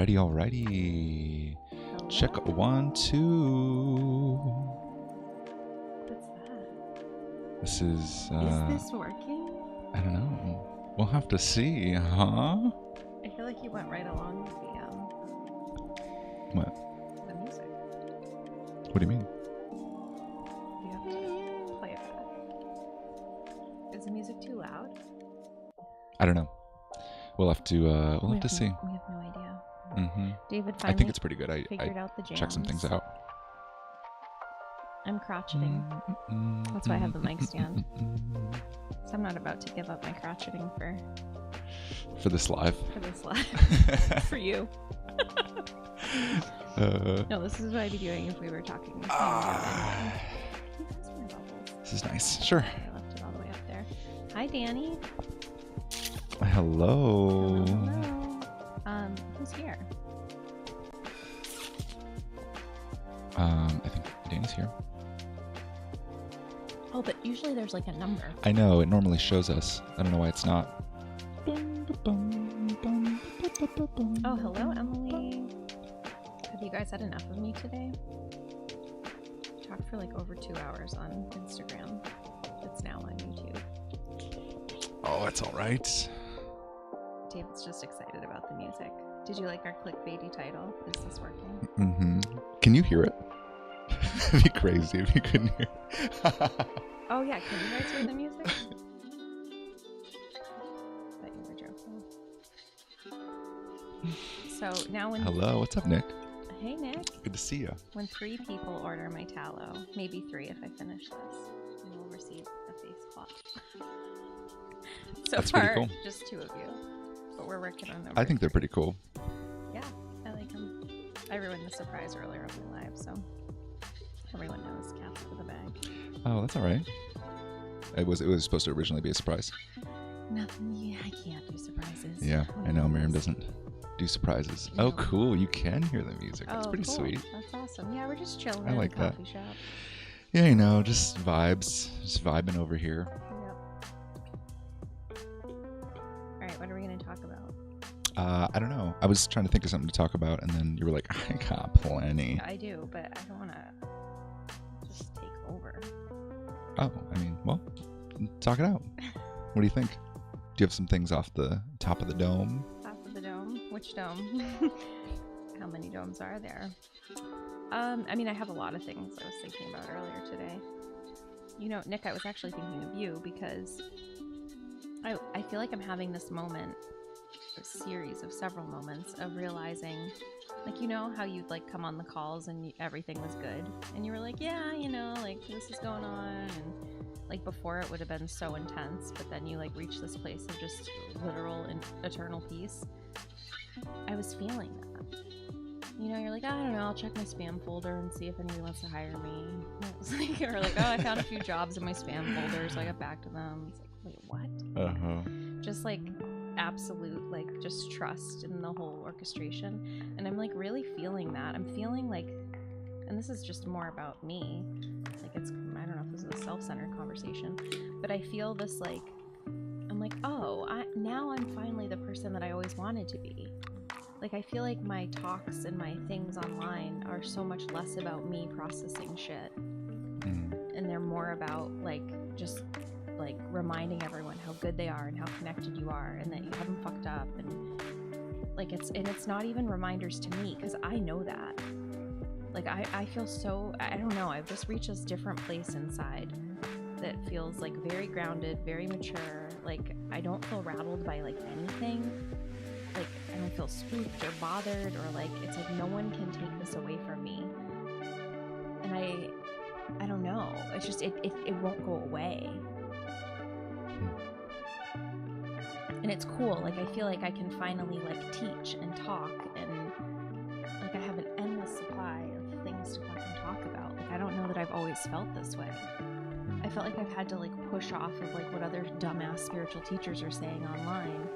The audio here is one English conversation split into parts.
Alrighty. Hello? Check 1, 2. What's that? This is. Is this working? I don't know. We'll have to see, huh? I feel like you went right along with What? the music. What do you mean? You have to play it back. Is the music too loud? I don't know. We'll have to. We'll have to see. We have no idea. Mm-hmm. David I finally think it's pretty good. I figured out the jams. checked some things out. I'm crotcheting. That's why I have the mic stand. So I'm not about to give up my crotcheting For this live. for this live. For you. No, this is what I'd be doing if we were talking. This is nice. Sure. I left it all the way up there. Hi, Danny. Hello. Hello. Who's here? I think Danny's here. Oh, but usually there's like a number. I know, it normally shows us. I don't know why it's not. Oh, hello, Emily. Have you guys had enough of me today? Talked for like over 2 hours on Instagram. It's now on YouTube. Oh, that's all right. David's just excited about the music. Did you like our clickbaity title? Is this working? Mm-hmm. Can you hear it? It'd be crazy if you couldn't hear it. Oh yeah, can you guys hear the music? Bet you were joking. So now when... Hello, what's up, Nick? Hey, Nick. Good to see you. When 3 people order my tallow, maybe 3 if I finish this, you will receive a face cloth. So That's far, pretty cool. just 2 of you. But we're working on them. I think they're pretty cool. Yeah, I like them. I ruined the surprise earlier on my live, so everyone knows Cat's for the bag. Oh, that's all right. It was supposed to originally be a surprise. Nothing. Yeah, I can't do surprises. Yeah, I know. Miriam doesn't do surprises. No. Oh, cool. You can hear the music. That's pretty cool. sweet. That's awesome. Yeah, we're just chilling I in like a that. coffee shop. Yeah, you know, just vibes. Just vibing over here. Yep. All right, what are we going to talk about? I don't know. I was trying to think of something to talk about, and then you were like, I got plenty. I do, but I don't want to just take over. Oh, I mean, well, talk it out. What do you think? Do you have some things off the top of the dome? Top of the dome? Which dome? How many domes are there? I mean, I have a lot of things I was thinking about earlier today. You know, Nick, I was actually thinking of you because I feel like I'm having this moment, a series of several moments of realizing, like, you know how you'd like come on the calls and everything was good and you were like, yeah, you know, like this is going on, and like before it would have been so intense, but then you like reach this place of just literal and eternal peace. I was feeling that. You know, you're like, I don't know, I'll check my spam folder and see if anyone wants to hire me. Like, or like, oh, I found a few jobs in my spam folder, so I got back to them. It's like, wait, what? Uh-huh. Just like absolute, like, just trust in the whole orchestration. And I'm like really feeling that. I'm feeling like, and this is just more about me, like it's, I don't know if this is a self-centered conversation, but I feel this like, I'm like, oh, now I'm finally the person that I always wanted to be. Like, I feel like my talks and my things online are so much less about me processing shit. And they're more about, like, just, like, reminding everyone how good they are and how connected you are and that you haven't fucked up. And, like, it's not even reminders to me because I know that. Like, I feel so, I don't know, I've just reached this different place inside that feels, like, very grounded, very mature. Like, I don't feel rattled by, like, anything. Like, I don't feel spooked or bothered, or like, it's like no one can take this away from me. And I don't know. It's just, it won't go away. And it's cool. Like, I feel like I can finally like teach and talk, and like I have an endless supply of things to fucking talk about. Like, I don't know that I've always felt this way. I felt like I've had to like push off of like what other dumbass spiritual teachers are saying online.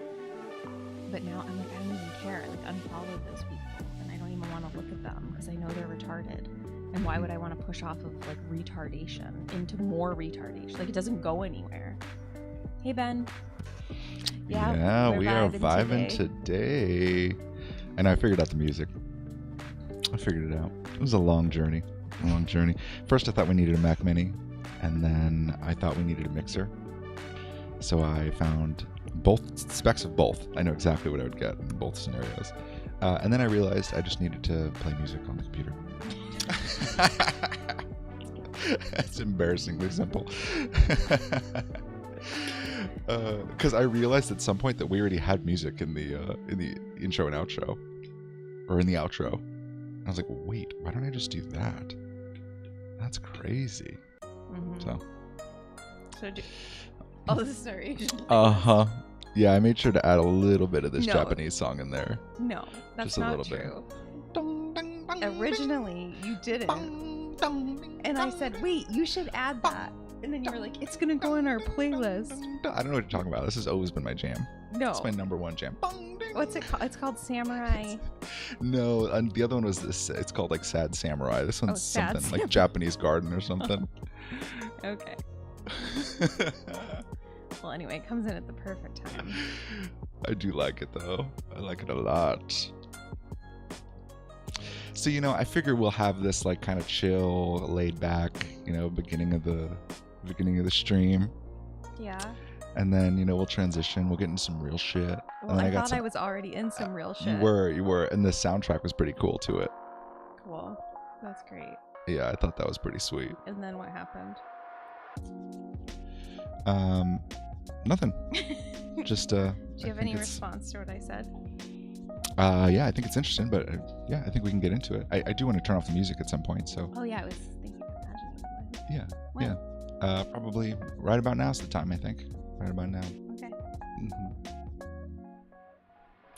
But now I'm like, I don't even care. I like unfollowed those people, and I don't even want to look at them because I know they're retarded. And why would I want to push off of like retardation into more retardation? Like, it doesn't go anywhere. Hey, Ben. Yeah, we are vibing today. And I figured out the music. I figured it out. It was a long journey. First, I thought we needed a Mac Mini, and then I thought we needed a mixer. So I found both specs of both. I know exactly what I would get in both scenarios. And then I realized I just needed to play music on the computer. It's embarrassingly simple. Because I realized at some point that we already had music in the intro and outro, or in the outro. I was like, wait, why don't I just do that? That's crazy. So this is Yeah, I made sure to add a little bit of this Japanese song in there. No, that's just not true. Originally, you didn't. And I said, wait, you should add that. And then you were like, it's going to go in our playlist. I don't know what you're talking about. This has always been my jam. No. It's my number one jam. What's it called? It's called Samurai. No, and the other one was this. It's called like Sad Samurai. This one's something like Japanese Garden or something. Okay. Well, anyway, it comes in at the perfect time. I do like it though. I like it a lot. So, I figure we'll have this like kind of chill, laid back, beginning of the stream. Yeah. And then, we'll transition. We'll get into some real shit. Well, I thought I was already in some real shit. You were. And the soundtrack was pretty cool to it. Cool. That's great. Yeah, I thought that was pretty sweet. And then what happened? Nothing. Just, do you have any response to what I said? Yeah, I think it's interesting, but yeah, I think we can get into it. I do want to turn off the music at some point, so. Oh, yeah, I was thinking of imagining. Yeah, when? Yeah. Probably right about now's the time, I think. Right about now. Okay.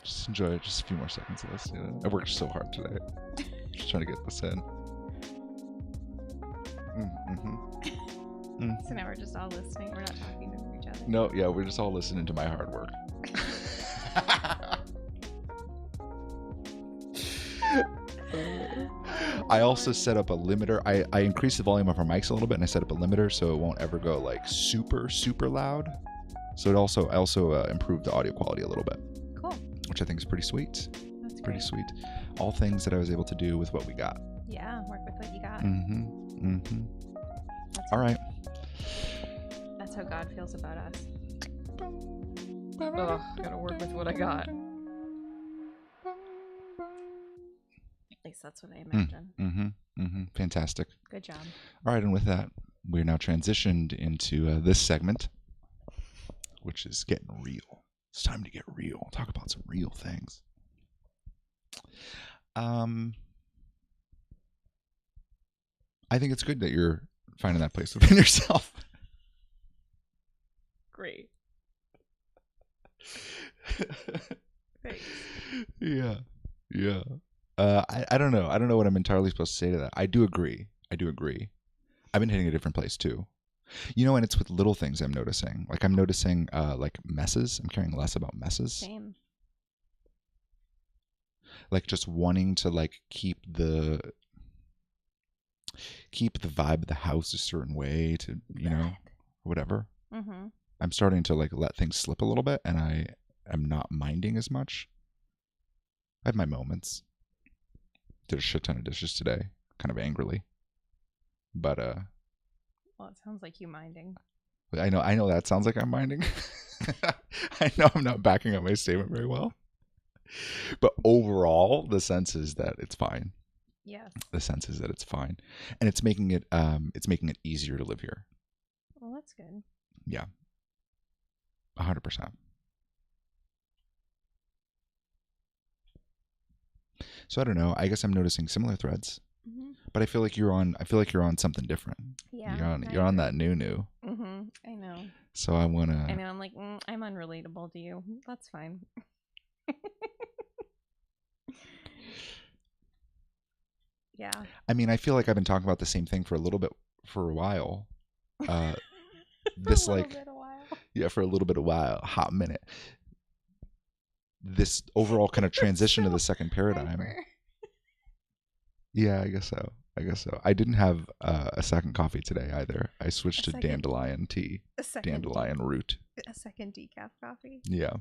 Just enjoy it. Just a few more seconds of this. I worked so hard today. Just trying to get this in. So now we're just all listening. We're not talking to each other. No, yeah, we're just all listening to my hard work. I also set up a limiter. I increased the volume of our mics a little bit, and I set up a limiter so it won't ever go like super loud. So I also improved the audio quality a little bit. Cool. Which I think is pretty sweet. That's pretty sweet. All things that I was able to do with what we got. Yeah, work with what you got. All right. That's how God feels about us. Ugh, gotta work with what I got. At least that's what I imagine. Fantastic. Good job. All right, and with that, we're now transitioned into this segment, which is getting real. It's time to get real. Talk about some real things. I think it's good that you're finding that place within yourself. Great. Thanks. Yeah. I don't know. I don't know what I'm entirely supposed to say to that. I do agree. I've been hitting a different place too. And it's with little things I'm noticing. Like I'm noticing like messes. I'm caring less about messes. Same. Like just wanting to like keep the vibe of the house a certain way to, whatever. I'm starting to like let things slip a little bit, and I am not minding as much. I have my moments. Did a shit ton of dishes today, kind of angrily. But well, it sounds like you minding. I know that sounds like I'm minding. I know I'm not backing up my statement very well. But overall, the sense is that it's fine. Yes. The sense is that it's fine. And it's making it easier to live here. Well, that's good. Yeah. 100%. So I don't know. I guess I'm noticing similar threads. But I feel like you're on something different. Yeah. You're on that new. I know. So I want to I know, I'm like, I'm unrelatable to you. That's fine. Yeah. I mean, I feel like I've been talking about the same thing for a while. This like bit a while. Yeah, for a little bit of while, hot minute. This overall kind of transition to the second paradigm. Yeah, I guess so. I didn't have a second coffee today either. I switched to dandelion tea. Dandelion root. A second decaf coffee. Yeah.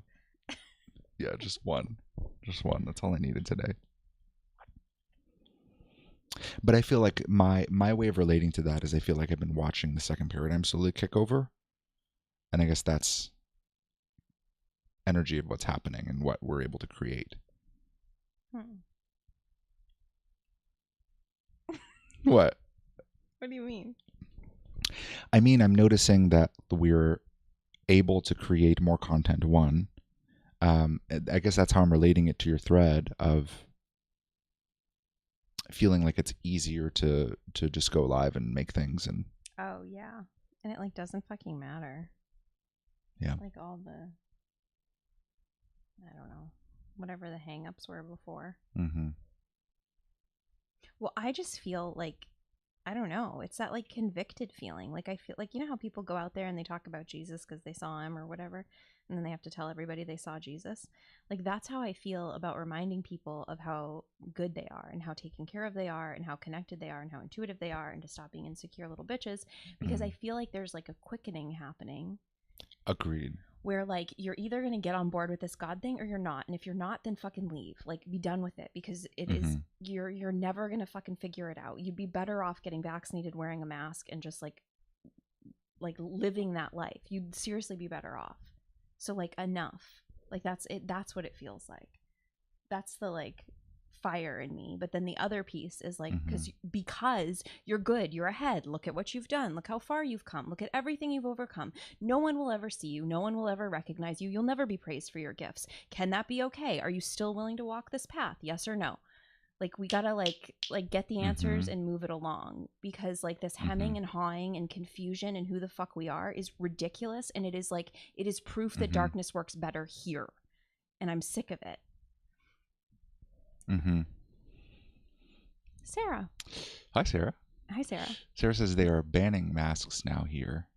Yeah, just one. Just one. That's all I needed today. But I feel like my way of relating to that is I feel like I've been watching the second paradigm slowly kick over. And I guess that's energy of what's happening and what we're able to create. What? What do you mean? I mean, I'm noticing that we're able to create more content. One, I guess that's how I'm relating it to your thread of feeling like it's easier to just go live and make things. And oh yeah, and it like doesn't fucking matter. Yeah. Like all the, I don't know, whatever the hangups were before. Mm-hmm. Well, I just feel like, I don't know, it's that like convicted feeling. Like I feel like, you know how people go out there and they talk about Jesus because they saw him or whatever, and then they have to tell everybody they saw Jesus. Like that's how I feel about reminding people of how good they are and how taken care of they are and how connected they are and how intuitive they are, and to stop being insecure little bitches, because I feel like there's like a quickening happening. Agreed. Where like you're either going to get on board with this God thing or you're not, and if you're not, then fucking leave. Like be done with it, because it is, you're never going to fucking figure it out. You'd be better off getting vaccinated, wearing a mask, and just like living that life. You'd seriously be better off. So like enough. Like that's it. That's what it feels like. That's the like fire in me. But then the other piece is like, because you're good, you're ahead, look at what you've done, look how far you've come, look at everything you've overcome. No one will ever see you, no one will ever recognize you, you'll never be praised for your gifts. Can that be okay? Are you still willing to walk this path? Yes or no? Like we gotta like get the answers and move it along, because like this hemming and hawing and confusion and who the fuck we are is ridiculous, and it is like, it is proof that darkness works better here, and I'm sick of it. Sarah. Hi, Sarah. Hi, Sarah. Sarah says they are banning masks now here.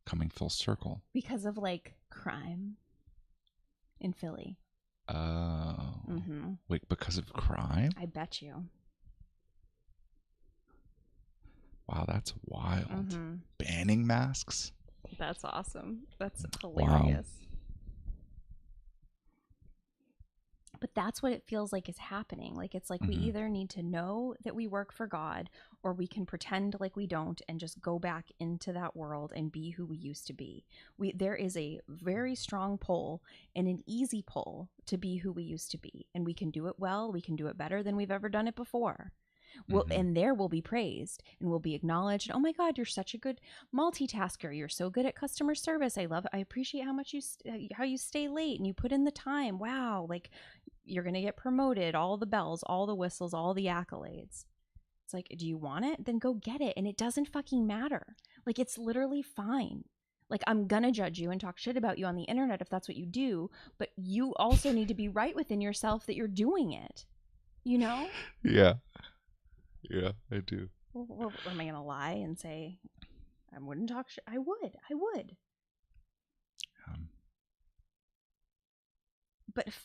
Coming full circle. Because of like crime in Philly. Oh. Wait, because of crime? I bet you. Wow, that's wild. Banning masks? That's awesome. That's hilarious. Wow. But that's what it feels like is happening. Like it's like we either need to know that we work for God, or we can pretend like we don't and just go back into that world and be who we used to be. There is a very strong pull and an easy pull to be who we used to be. And we can do it well. We can do it better than we've ever done it before. Well, and there we'll be praised and we'll be acknowledged. Oh my God, you're such a good multitasker. You're so good at customer service. I appreciate how much how you stay late and you put in the time. Wow. Like you're going to get promoted, all the bells, all the whistles, all the accolades. It's like, do you want it? Then go get it. And it doesn't fucking matter. Like it's literally fine. Like I'm going to judge you and talk shit about you on the internet if that's what you do, but you also need to be right within yourself that you're doing it. You know? Yeah. Yeah, I do. Well, am I going to lie and say I wouldn't talk shit? I would.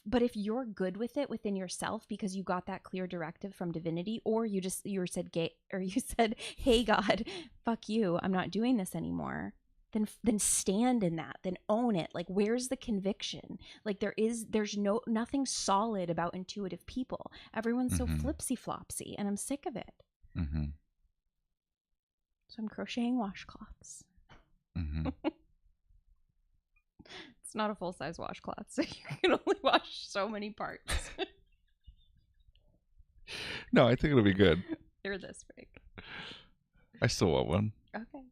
But if you're good with it within yourself because you got that clear directive from divinity, or you said, hey God, fuck you, I'm not doing this anymore, then stand in that, then own it. Like where's the conviction? Like there's nothing solid about intuitive people. Everyone's so flipsy flopsy, and I'm sick of it. So I'm crocheting washcloths. It's not a full-size washcloth, so you can only wash so many parts. No, I think it'll be good. They're this big. I still want one. Okay.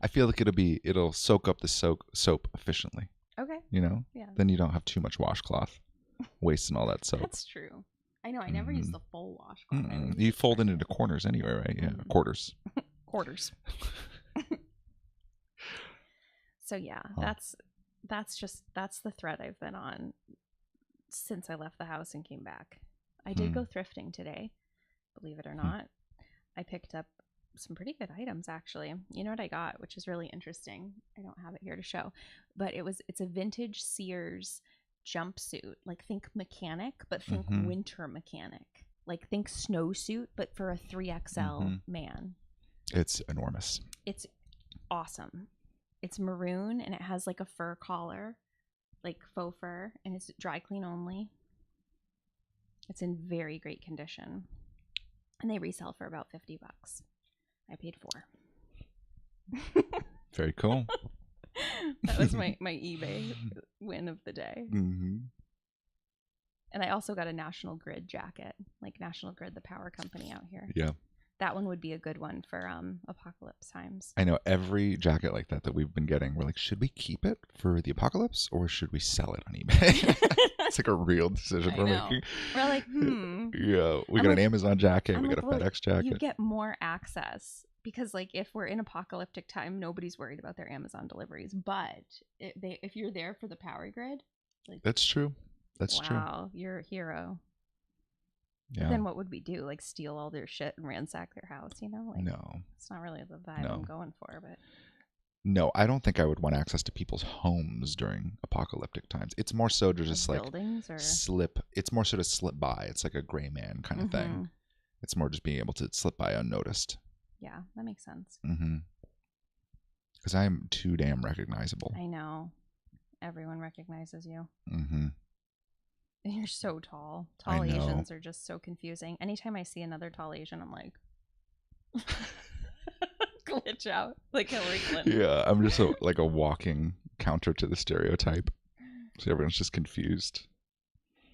I feel like it'll soak up the soap efficiently. Okay. You know? Yeah. Then you don't have too much washcloth wasting all that soap. That's true. I know. I never use the full washcloth. You fold it into corners anyway, right? Yeah, quarters. Quarters. So yeah, that's the thread I've been on since I left the house and came back. I did go thrifting today, believe it or not. I picked up some pretty good items, actually. You know what I got, which is really interesting? I don't have it here to show, but it's a vintage Sears jumpsuit. Like think mechanic, but think winter mechanic. Like think snowsuit, but for a 3XL man. It's enormous. It's awesome. It's maroon and it has like a fur collar, like faux fur, and it's dry clean only. It's in very great condition, and they resell for about $50. I paid $4. Very cool. That was my eBay win of the day. Mm-hmm. And I also got a National Grid jacket, like National Grid, the power company out here. Yeah. That one would be a good one for apocalypse times. I know every jacket like that we've been getting, we're like, should we keep it for the apocalypse or should we sell it on eBay? It's like a real decision we're making. We're like, Yeah, we got an Amazon jacket, we got a FedEx jacket. You get more access because, like, if we're in apocalyptic time, nobody's worried about their Amazon deliveries. But if you're there for the power grid, like, that's true. That's true. Wow, you're a hero. Yeah. But then what would we do? Like, steal all their shit and ransack their house? You know, like, no, it's not really the vibe I'm going for. But no, I don't think I would want access to people's homes during apocalyptic times. It's more so to just like buildings or slip. It's more so to slip by. It's like a gray man kind of thing. It's more just being able to slip by unnoticed. Yeah, that makes sense. Because I am too damn recognizable. I know. Everyone recognizes you. And you're so tall. Tall Asians are just so confusing. Anytime I see another tall Asian, I'm like, glitch out like Hillary Clinton. Yeah, I'm just like a walking counter to the stereotype. So everyone's just confused.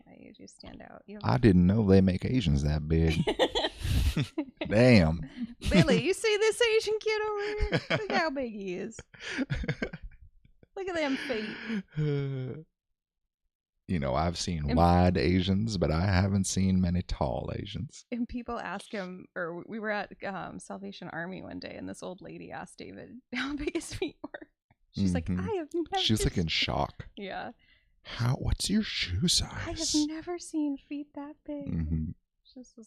Yeah, you do stand out. I didn't know they make Asians that big. Damn. Billy, you see this Asian kid over here? Look how big he is. Look at them feet. You know, I've seen wide Asians, but I haven't seen many tall Asians. And people ask him, or we were at Salvation Army one day, and this old lady asked David how big his feet were. She's like, I have never. She's like in shock. Yeah. What's your shoe size? I have never seen feet that big.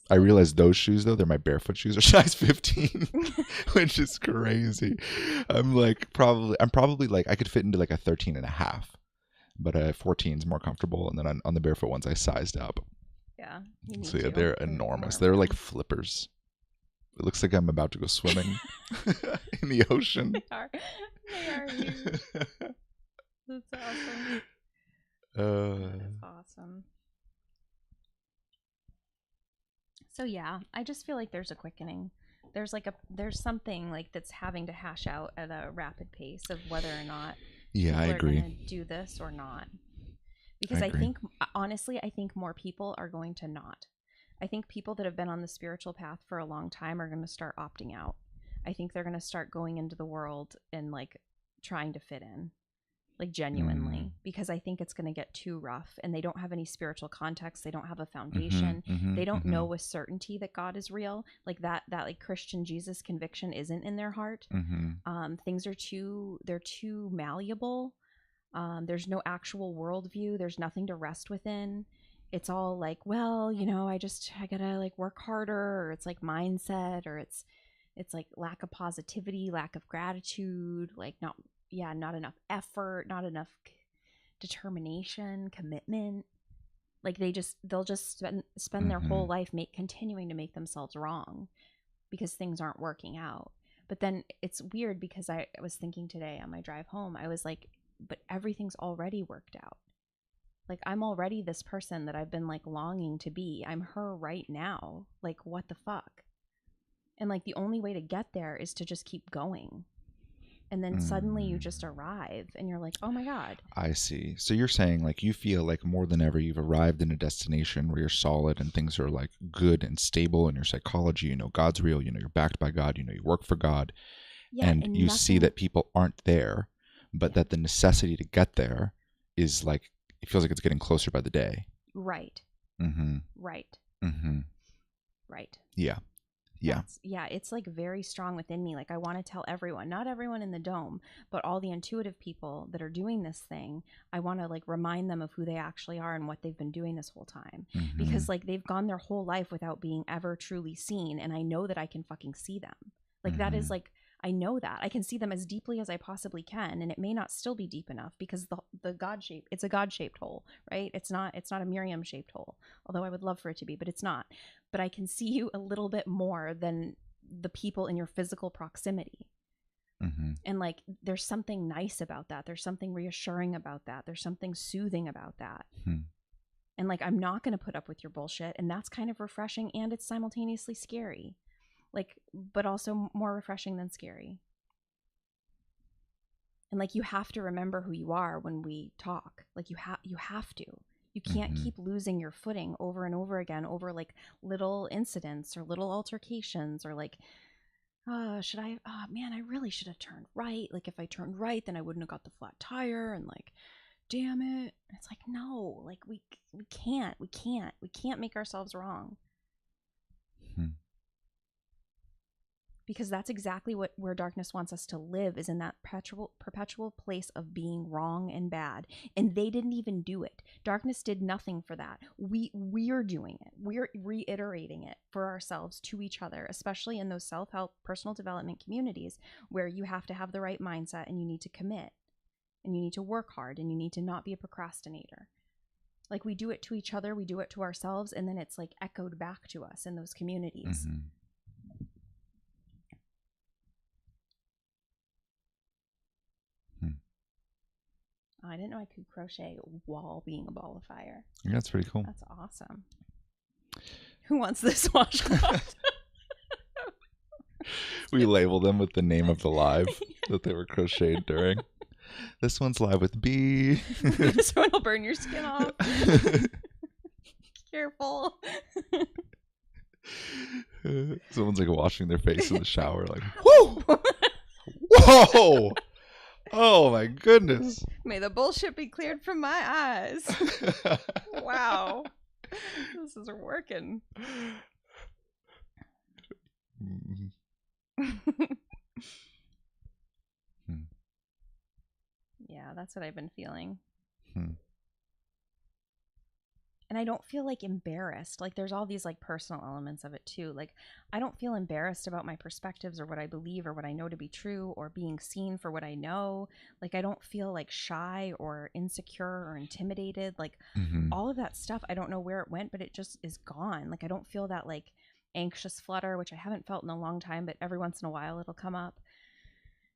I realized those shoes, though, they're my barefoot shoes, are size 15, which is crazy. I'm probably like, I could fit into like a 13 and a half, but a 14 is more comfortable. And then on the barefoot ones, I sized up. Yeah. So yeah, they're enormous. They're like flippers. It looks like I'm about to go swimming in the ocean. They are huge. That's awesome. That's awesome. So yeah, I just feel like there's a quickening. There's something like that's having to hash out at a rapid pace of whether or not I agree. Are going to do this or not. Because I think, honestly, I think more people are going to not. I think people that have been on the spiritual path for a long time are going to start opting out. I think they're going to start going into the world and like trying to fit in. Like genuinely, because I think it's going to get too rough and they don't have any spiritual context. They don't have a foundation. They don't know with certainty that God is real. Like that like Christian Jesus conviction isn't in their heart. Things are they're too malleable. There's no actual worldview. There's nothing to rest within. It's all like, well, you know, I gotta like work harder, or it's like mindset, or it's like lack of positivity, lack of gratitude, like not enough effort, not enough determination, commitment. Like they'll just spend their whole life continuing to make themselves wrong because things aren't working out. But then it's weird because I was thinking today on my drive home, I was like, but everything's already worked out. Like I'm already this person that I've been like longing to be. I'm her right now. Like what the fuck? And like the only way to get there is to just keep going. And then suddenly you just arrive and you're like, oh my God. I see. So you're saying like you feel like more than ever you've arrived in a destination where you're solid and things are like good and stable in your psychology. You know, God's real. You know, you're backed by God. You know, you work for God. Yeah, and you see that people aren't there, but that the necessity to get there is like, it feels like it's getting closer by the day. Right. Right. Right. Yeah. Yeah, it's like very strong within me. Like I want to tell everyone, not everyone in the dome, but all the intuitive people that are doing this thing, I want to like remind them of who they actually are and what they've been doing this whole time. Because like they've gone their whole life without being ever truly seen, and I know that I can fucking see them. Like that is like, I know that I can see them as deeply as I possibly can, and it may not still be deep enough because the God shape, it's a God shaped hole, right? It's not a Miriam shaped hole, although I would love for it to be, but it's not. But I can see you a little bit more than the people in your physical proximity. Mm-hmm. And like, there's something nice about that. There's something reassuring about that. There's something soothing about that. Hmm. And like, I'm not going to put up with your bullshit. And that's kind of refreshing, and it's simultaneously scary. Like, but also more refreshing than scary. And like, you have to remember who you are when we talk. Like, you have to. You can't Mm-hmm. keep losing your footing over and over again over like little incidents or little altercations, or like, should I, oh man, I really should have turned right. Like, if I turned right, then I wouldn't have got the flat tire, and like, damn it. It's like, no, like we can't make ourselves wrong. Hmm. Because that's exactly where darkness wants us to live, is in that perpetual place of being wrong and bad. And they didn't even do it. Darkness did nothing for that. We're doing it. We're reiterating it for ourselves, to each other, especially in those self-help, personal development communities where you have to have the right mindset, and you need to commit, and you need to work hard, and you need to not be a procrastinator. Like, we do it to each other, we do it to ourselves, and then it's like echoed back to us in those communities. Mm-hmm. I didn't know I could crochet while being a ball of fire. Yeah, that's pretty cool. That's awesome. Who wants this washcloth? We label them with the name of the live that they were crocheted during. This one's live with B. This one will burn your skin off. Careful. Someone's like washing their face in the shower, like, whoo! Whoa! Oh my goodness. May the bullshit be cleared from my eyes. Wow. This is working. Yeah, that's what I've been feeling. And I don't feel like embarrassed. Like, there's all these like personal elements of it too. Like, I don't feel embarrassed about my perspectives or what I believe or what I know to be true, or being seen for what I know. Like, I don't feel like shy or insecure or intimidated. Like, all of that stuff, I don't know where it went, but it just is gone. Like, I don't feel that like anxious flutter, which I haven't felt in a long time, but every once in a while it'll come up,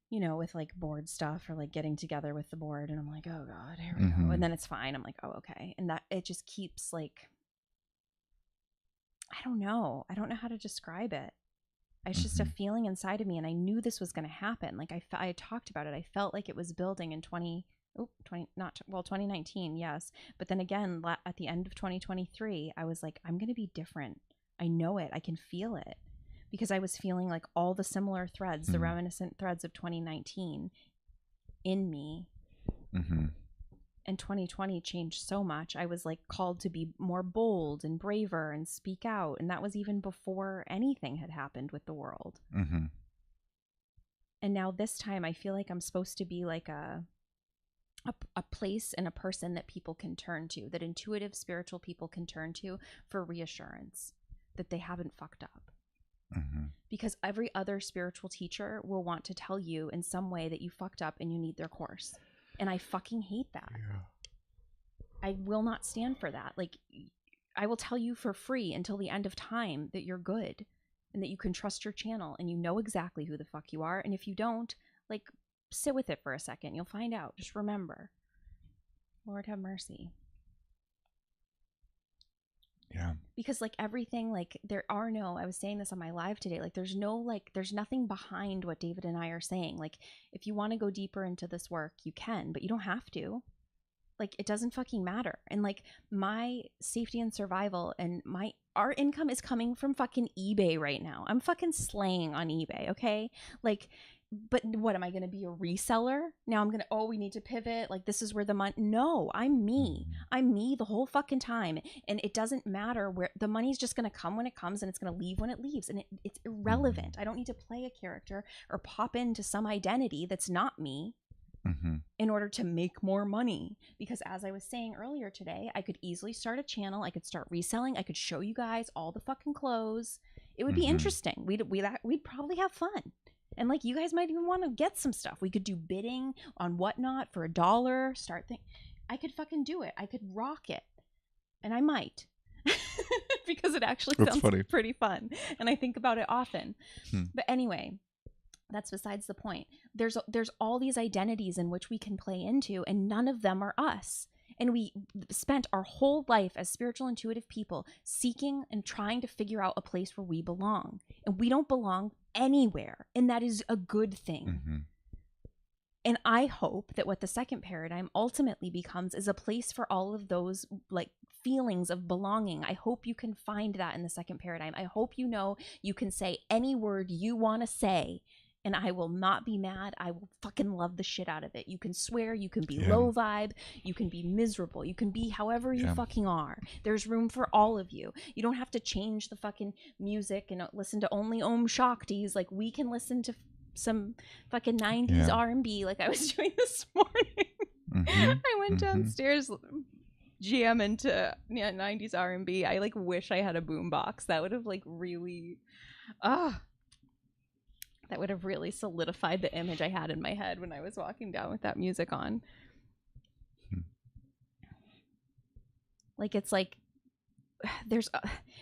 you know, with like board stuff or like getting together with the board, and I'm like, oh god, here we go, and then it's fine. I'm like, oh, okay. And that, it just keeps like, I don't know how to describe it. It's just a feeling inside of me, and I knew this was going to happen. Like, I talked about it. I felt like it was building in 2019, yes, but then again at the end of 2023, I was like, I'm going to be different. I know it. I can feel it. Because I was feeling like all the similar threads, the reminiscent threads of 2019 in me. And 2020 changed so much. I was like called to be more bold and braver and speak out. And that was even before anything had happened with the world. And now this time I feel like I'm supposed to be like a place and a person that people can turn to, that intuitive spiritual people can turn to for reassurance that they haven't fucked up. Because every other spiritual teacher will want to tell you in some way that you fucked up and you need their course. And I fucking hate that. Yeah. I will not stand for that. Like, I will tell you for free until the end of time that you're good and that you can trust your channel and you know exactly who the fuck you are. And if you don't, like, sit with it for a second. You'll find out. Just remember. Lord have mercy. Yeah. Because like everything, like I was saying this on my live today, like there's nothing behind what David and I are saying. Like, if you want to go deeper into this work, you can, but you don't have to. Like, it doesn't fucking matter. And like, my safety and survival and our income is coming from fucking eBay right now. I'm fucking slaying on eBay, okay? Like, but what, am I going to be a reseller? Now we need to pivot. Like, this is where the money, no, I'm me the whole fucking time. And it doesn't matter where the money's just going to come when it comes, and it's going to leave when it leaves. And it's irrelevant. I don't need to play a character or pop into some identity that's not me in order to make more money. Because as I was saying earlier today, I could easily start a channel. I could start reselling. I could show you guys all the fucking clothes. It would be interesting. We'd probably have fun. And like, you guys might even want to get some stuff. We could do bidding on whatnot for $1. I could fucking do it. I could rock it. And I might. Because it actually sounds pretty fun. And I think about it often. But anyway, That's besides the point. There's all these identities in which we can play into, and none of them are us. And we spent our whole life as spiritual, intuitive people seeking and trying to figure out a place where we belong. And we don't belong anywhere. And that is a good thing. Mm-hmm. And I hope that what the second paradigm ultimately becomes is a place for all of those like feelings of belonging. I hope you can find that in the second paradigm. I hope you know you can say any word you want to say, and I will not be mad. I will fucking love the shit out of it. You can swear, you can be low vibe, you can be miserable, you can be however you fucking are. There's room for all of you. You don't have to change the fucking music and listen to only Om Shaktis. Like, we can listen to some fucking 90s R&B like I was doing this morning. I went downstairs jam into 90s R&B. I like wish I had a boombox. That would have like really that would have really solidified the image I had in my head when I was walking down with that music on. Like, it's like there's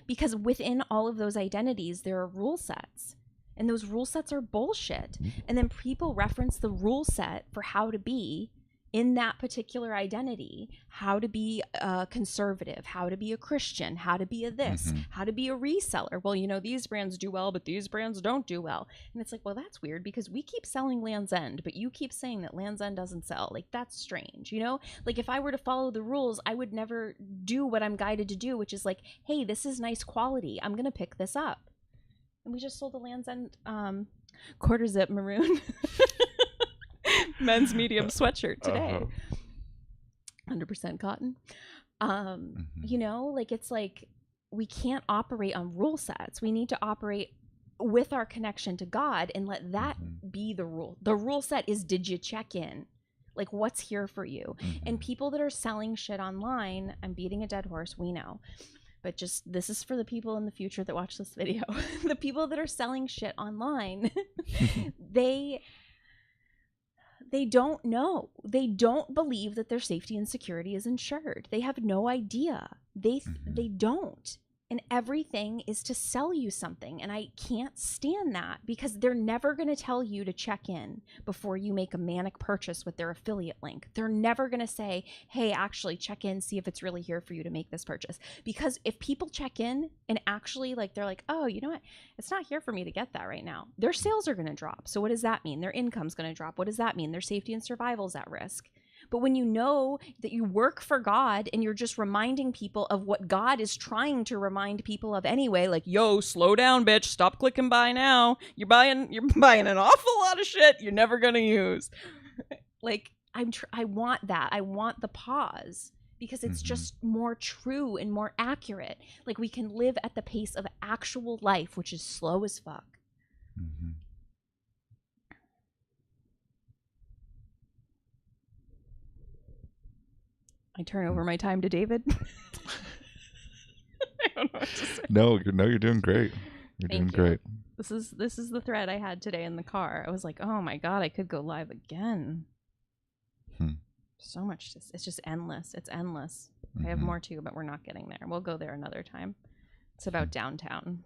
because within all of those identities there are rule sets, and those rule sets are bullshit. And then people reference the rule set for how to be in that particular identity, how to be a conservative, how to be a Christian, how to be a this, how to be a reseller. Well, you know, these brands do well, but these brands don't do well. And it's like, well, that's weird because we keep selling Land's End, but you keep saying that Land's End doesn't sell. Like, that's strange, you know? Like, if I were to follow the rules, I would never do what I'm guided to do, which is like, hey, this is nice quality. I'm going to pick this up. And we just sold a Land's End quarter zip maroon men's medium sweatshirt today. 100% cotton. You know, like, it's like we can't operate on rule sets. We need to operate with our connection to God and let that be the rule. The rule set is, did you check in? Like, what's here for you? And people that are selling shit online, I'm beating a dead horse, we know. But just, this is for the people in the future that watch this video. The people that are selling shit online, they don't know. They don't believe that their safety and security is insured. They have no idea. They don't. And everything is to sell you something. And I can't stand that, because they're never going to tell you to check in before you make a manic purchase with their affiliate link. They're never going to say, hey, actually check in, see if it's really here for you to make this purchase. Because if people check in and actually, like, they're like, oh, you know what? It's not here for me to get that right now. Their sales are going to drop. So what does that mean? Their income's going to drop. What does that mean? Their safety and survival's at risk. But when you know that you work for God and you're just reminding people of what God is trying to remind people of anyway, like, yo, slow down, bitch, stop clicking buy now. You're buying an awful lot of shit you're never gonna use. Like, I want that. I want the pause, because it's just more true and more accurate. Like, we can live at the pace of actual life, which is slow as fuck. I turn over my time to David. I don't know what to say. No, you're doing great. You're great. This is the thread I had today in the car. I was like, oh my God, I could go live again. So much. It's just endless. It's endless. I have more too, but we're not getting there. We'll go there another time. It's about downtown.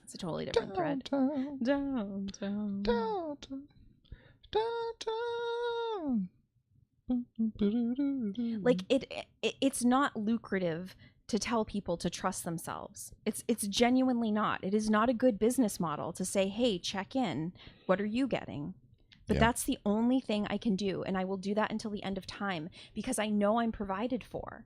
It's a totally different thread. Downtown. Like, it's not lucrative to tell people to trust themselves. It's genuinely not. It is not a good business model to say, hey, check in. What are you getting? But that's the only thing I can do, and I will do that until the end of time, because I know I'm provided for.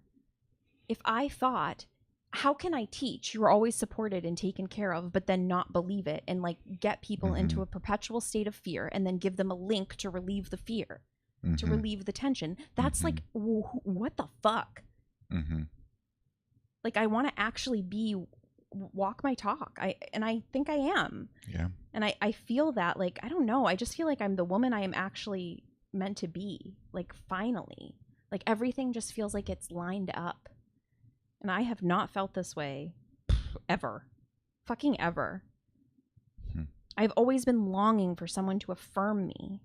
If I thought, how can I teach you're always supported and taken care of, but then not believe it and like get people into a perpetual state of fear and then give them a link to relieve the fear, to relieve the tension? That's like, what the fuck? Like, I want to actually walk my talk. I think I am. Yeah. And I feel that, like, I don't know. I just feel like I'm the woman I am actually meant to be. Like, finally. Like, everything just feels like it's lined up. And I have not felt this way ever. Fucking ever. I've always been longing for someone to affirm me.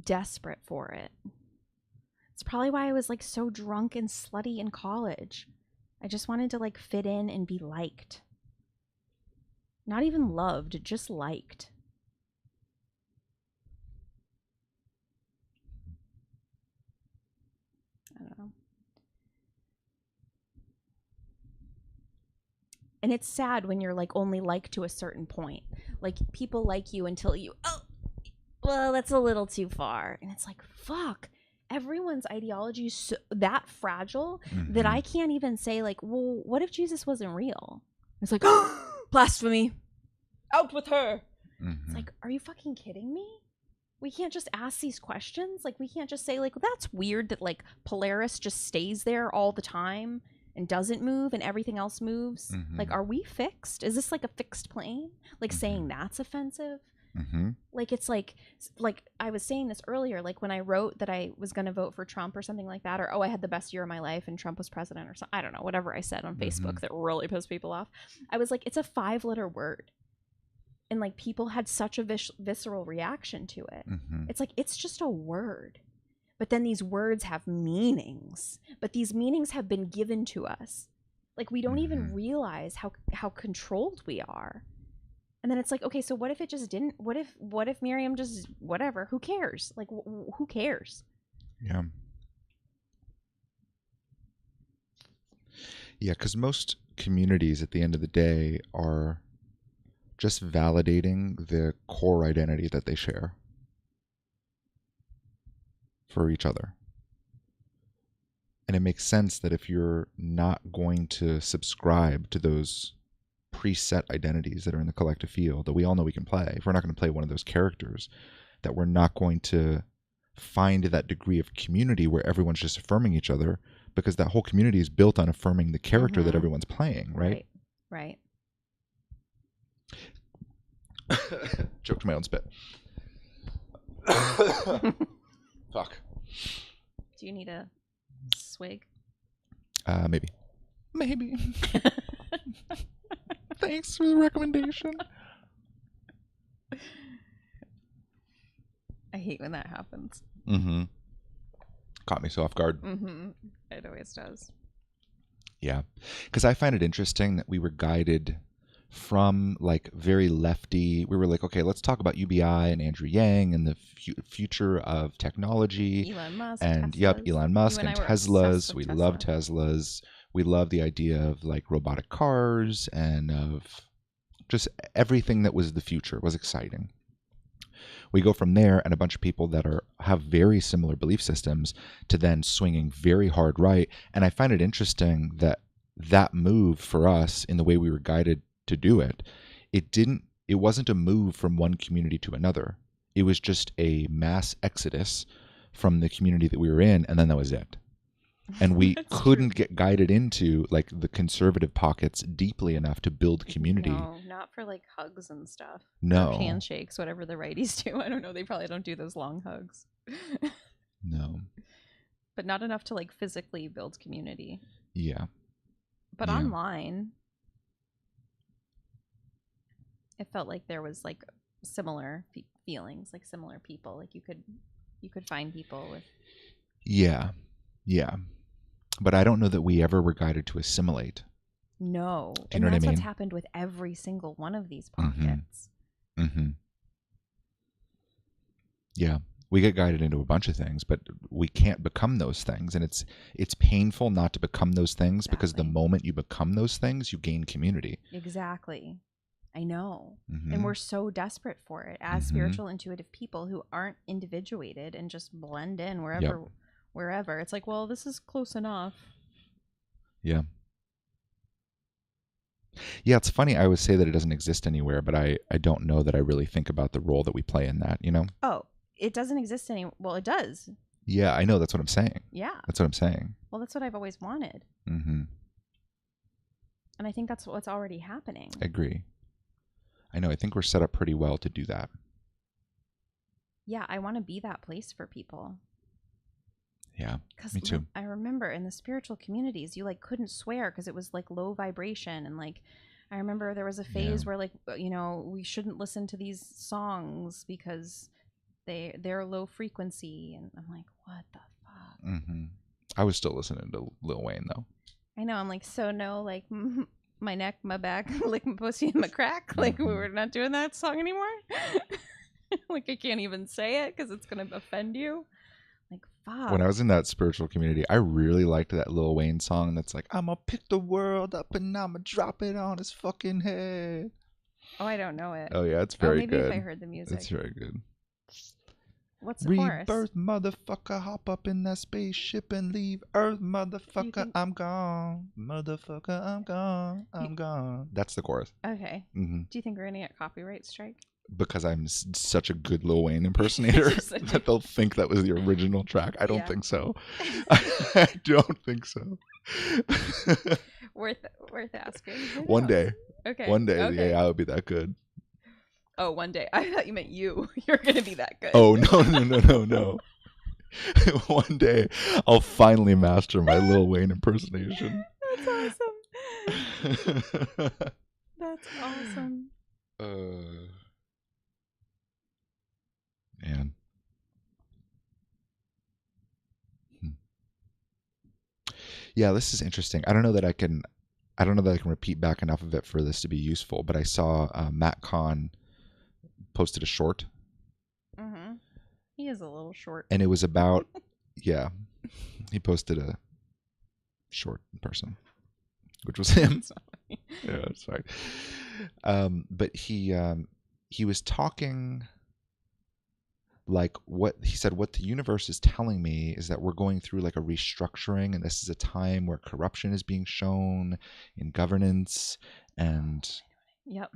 Desperate for it. It's probably why I was like so drunk and slutty in college. I just wanted to like fit in and be liked. Not even loved, just liked. I don't know. And it's sad when you're like only liked to a certain point. Like people like you until you, oh, well, that's a little too far. And it's like, fuck. Everyone's ideology is so, that fragile that I can't even say like, well, what if Jesus wasn't real? It's like, blasphemy. Out with her. It's like, are you fucking kidding me? We can't just ask these questions. Like, we can't just say like, well, that's weird that like Polaris just stays there all the time and doesn't move and everything else moves. Like, are we fixed? Is this like a fixed plane? Like saying that's offensive? Like, it's like I was saying this earlier, like when I wrote that I was going to vote for Trump or something like that, or, oh, I had the best year of my life and Trump was president or something. I don't know, whatever I said on Facebook that really pissed people off. I was like, it's a 5-letter word. And like people had such a visceral reaction to it. It's like, it's just a word. But then these words have meanings. But these meanings have been given to us. Like we don't even realize how controlled we are. And then it's like, okay, so what if it just didn't? What if Miriam just whatever? Who cares? Like who cares? Yeah. Yeah, because most communities at the end of the day are just validating the core identity that they share for each other. And it makes sense that if you're not going to subscribe to those preset identities that are in the collective field that we all know we can play, if we're not going to play one of those characters, that we're not going to find that degree of community where everyone's just affirming each other, because that whole community is built on affirming the character that everyone's playing, right? Right. Choked my own spit. Fuck. Do you need a swig? Maybe. Thanks for the recommendation. I hate when that happens. Caught me so off guard. It always does. Yeah. Because I find it interesting that we were guided from like very lefty. We were like, okay, let's talk about UBI and Andrew Yang and the future of technology. Elon Musk. And Teslas. Elon Musk and and Teslas. We love Teslas. We love the idea of like robotic cars and of just everything that was the future was exciting. We go from there, and a bunch of people that have very similar belief systems to then swinging very hard right. And I find it interesting that move for us in the way we were guided to do it, it wasn't a move from one community to another. It was just a mass exodus from the community that we were in, and then that was it. And we couldn't get guided into like the conservative pockets deeply enough to build community. No, not for like hugs and stuff. No. Or handshakes, whatever the righties do. I don't know. They probably don't do those long hugs. No. But not enough to like physically build community. Yeah. But online, it felt like there was like similar feelings, like similar people. Like you could find people with. Yeah. But I don't know that we ever were guided to assimilate. No. Do you know what I mean? That's what's happened with every single one of these pockets. Yeah. We get guided into a bunch of things, but we can't become those things. And it's painful not to become those things, because the moment you become those things, you gain community. Exactly. I know. And we're so desperate for it as spiritual, intuitive people who aren't individuated and just blend in wherever. It's like, well, this is close enough. Yeah. Yeah, it's funny. I always say that it doesn't exist anywhere, but I don't know that I really think about the role that we play in that, you know? Oh, it doesn't exist anywhere. Well, it does. Yeah, I know. That's what I'm saying. Yeah. That's what I'm saying. Well, that's what I've always wanted. And I think that's what's already happening. I agree. I know. I think we're set up pretty well to do that. Yeah, I want to be that place for people. Yeah, me too. I remember in the spiritual communities, you like couldn't swear because it was like low vibration, and like I remember there was a phase where like, you know, we shouldn't listen to these songs because they're low frequency, and I'm like, what the fuck? Mm-hmm. I was still listening to Lil Wayne though. I know. I'm like, so no, like my neck, my back, like my pussy and my crack. Like we're not doing that song anymore. Like I can't even say it because it's gonna offend you. Like fuck. When I was in that spiritual community, I really liked that Lil Wayne song that's like, "I'ma pick the world up and I'ma drop it on his fucking head." Oh, I don't know it. Oh yeah, it's very maybe good. if I heard the music. It's very good. What's the chorus? Rebirth, motherfucker, hop up in that spaceship and leave Earth, motherfucker, think... I'm gone. Motherfucker, I'm gone. I'm gone. That's the chorus. Okay. Mm-hmm. Do you think we're gonna get copyright strike? Because I'm such a good Lil Wayne impersonator that they'll think that was the original track. I don't think so. I don't think so. worth asking. One day. Okay. One day the AI will be that good. Oh, one day. I thought you meant you. You're going to be that good. Oh, no. One day I'll finally master my Lil Wayne impersonation. That's awesome. That's awesome. Man. Yeah, this is interesting. I don't know that I can repeat back enough of it for this to be useful, but I saw Matt Kahn posted a short. Mm-hmm. He is a little short. And it was about, yeah, he posted a short person, which was him. Yeah, that's fine. But he was talking like what he said, what the universe is telling me is that we're going through like a restructuring, and this is a time where corruption is being shown in governance. And yep.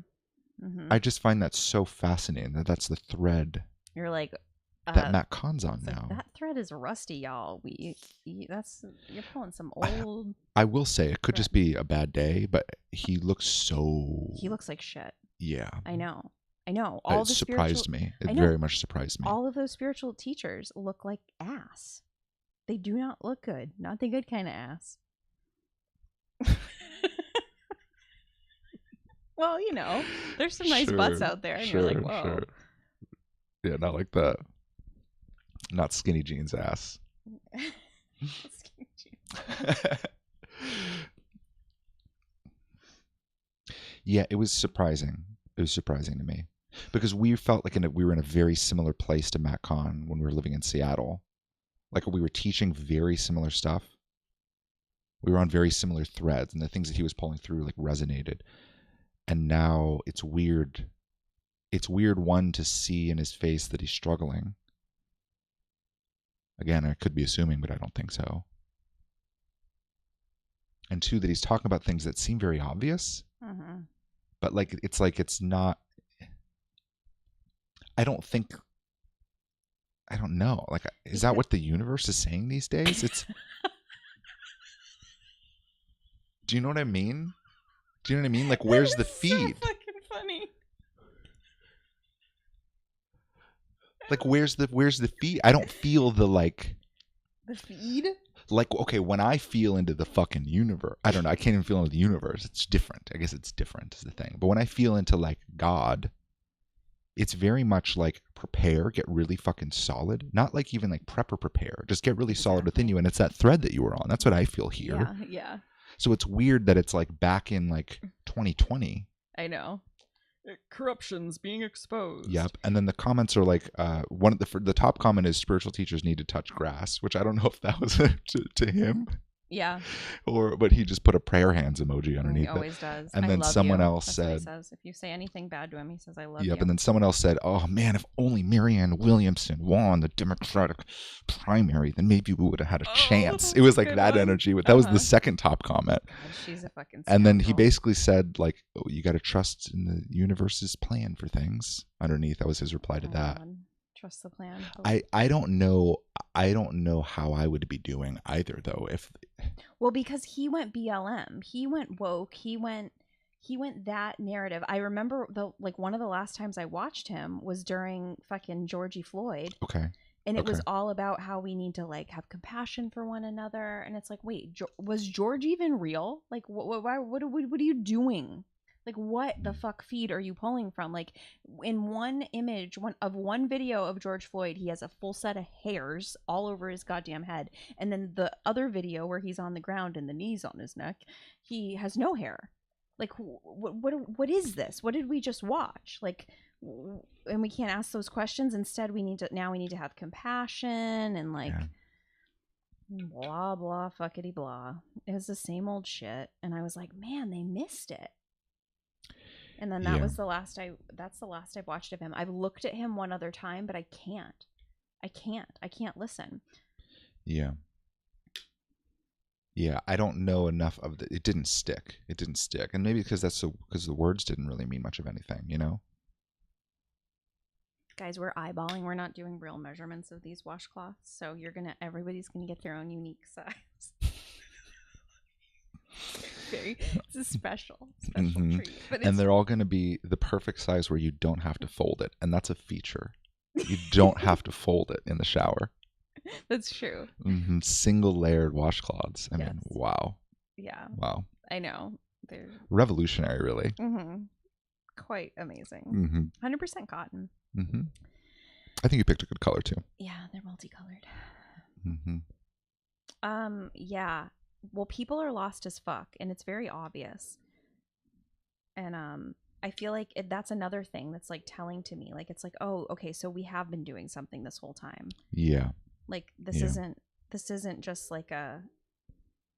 Mm-hmm. I just find that so fascinating that that's the thread. You're like that Matt Kahn's on now. That thread is rusty, y'all. You're pulling some old. I will say it could just be a bad day, but he looks like shit. Yeah, I know. It surprised me. It very much surprised me. All of those spiritual teachers look like ass. They do not look good. Not the good kind of ass. Well, there's some nice butts out there, and you're like, whoa. Sure. Yeah, not like that. Not skinny jeans ass. Skinny jeans. Yeah, it was surprising. It was surprising to me because we felt like we were in a very similar place to Matt Kahn when we were living in Seattle. Like we were teaching very similar stuff. We were on very similar threads, and the things that he was pulling through like resonated. And now it's weird. It's weird, one, to see in his face that he's struggling. Again, I could be assuming, but I don't think so. And two, that he's talking about things that seem very obvious. Mm-hmm. But it's not. I don't know. Like, is that what the universe is saying these days? It's. Do you know what I mean? Do you know what I mean? Like, where's the feed? So fucking funny. Like, where's the feed? I don't feel the feed? Like, okay, when I feel into the fucking universe, I don't know. I can't even feel into the universe. It's different. I guess it's different is the thing. But when I feel into like God, it's very much like prepare, get really fucking solid. Not like even like prep or prepare. Just get really solid within you. And it's that thread that you were on. That's what I feel here. Yeah. So it's weird that it's like back in like 2020. I know. Corruption's being exposed. Yep. And then the comments are like, one of the top comment is spiritual teachers need to touch grass, which I don't know if that was to him. Yeah. But he just put a prayer hands emoji underneath it. He always does. And then someone else said, if you say anything bad to him, he says, I love you. Yep. And then someone else said, oh man, if only Marianne Williamson won the Democratic primary, then maybe we would have had a chance. It was like that energy. That was the second top comment. God, she's a fucking And then he basically said, like, oh, you got to trust in the universe's plan for things. Underneath, that was his reply to that. God. Trust the plan. I don't know how I would be doing either though. Well, because he went BLM, he went woke, he went that narrative. I remember one of the last times I watched him was during fucking Georgie Floyd. Okay. And it was all about how we need to like have compassion for one another. And it's like, wait, was George even real? Like, what are you doing? Like, what the fuck feed are you pulling from? Like, in one image, one video of George Floyd, he has a full set of hairs all over his goddamn head, and then the other video where he's on the ground and the knees on his neck, he has no hair. Like, what is this? What did we just watch? Like, and we can't ask those questions. Instead, we need to have compassion and like. Yeah. Blah blah fuckity blah. It was the same old shit, and I was like, man, they missed it. And then that's the last I've watched of him. I've looked at him one other time, but I can't listen. Yeah, I don't know enough of it didn't stick, and maybe because the words didn't really mean much of anything, you know. Guys, we're eyeballing. We're not doing real measurements of these washcloths, so everybody's gonna get their own unique size. It's a special treat. And they're all gonna be the perfect size where you don't have to fold it, and that's a feature. You don't have to fold it in the shower. That's true. Single layered washcloths. I mean, wow. Yeah. Wow. I know. They're revolutionary, really. Quite amazing. 100% cotton. I think you picked a good color too. Yeah, they're multicolored. Yeah. Well, people are lost as fuck, and it's very obvious. And I feel like that's another thing that's like telling to me, like, it's like, oh, okay, so we have been doing something this whole time. Yeah. Like this isn't just like a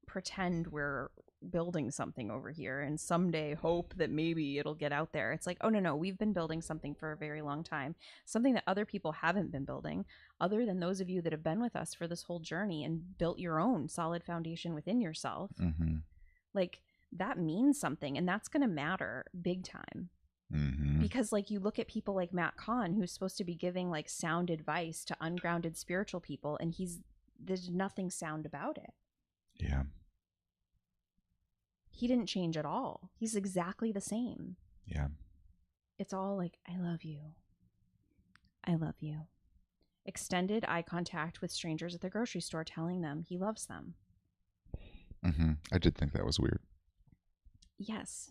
pretend we're building something over here and someday hope that maybe it'll get out there. It's like, oh no, we've been building something for a very long time, something that other people haven't been building, other than those of you that have been with us for this whole journey and built your own solid foundation within yourself. Like, that means something, and that's going to matter big time. Because like, you look at people like Matt Kahn, who's supposed to be giving like sound advice to ungrounded spiritual people, and there's nothing sound about it. Yeah. He didn't change at all. He's exactly the same. Yeah. It's all like, I love you. I love you. Extended eye contact with strangers at the grocery store, telling them he loves them. I did think that was weird. Yes.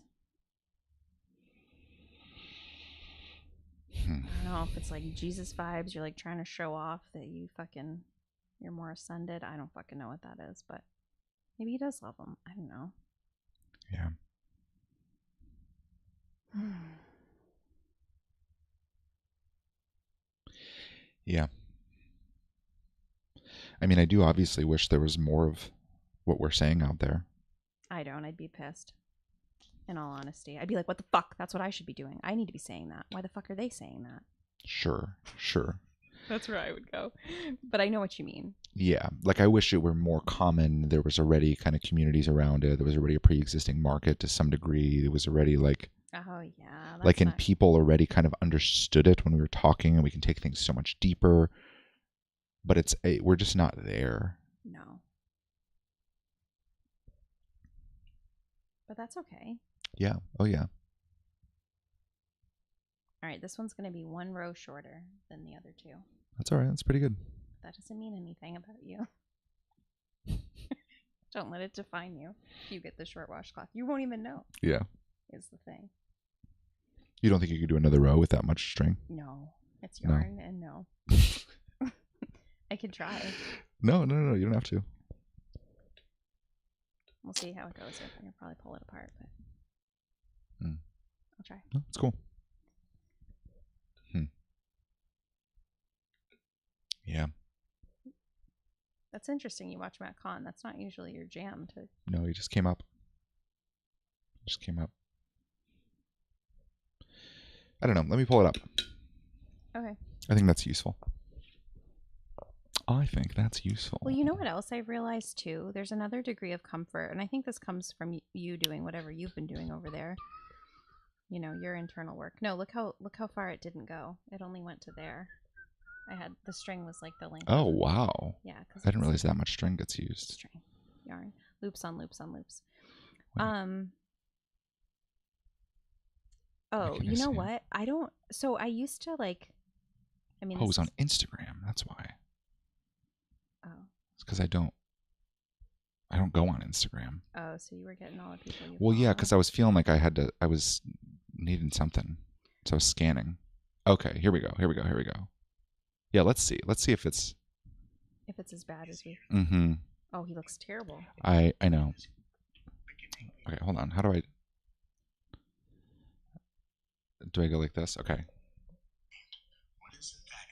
I don't know if it's like Jesus vibes. You're like trying to show off that you're more ascended. I don't fucking know what that is, but maybe he does love them. I don't know. Yeah. Yeah. I mean, I do obviously wish there was more of what we're saying out there. I don't. I'd be pissed. In all honesty. I'd be like, what the fuck? That's what I should be doing. I need to be saying that. Why the fuck are they saying that? Sure. That's where I would go. But I know what you mean. Yeah. Like, I wish it were more common. There was already kind of communities around it. There was already a pre-existing market to some degree. It was already like... Oh, yeah. Like, and people already kind of understood it when we were talking, and we can take things so much deeper. But we're just not there. No. But that's okay. Yeah. Oh, yeah. All right. This one's going to be one row shorter than the other two. That's all right. That's pretty good. That doesn't mean anything about you. Don't let it define you. If you get the short washcloth, you won't even know. Yeah. Is the thing. You don't think you could do another row with that much string? No. It's yarn, and no. I could try. No. You don't have to. We'll see how it goes. I can probably pull it apart, but I'll try. Oh, that's cool. Yeah. That's interesting. You watch Matt Kahn. That's not usually your jam. No, he just came up. I don't know. Let me pull it up. Okay. I think that's useful. Well, you know what else I've realized too? There's another degree of comfort, and I think this comes from you doing whatever you've been doing over there. You know, your internal work. No, look how far it didn't go. It only went to there. The string was like the length. Oh, wow. Yeah. I didn't realize that much string gets used. String. Yarn. Loops on loops on loops. Wait. Oh, you know what? I used to like, I mean. Oh, it was on Instagram. That's why. Oh. It's because I don't. I don't go on Instagram. Oh, so you were getting all the people you Well, yeah, follow. because I was feeling like I was needing something. So I was scanning. Okay, here we go. Yeah, let's see if it's... If it's as bad as we... Mm-hmm. Oh, he looks terrible. I know. Okay, hold on. How do I go like this? Okay. What is it that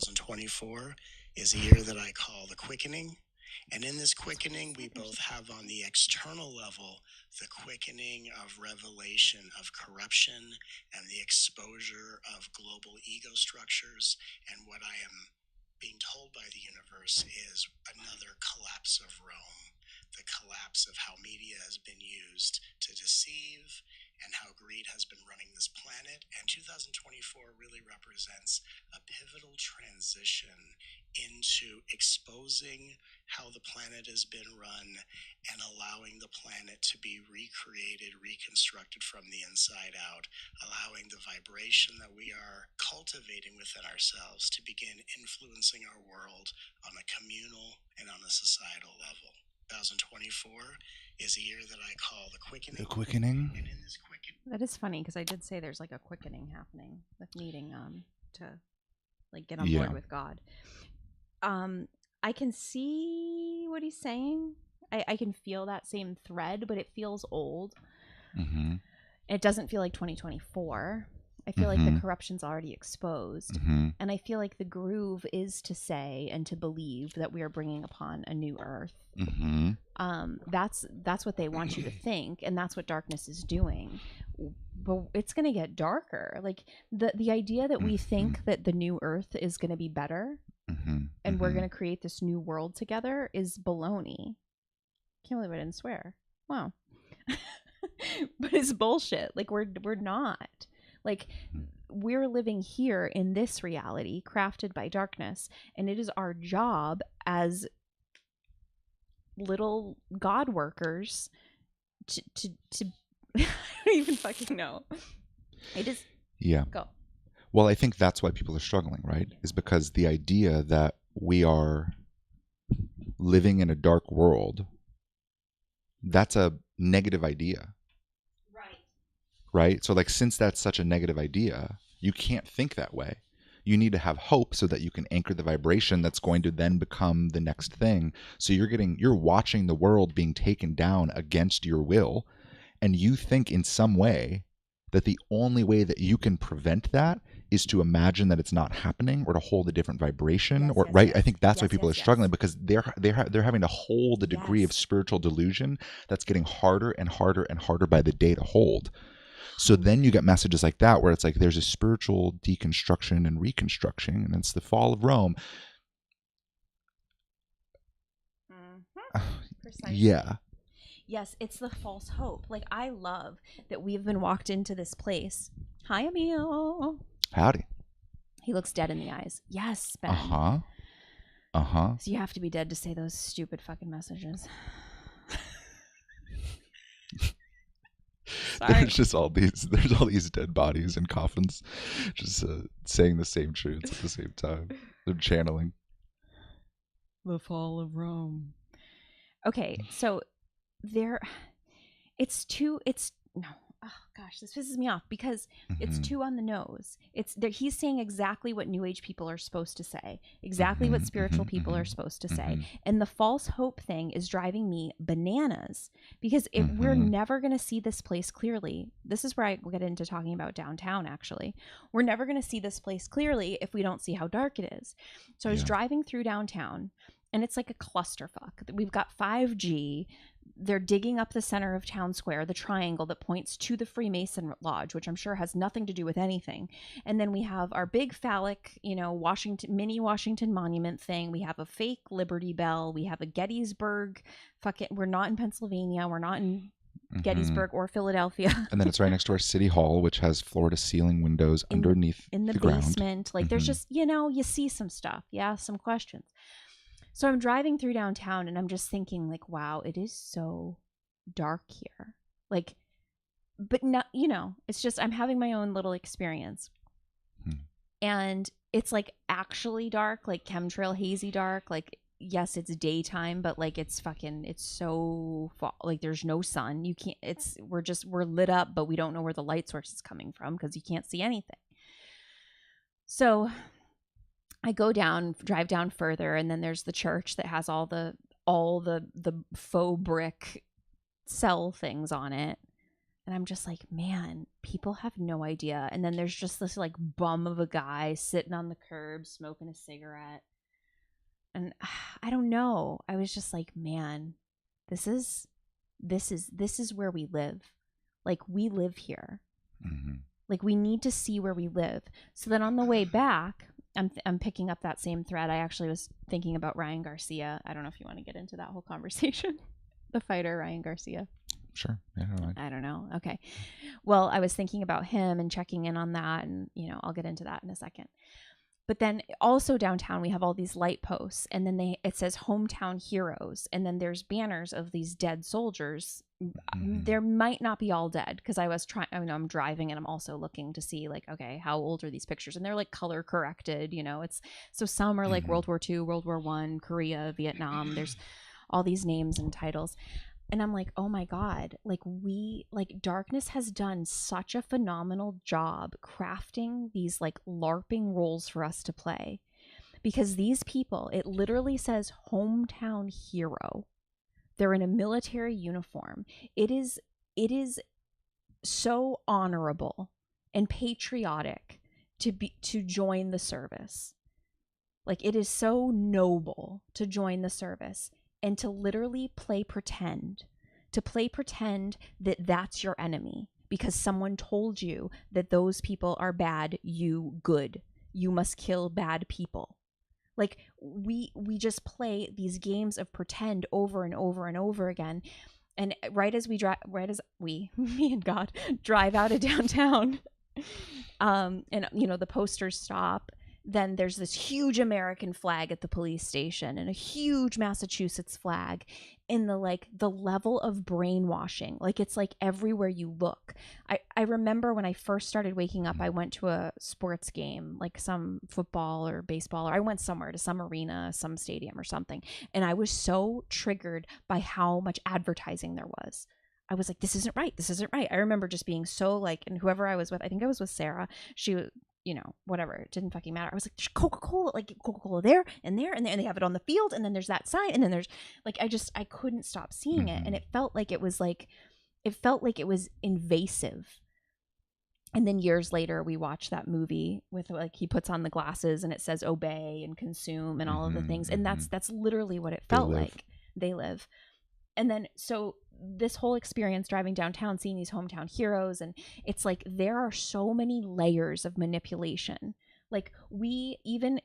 2024 is a year that I call the quickening? And in this quickening, we both have on the external level the quickening of revelation of corruption and the exposure of global ego structures. And what I am being told by the universe is another collapse of Rome, the collapse of how media has been used to deceive and how greed has been running this planet. And 2024 really represents a pivotal transition into exposing how the planet has been run and allowing the planet to be recreated, reconstructed from the inside out, allowing the vibration that we are cultivating within ourselves to begin influencing our world on a communal and on a societal level. 2024 is a year that I call the quickening. The quickening. And in this quickening, That is funny because I did say there's like a quickening happening with needing to like get on board with God. I can see what he's saying. I can feel that same thread, but it feels old. Mm-hmm. It doesn't feel like 2024. I feel like the corruption's already exposed. And I feel like the groove is to say and to believe that we are bringing upon a new earth. That's what they want you to think, and that's what darkness is doing. But it's going to get darker. Like the idea that we think that the new earth is going to be better and we're going to create this new world together is baloney. Can't believe I didn't swear. Wow. But it's bullshit. Like we're not. Like we're living here in this reality crafted by darkness, and it is our job as little God workers to I don't even fucking know. It is. Yeah. Go. Well, I think that's why people are struggling, right? Is because the idea that we are living in a dark world, that's a negative idea. Right? So like, since that's such a negative idea, you can't think that way. You need to have hope so that you can anchor the vibration that's going to then become the next thing. So you're watching the world being taken down against your will, and you think in some way that the only way that you can prevent that is to imagine that it's not happening or to hold a different vibration, right? I think that's why people are struggling, because they're having to hold a degree of spiritual delusion that's getting harder and harder and harder by the day to hold. So then you get messages like that where it's like there's a spiritual deconstruction and reconstruction, and it's the fall of Rome. Precisely. Yeah. Yes, it's the false hope. Like, I love that we've been walked into this place. Hi, Emil. Howdy. He looks dead in the eyes. Yes, Ben. So you have to be dead to say those stupid fucking messages. There's all these dead bodies in coffins just saying the same truths at the same time. They're channeling the fall of Rome. Okay, so no, oh gosh, this pisses me off because it's too on the nose. He's saying exactly what New Age people are supposed to say, exactly what spiritual people are supposed to say, and the false hope thing is driving me bananas because we're never going to see this place clearly. This is where I get into talking about downtown. Actually, we're never going to see this place clearly if we don't see how dark it is. So I was driving through downtown, and it's like a clusterfuck. We've got 5G. They're digging up the center of town square, the triangle that points to the Freemason Lodge, which I'm sure has nothing to do with anything. And then we have our big phallic, mini Washington Monument thing. We have a fake Liberty Bell. We have a Gettysburg. We're not in Pennsylvania. We're not in Gettysburg or Philadelphia. And then it's right next to our city hall, which has floor-to-ceiling windows underneath in the basement. Ground. Like there's just, you see some stuff. Yeah, some questions. So I'm driving through downtown and I'm just thinking like, wow, it is so dark here. Like, but not, it's just, I'm having my own little experience. And it's like actually dark, like chemtrail hazy dark. Like yes, it's daytime, but like it's so like there's no sun. You can't, we're lit up, but we don't know where the light source is coming from because you can't see anything. So I drive down further, and then there's the church that has all the faux brick cell things on it. And I'm just like, man, people have no idea. And then there's just this like bum of a guy sitting on the curb smoking a cigarette. And I don't know. I was just like, man, this is where we live. Like, we live here. Mm-hmm. Like, we need to see where we live. So then on the way back, I'm picking up that same thread. I actually was thinking about Ryan Garcia. I don't know if you want to get into that whole conversation. The fighter, Ryan Garcia. Sure. I don't know. Okay. Well, I was thinking about him and checking in on that, and I'll get into that in a second. But then also downtown we have all these light posts, and then it says hometown heroes, and then there's banners of these dead soldiers. Mm-hmm. There might not be all dead, because I'm driving and I'm also looking to see like, okay, how old are these pictures? And they're like color corrected, it's so some are like mm-hmm. World War II, World War I, Korea, Vietnam. There's all these names and titles. And I'm like, oh my God, Darkness has done such a phenomenal job crafting these like LARPing roles for us to play. Because these people, it literally says hometown hero. They're in a military uniform. It is so honorable and patriotic to join the service. Like, it is so noble to join the service. And to literally play pretend that that's your enemy because someone told you that those people are bad, you good. You must kill bad people. Like, we just play these games of pretend over and over and over again. And me and God drive out of downtown, and the posters stop. Then there's this huge American flag at the police station and a huge Massachusetts flag. In the level of brainwashing, like it's like everywhere you look. I remember when I first started waking up, I went to a sports game, like some football or baseball, or I went somewhere to some arena, some stadium or something. And I was so triggered by how much advertising there was. I was like, this isn't right. This isn't right. I remember just being so like, and whoever I was with, I think I was with Sarah, she was, whatever, it didn't fucking matter. I was like, there's Coca-Cola there and there and there, and they have it on the field, and then there's that sign, and then there's like, I couldn't stop seeing it, and it felt like it was invasive. And then years later, we watched that movie with like, he puts on the glasses and it says obey and consume and all of the things, and that's literally what it felt like. They live. And then, so this whole experience driving downtown, seeing these hometown heroes, and it's like, there are so many layers of manipulation. Like, we even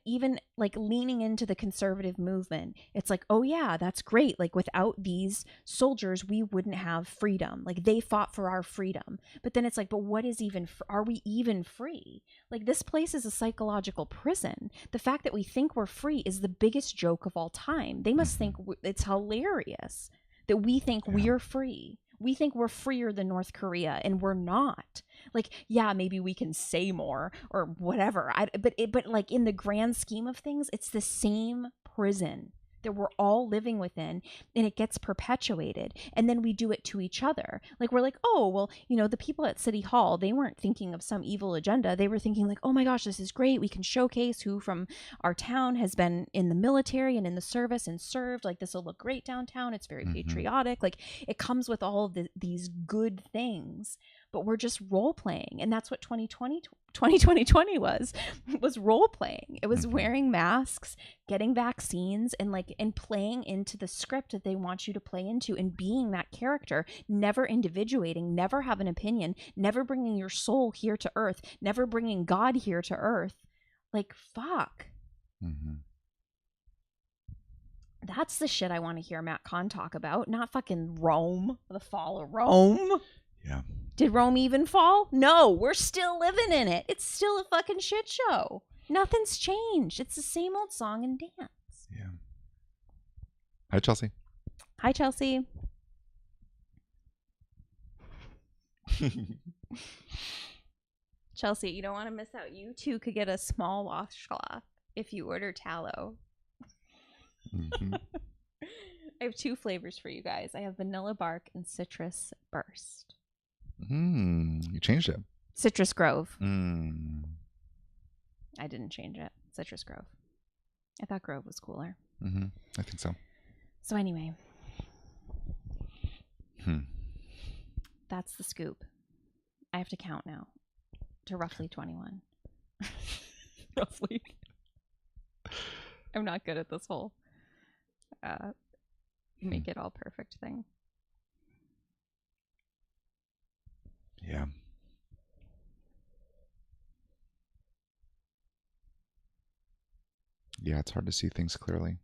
like leaning into the conservative movement, it's like, oh yeah, that's great. Like, without these soldiers, we wouldn't have freedom. Like, they fought for our freedom. But then it's like, but what is are we even free? Like, this place is a psychological prison. The fact that we think we're free is the biggest joke of all time. They must think it's hilarious that we think we're free. We think we're freer than North Korea, and we're not. Like, yeah, maybe we can say more or whatever. But like, in the grand scheme of things, it's the same prison that we're all living within, and it gets perpetuated. And then we do it to each other. Like, we're like, oh, well, the people at City Hall, they weren't thinking of some evil agenda. They were thinking like, oh my gosh, this is great. We can showcase who from our town has been in the military and in the service and served. Like, this will look great downtown. It's very patriotic. Like, it comes with all of these good things, but we're just role playing. And that's what 2020 was role playing. It was wearing masks, getting vaccines, and playing into the script that they want you to play into, and being that character, never individuating, never have an opinion, never bringing your soul here to earth, never bringing God here to earth. Like, fuck. That's the shit I want to hear Matt Kahn talk about, not fucking Rome, the fall of Rome. Yeah. Did Rome even fall? No, we're still living in it. It's still a fucking shit show. Nothing's changed. It's the same old song and dance. Yeah. Hi, Chelsea. Hi, Chelsea. Chelsea, you don't want to miss out. You too could get a small washcloth if you order tallow. Mm-hmm. I have 2 flavors for you guys. I have vanilla bark and citrus burst. You changed it. Citrus Grove. I I didn't change it. Citrus Grove. I thought Grove was cooler. I think so. So anyway. That's the scoop. I have to count now to roughly 21. Roughly. I'm not good at this whole make it all perfect thing. Yeah. Yeah, it's hard to see things clearly.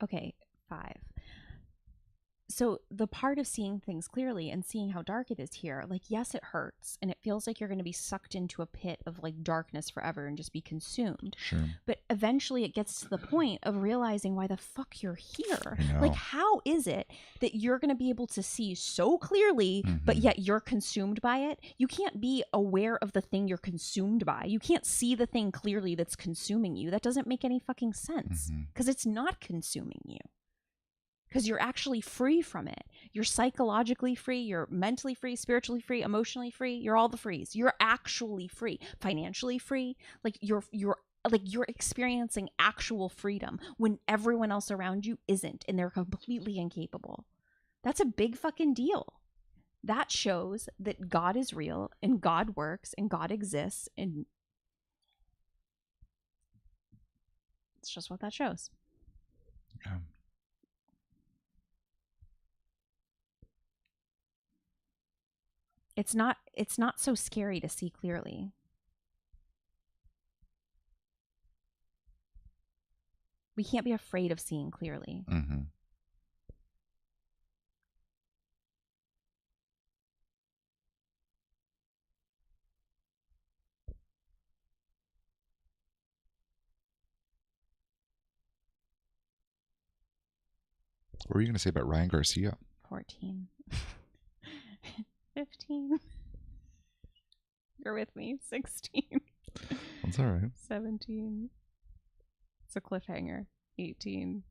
Okay, 5. So the part of seeing things clearly and seeing how dark it is here, like, yes, it hurts and it feels like you're going to be sucked into a pit of like darkness forever and just be consumed. Sure. But eventually it gets to the point of realizing why the fuck you're here. I know. Like, how is it that you're going to be able to see so clearly, but yet you're consumed by it? You can't be aware of the thing you're consumed by. You can't see the thing clearly that's consuming you. That doesn't make any fucking sense because it's not consuming you. Because you're actually free from it. You're psychologically free. You're mentally free, spiritually free, emotionally free. You're all the frees. You're actually free, financially free. Like you're experiencing actual freedom when everyone else around you isn't, and they're completely incapable. That's a big fucking deal. That shows that God is real and God works and God exists, and it's just what that shows. Yeah. It's not so scary to see clearly. We can't be afraid of seeing clearly. What were you going to say about Ryan Garcia? 14. 15. You're with me. 16. That's all right. 17. It's a cliffhanger. 18.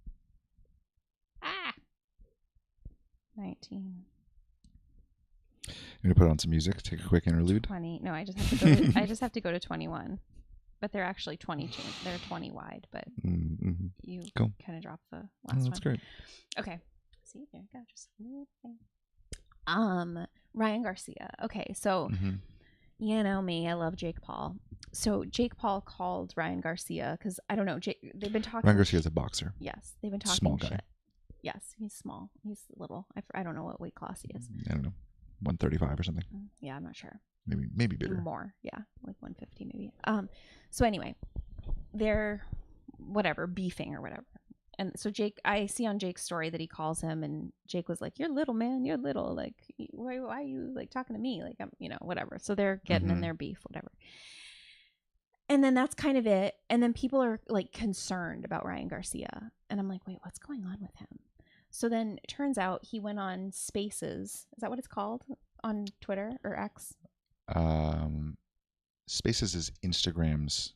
19. You going to put on some music, take a quick interlude? 20. No, I just have to go I just have to go to 21. But they're actually 22. They're 20 wide, but you cool. kind of dropped the last one. That's great. Okay. See, there you go. Just a little thing. Ryan Garcia. Okay, so you know me, I love Jake Paul. So Jake Paul called Ryan Garcia because I don't know. They've been talking. Ryan Garcia is a boxer. Yes, they've been talking. Small guy. Shit. Yes, he's small. He's little. I don't know what weight class he is. I don't know, 135 or something. Yeah, I'm not sure. Maybe bigger. More, yeah, like 150 maybe. So anyway, they're whatever beefing or whatever. And so Jake, I see on Jake's story that he calls him, and Jake was like, "You're little, man. You're little. Like, why are you like talking to me? Like, I'm, whatever." So they're getting in their beef, whatever. And then that's kind of it. And then people are like concerned about Ryan Garcia, and I'm like, "Wait, what's going on with him?" So then it turns out he went on Spaces. Is that what it's called on Twitter or X? Spaces is Instagram's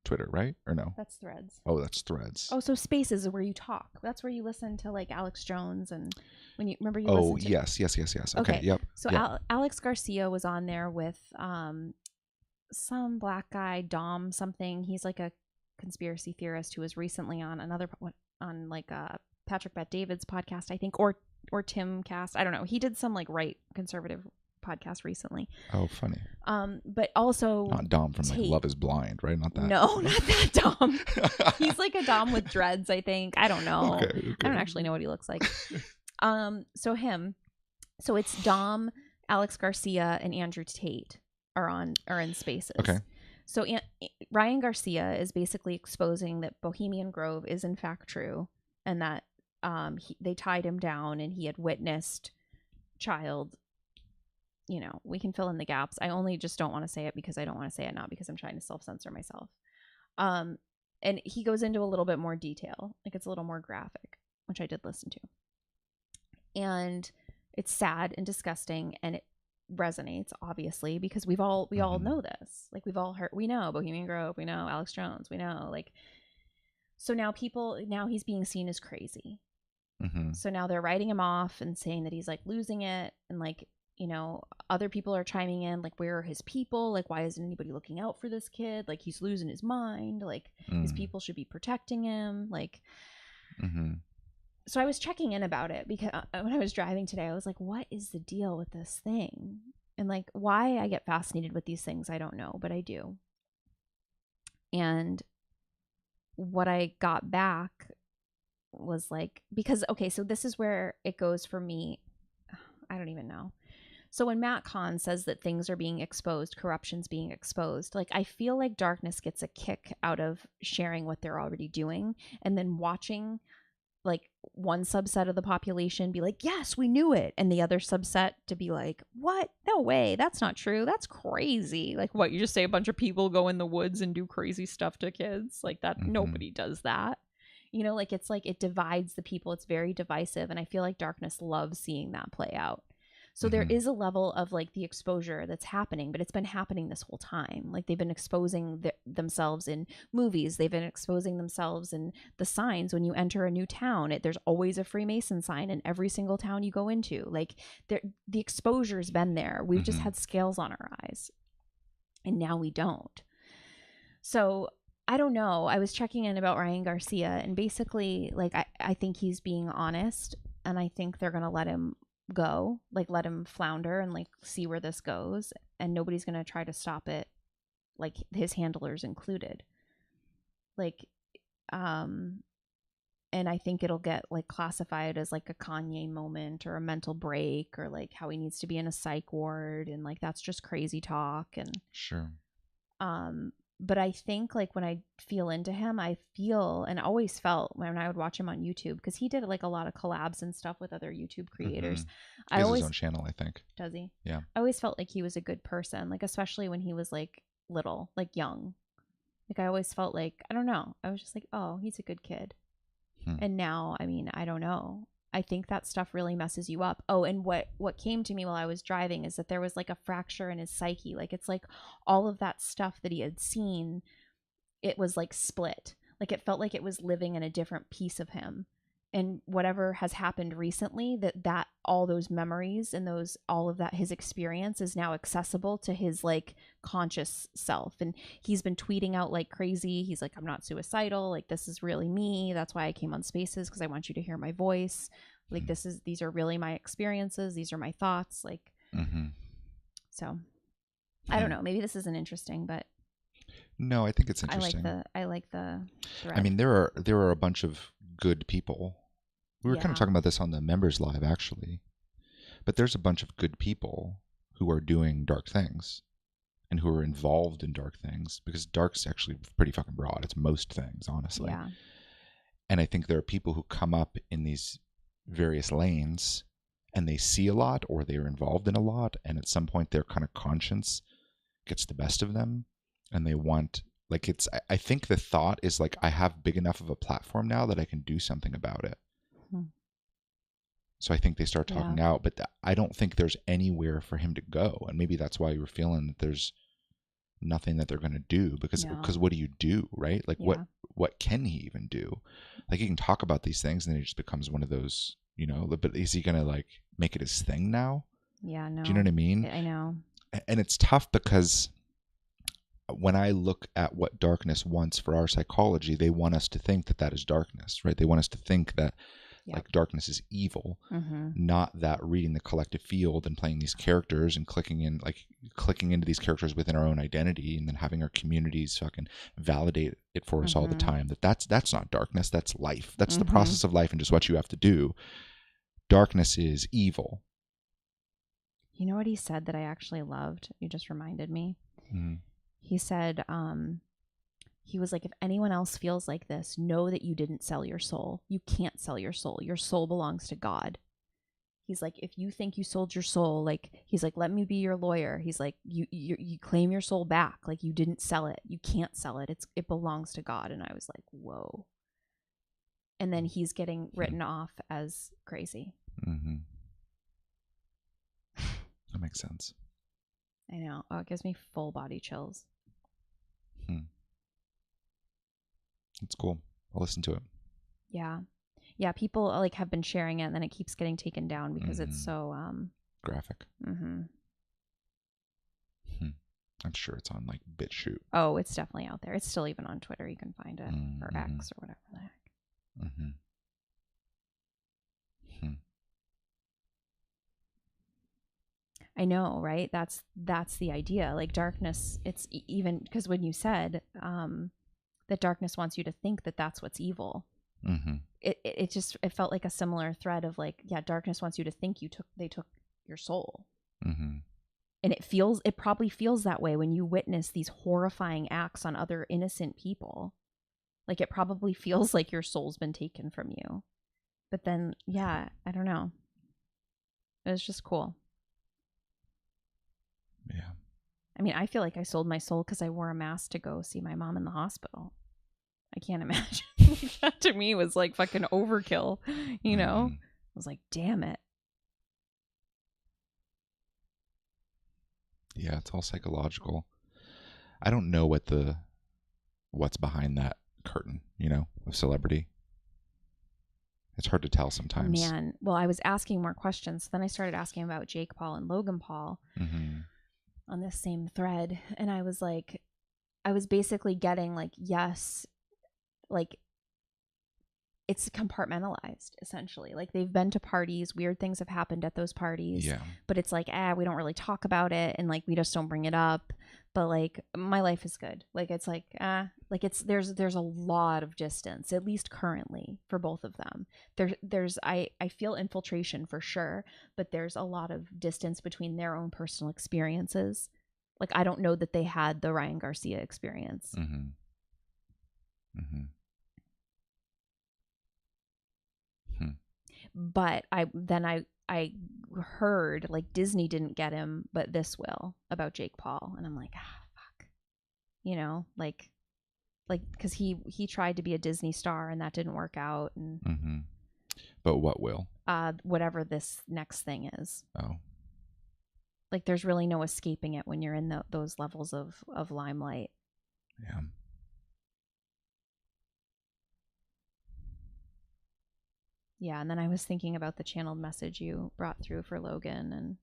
Twitter, right? Or no? That's Threads. Oh, that's Threads. Oh, so Spaces is where you talk. That's where you listen to like Alex Jones, and when you remember you. Oh, listened to... yes. Okay. Yep. So yep. Alex Garcia was on there with some black guy, Dom something. He's like a conspiracy theorist who was recently on Patrick Bet David's podcast, I think, or Tim Cast. I don't know. He did some like right conservative podcast recently. Oh, funny. But also not Dom from like Love Is Blind, right? Not that. No, not that Dom. He's like a Dom with dreads, I think. I don't know. Okay. I don't actually know what he looks like. So him. So it's Dom, Alex Garcia, and Andrew Tate are in Spaces. Okay. So Ryan Garcia is basically exposing that Bohemian Grove is in fact true, and that they tied him down, and he had witnessed child. We can fill in the gaps. I only just don't want to say it because I don't want to say it, not because I'm trying to self-censor myself. And he goes into a little bit more detail. Like, it's a little more graphic, which I did listen to. And it's sad and disgusting. And resonates, obviously, because we all know this. Like, we've all heard, we know Bohemian Grove, we know Alex Jones, we know, like, so now he's being seen as crazy. So now they're writing him off and saying that he's like losing it, and like, you know, other people are chiming in like, where are his people? Like, why isn't anybody looking out for this kid? Like, he's losing his mind. Like, his people should be protecting him. Like, so I was checking in about it because when I was driving today, I was like, what is the deal with this thing? And like, why I get fascinated with these things, I don't know, but I do. And what I got back was like, because, okay, so this is where it goes for me. I don't even know. So when Matt Kahn says that things are being exposed, corruption's being exposed, like, I feel like darkness gets a kick out of sharing what they're already doing and then watching like one subset of the population be like, yes, we knew it. And the other subset to be like, what? No way. That's not true. That's crazy. Like, what, you just say a bunch of people go in the woods and do crazy stuff to kids? Like that, nobody does that. You know, like, it's like it divides the people. It's very divisive. And I feel like darkness loves seeing that play out. So there is a level of like the exposure that's happening, but it's been happening this whole time. Like, they've been exposing themselves in movies. They've been exposing themselves in the signs. When you enter a new town, there's always a Freemason sign in every single town you go into. Like, the exposure's been there. We've just had scales on our eyes, and now we don't. So I don't know. I was checking in about Ryan Garcia, and basically, like, I think he's being honest, and I think they're going to let him go, like, let him flounder and like see where this goes, and nobody's going to try to stop it, like his handlers included. Like, and I think it'll get like classified as like a Kanye moment or a mental break, or like how he needs to be in a psych ward, and like that's just crazy talk. And Sure. But I think like when I feel into him, I feel, and always felt when I would watch him on YouTube, because he did like a lot of collabs and stuff with other YouTube creators. He has his own channel, I think. Does he? Yeah. I always felt like he was a good person, like especially when he was like little, like young. Like, I always felt like, I don't know, I was just like, oh, he's a good kid. And now, I mean, I don't know. I think that stuff really messes you up. Oh, and what came to me while I was driving is that there was like a fracture in his psyche. Like, it's like all of that stuff that he had seen, it was like split. Like, it felt like it was living in a different piece of him. And whatever has happened recently, that all those memories and all of that, his experience is now accessible to his like conscious self. And he's been tweeting out like crazy. He's like, I'm not suicidal. Like, this is really me. That's why I came on Spaces, because I want you to hear my voice. Like, these are really my experiences. These are my thoughts. Like, so I don't know. Maybe this isn't interesting, but no, I think it's interesting. I like the thread. I mean, there are a bunch of good people. We were kind of talking about this on the members live, actually. But there's a bunch of good people who are doing dark things and who are involved in dark things, because dark's actually pretty fucking broad. It's most things, honestly. Yeah. And I think there are people who come up in these various lanes and they see a lot, or they are involved in a lot, and at some point their kind of conscience gets the best of them, and they want, like, I think the thought is like, I have big enough of a platform now that I can do something about it. So I think they start talking out, but I don't think there's anywhere for him to go. And maybe that's why you were feeling that there's nothing that they're going to do, because what do you do, right? Like, what can he even do? Like, he can talk about these things and then he just becomes one of those, you know, but is he going to like make it his thing now? Yeah, no. Do you know what I mean? I know. And it's tough, because when I look at what darkness wants for our psychology, they want us to think that that is darkness, right? They want us to think that like darkness is evil, not that reading the collective field and playing these characters and clicking into these characters within our own identity, and then having our communities fucking validate it for us all the time, that's not darkness, that's life. That's the process of life and just what you have to do. Darkness is evil. You know what he said that I actually loved? You just reminded me. He said, he was like, if anyone else feels like this, know that you didn't sell your soul. You can't sell your soul. Your soul belongs to God. He's like, if you think you sold your soul, like, he's like, let me be your lawyer. He's like, you claim your soul back. Like, you didn't sell it. You can't sell it. It belongs to God. And I was like, whoa. And then he's getting written off as crazy. That makes sense. I know. Oh, it gives me full body chills. It's cool. I'll listen to it. Yeah. Yeah, people like have been sharing it, and then it keeps getting taken down because it's so graphic. I'm sure it's on like BitChute. Oh, it's definitely out there. It's still even on Twitter. You can find it, or X, or whatever the heck. I know, right? That's the idea. Like darkness, it's even because when you said that darkness wants you to think that that's what's evil. It just felt like a similar thread of like, yeah, darkness wants you to think they took your soul. And it probably feels that way when you witness these horrifying acts on other innocent people. Like it probably feels like your soul's been taken from you. But then, yeah, I don't know. It was just cool. Yeah. I mean, I feel like I sold my soul because I wore a mask to go see my mom in the hospital. I can't imagine. That to me was like fucking overkill, you know? I was like, damn it. Yeah, it's all psychological. I don't know what's behind that curtain, of celebrity. It's hard to tell sometimes. Man, well, I was asking more questions. Then I started asking about Jake Paul and Logan Paul on this same thread. And I was basically getting like, yes, like it's compartmentalized essentially. Like they've been to parties, weird things have happened at those parties. Yeah. But it's like, we don't really talk about it, and like we just don't bring it up. But like my life is good. Like it's like like there's a lot of distance, at least currently, for both of them. I feel infiltration for sure, but there's a lot of distance between their own personal experiences. Like I don't know that they had the Ryan Garcia experience. But I heard like Disney didn't get him, but this will, about Jake Paul. And I'm like, fuck. Like because he tried to be a Disney star and that didn't work out. And But what will? Whatever this next thing is. Oh. Like there's really no escaping it when you're in those levels of limelight. Yeah. Yeah, and then I was thinking about the channeled message you brought through for Logan, and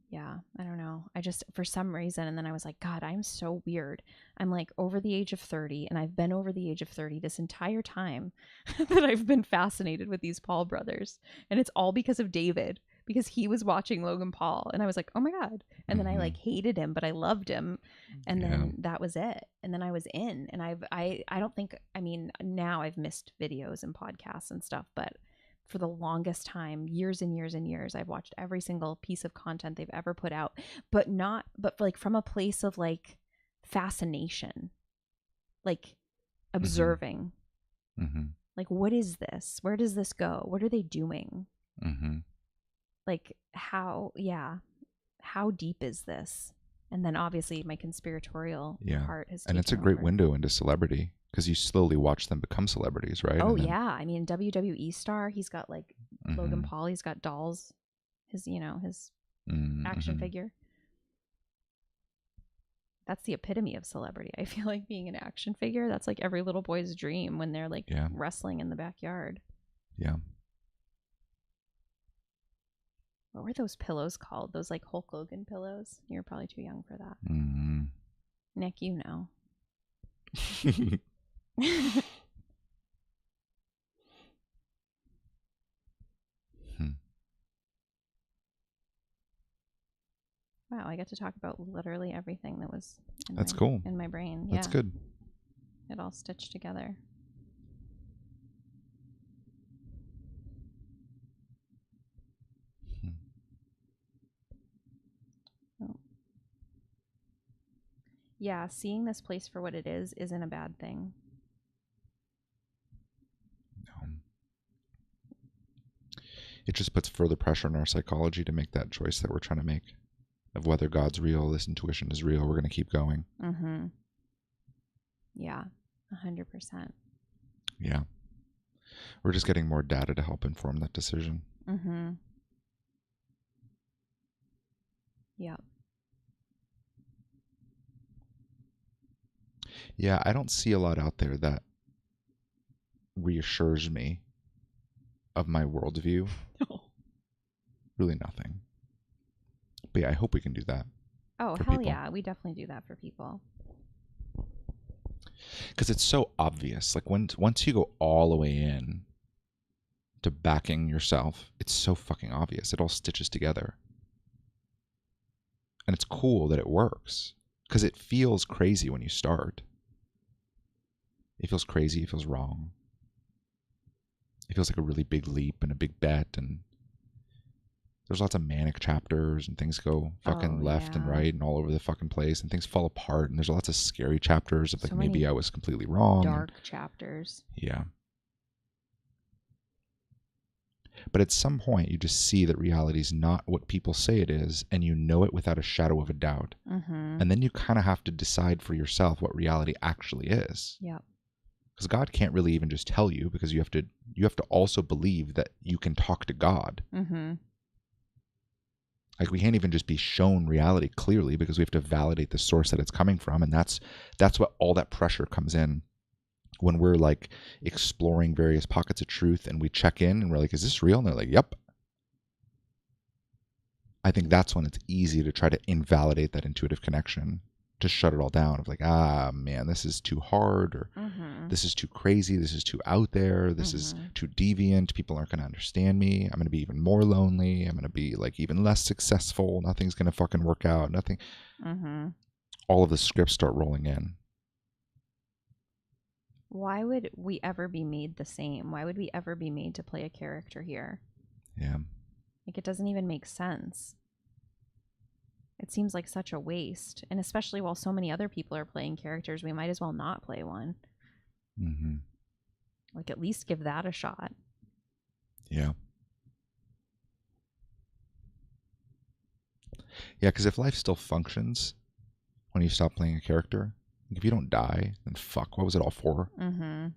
yeah, I don't know. I just, for some reason, and then I was like, God, I'm so weird. I'm like over the age of 30, and I've been over the age of 30 this entire time that I've been fascinated with these Paul brothers. And it's all because of David, because he was watching Logan Paul, and I was like, oh my God. And then I like hated him, but I loved him. And then that was it. And then I was in, and I don't think, I mean, now I've missed videos and podcasts and stuff, but for the longest time, years and years and years, I've watched every single piece of content they've ever put out, but like from a place of like fascination, like observing, like, what is this? Where does this go? What are they doing? Like how deep is this? And then obviously my conspiratorial part has taken and it's a great over. window into celebrity, because you slowly watch them become celebrities, right? Oh yeah, I mean WWE star. He's got like Logan Paul. He's got dolls. His action figure. That's the epitome of celebrity. I feel like being an action figure. That's like every little boy's dream when they're like wrestling in the backyard. Yeah. What were those pillows called? Those like Hulk Hogan pillows? You're probably too young for that. Nick, you know. Wow, I get to talk about literally everything that was cool. In my brain. That's good. It all stitched together. Oh. Yeah, seeing this place for what it is isn't a bad thing. It just puts further pressure on our psychology to make that choice that we're trying to make, of whether God's real, this intuition is real, we're going to keep going. Yeah, 100%. Yeah. We're just getting more data to help inform that decision. Yeah. Yeah, I don't see a lot out there that reassures me of my worldview. No. Really nothing. But yeah, I hope we can do that Oh, for hell people. yeah. We definitely do that for people. Because it's so obvious. Like once you go all the way in to backing yourself, it's so fucking obvious. It all stitches together. And it's cool that it works. Because it feels crazy when you start. It feels crazy. It feels wrong. It feels like a really big leap and a big bet. And there's lots of manic chapters and things go fucking left and right and all over the fucking place and things fall apart. And there's lots of scary chapters of like, So maybe many I was completely wrong. Dark chapters. Yeah. But at some point, you just see that reality is not what people say it is, and you know it without a shadow of a doubt. Mm-hmm. And then you kind of have to decide for yourself what reality actually is. Yep. Because God can't really even just tell you, because you have to also believe that you can talk to God. Mm-hmm. Like we can't even just be shown reality clearly, because we have to validate the source that it's coming from, and that's what all that pressure comes in. When we're like exploring various pockets of truth and we check in and we're like, is this real? And they're like, yep. I think that's when it's easy to try to invalidate that intuitive connection, to shut it all down of like, man, this is too hard, or this is too crazy, this is too out there, this is too deviant, people aren't going to understand me, I'm going to be even more lonely, I'm going to be like even less successful, nothing's going to fucking work out, nothing. All of the scripts start rolling in. Why would we ever be made the same? Why would we ever be made to play a character here? Yeah. Like, it doesn't even make sense. It seems like such a waste. And especially while so many other people are playing characters, we might as well not play one. Mm-hmm. Like, at least give that a shot. Yeah. Yeah, because if life still functions when you stop playing a character, if you don't die, then fuck, what was it all for? I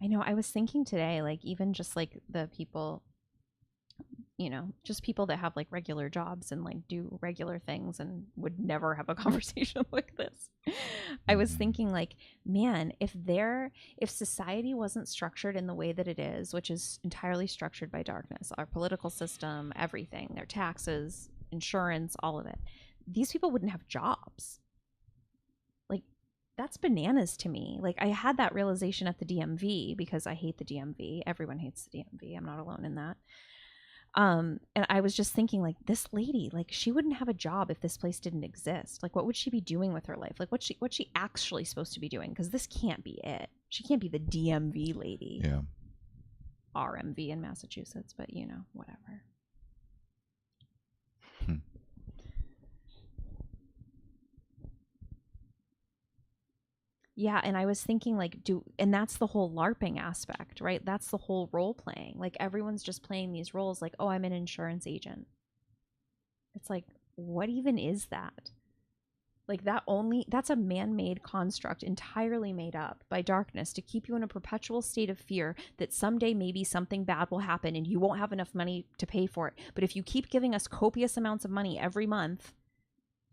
know, I was thinking today, like, even just like the people, you know, just people that have like regular jobs and like do regular things and would never have a conversation like this. I was thinking like, man, if society wasn't structured in the way that it is, which is entirely structured by darkness, our political system, everything, their taxes, insurance, all of it, these people wouldn't have jobs. Like, that's bananas to me. Like, I had that realization at the DMV because I hate the DMV. Everyone hates the DMV. I'm not alone in that. And I was just thinking, like, this lady, like, she wouldn't have a job if this place didn't exist. Like, what would she be doing with her life? Like, what's she actually supposed to be doing? Because this can't be it. She can't be the DMV lady. Yeah. RMV in Massachusetts, but you know, whatever. Yeah, and I was thinking like, and that's the whole LARPing aspect, right? That's the whole role playing. Like, everyone's just playing these roles like, oh, I'm an insurance agent. It's like, what even is that? Like, that's a man-made construct entirely made up by darkness to keep you in a perpetual state of fear that someday maybe something bad will happen and you won't have enough money to pay for it. But if you keep giving us copious amounts of money every month,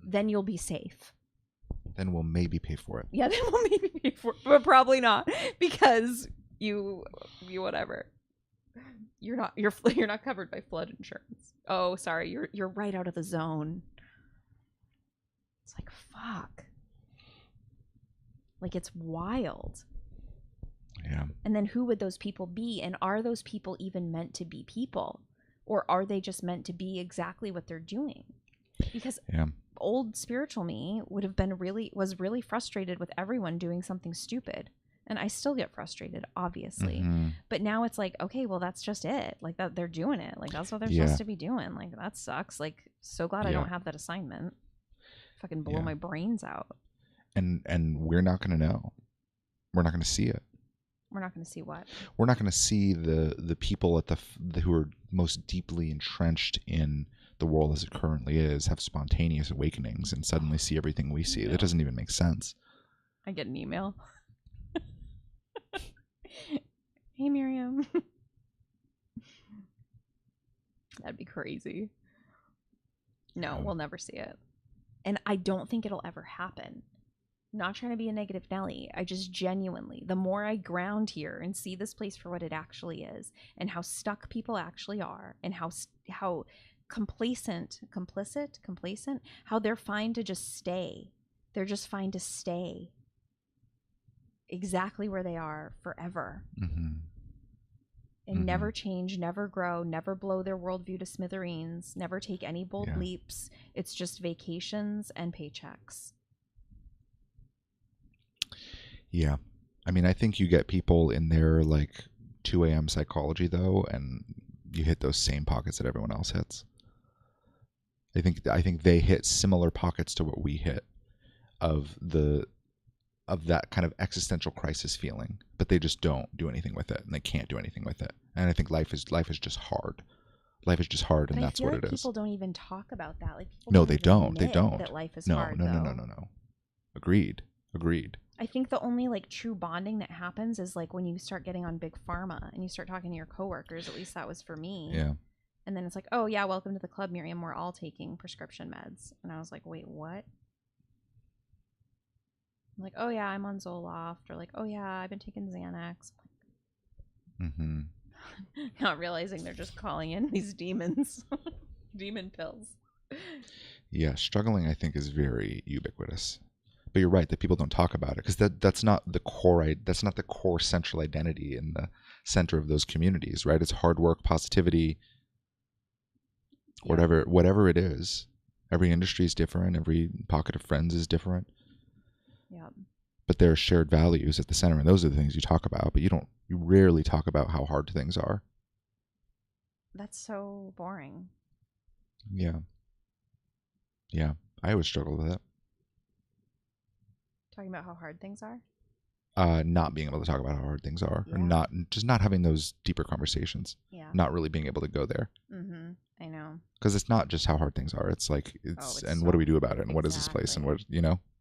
then you'll be safe. Then we'll maybe pay for it. Yeah, then we'll maybe pay for it, but probably not, because you whatever. You're not covered by flood insurance. Oh, sorry, you're right out of the zone. It's like, fuck. Like, it's wild. Yeah. And then who would those people be? And are those people even meant to be people? Or are they just meant to be exactly what they're doing? Because old spiritual me was really frustrated with everyone doing something stupid. And I still get frustrated, obviously. But now it's like, okay, well, that's just it. Like, that they're doing it. Like, that's what they're supposed to be doing. Like, that sucks. Like, so glad I don't have that assignment. Fucking blow my brains out. And we're not going to know. We're not going to see it. We're not going to see what? We're not going to see the people at who are most deeply entrenched in the world as it currently is have spontaneous awakenings and suddenly see everything we see. That doesn't even make sense. I get an email. Hey, Miriam. That'd be crazy. No, we'll never see it. And I don't think it'll ever happen. I'm not trying to be a negative Nelly. I just genuinely, the more I ground here and see this place for what it actually is, and how stuck people actually are, and how complacent, how they're fine to just stay. They're just fine to stay exactly where they are forever. Mm-hmm. And never change, never grow, never blow their worldview to smithereens, never take any bold leaps. It's just vacations and paychecks. Yeah. I mean, I think you get people in their like 2 a.m. psychology though, and you hit those same pockets that everyone else hits. I think they hit similar pockets to what we hit of that kind of existential crisis feeling, but they just don't do anything with it, and they can't do anything with it. And I think life is just hard. Life is just hard, and that's what it is. People don't even talk about that. Like, people no, they don't. They admit don't. That life is hard. No. Agreed. I think the only like true bonding that happens is like when you start getting on big pharma and you start talking to your coworkers. At least that was for me. Yeah. And then it's like, oh yeah, welcome to the club, Miriam. We're all taking prescription meds. And I was like, wait, what? I'm like, oh yeah, I'm on Zoloft, or like, oh yeah, I've been taking Xanax. Mm-hmm. Not realizing they're just calling in these demons, demon pills. Yeah, struggling I think is very ubiquitous. But you're right that people don't talk about it because that's not the core central identity in the center of those communities, right? It's hard work, positivity, whatever it is. Every industry is different. Every pocket of friends is different. Yeah. But there are shared values at the center, and those are the things you talk about. But you rarely talk about how hard things are. That's so boring. Yeah. I always struggle with it. Talking about how hard things are? Not being able to talk about how hard things are, Yeah. or not having those deeper conversations. Yeah. Not really being able to go there. Mm-hmm. I know. Because it's not just how hard things are. It's like what do we do about it? And what is this place? And what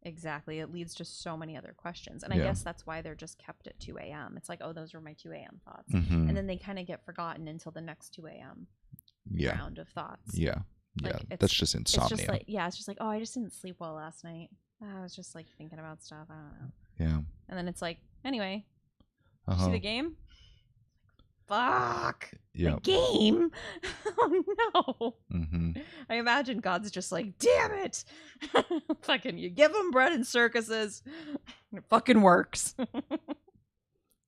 Exactly. It leads to so many other questions. And I guess that's why they're just kept at 2 a.m. It's like, oh, those were my 2 a.m. thoughts. Mm-hmm. And then they kind of get forgotten until the next 2 a.m. round of thoughts. Yeah. Like, that's just insomnia. It's just like, oh, I just didn't sleep well last night. I was just like thinking about stuff. I don't know. Yeah. And then it's like, anyway, you see the game? Fuck. Yep. The game? Oh no. Mm-hmm. I imagine God's just like, damn it. Fucking, you give them bread and circuses. And it fucking works.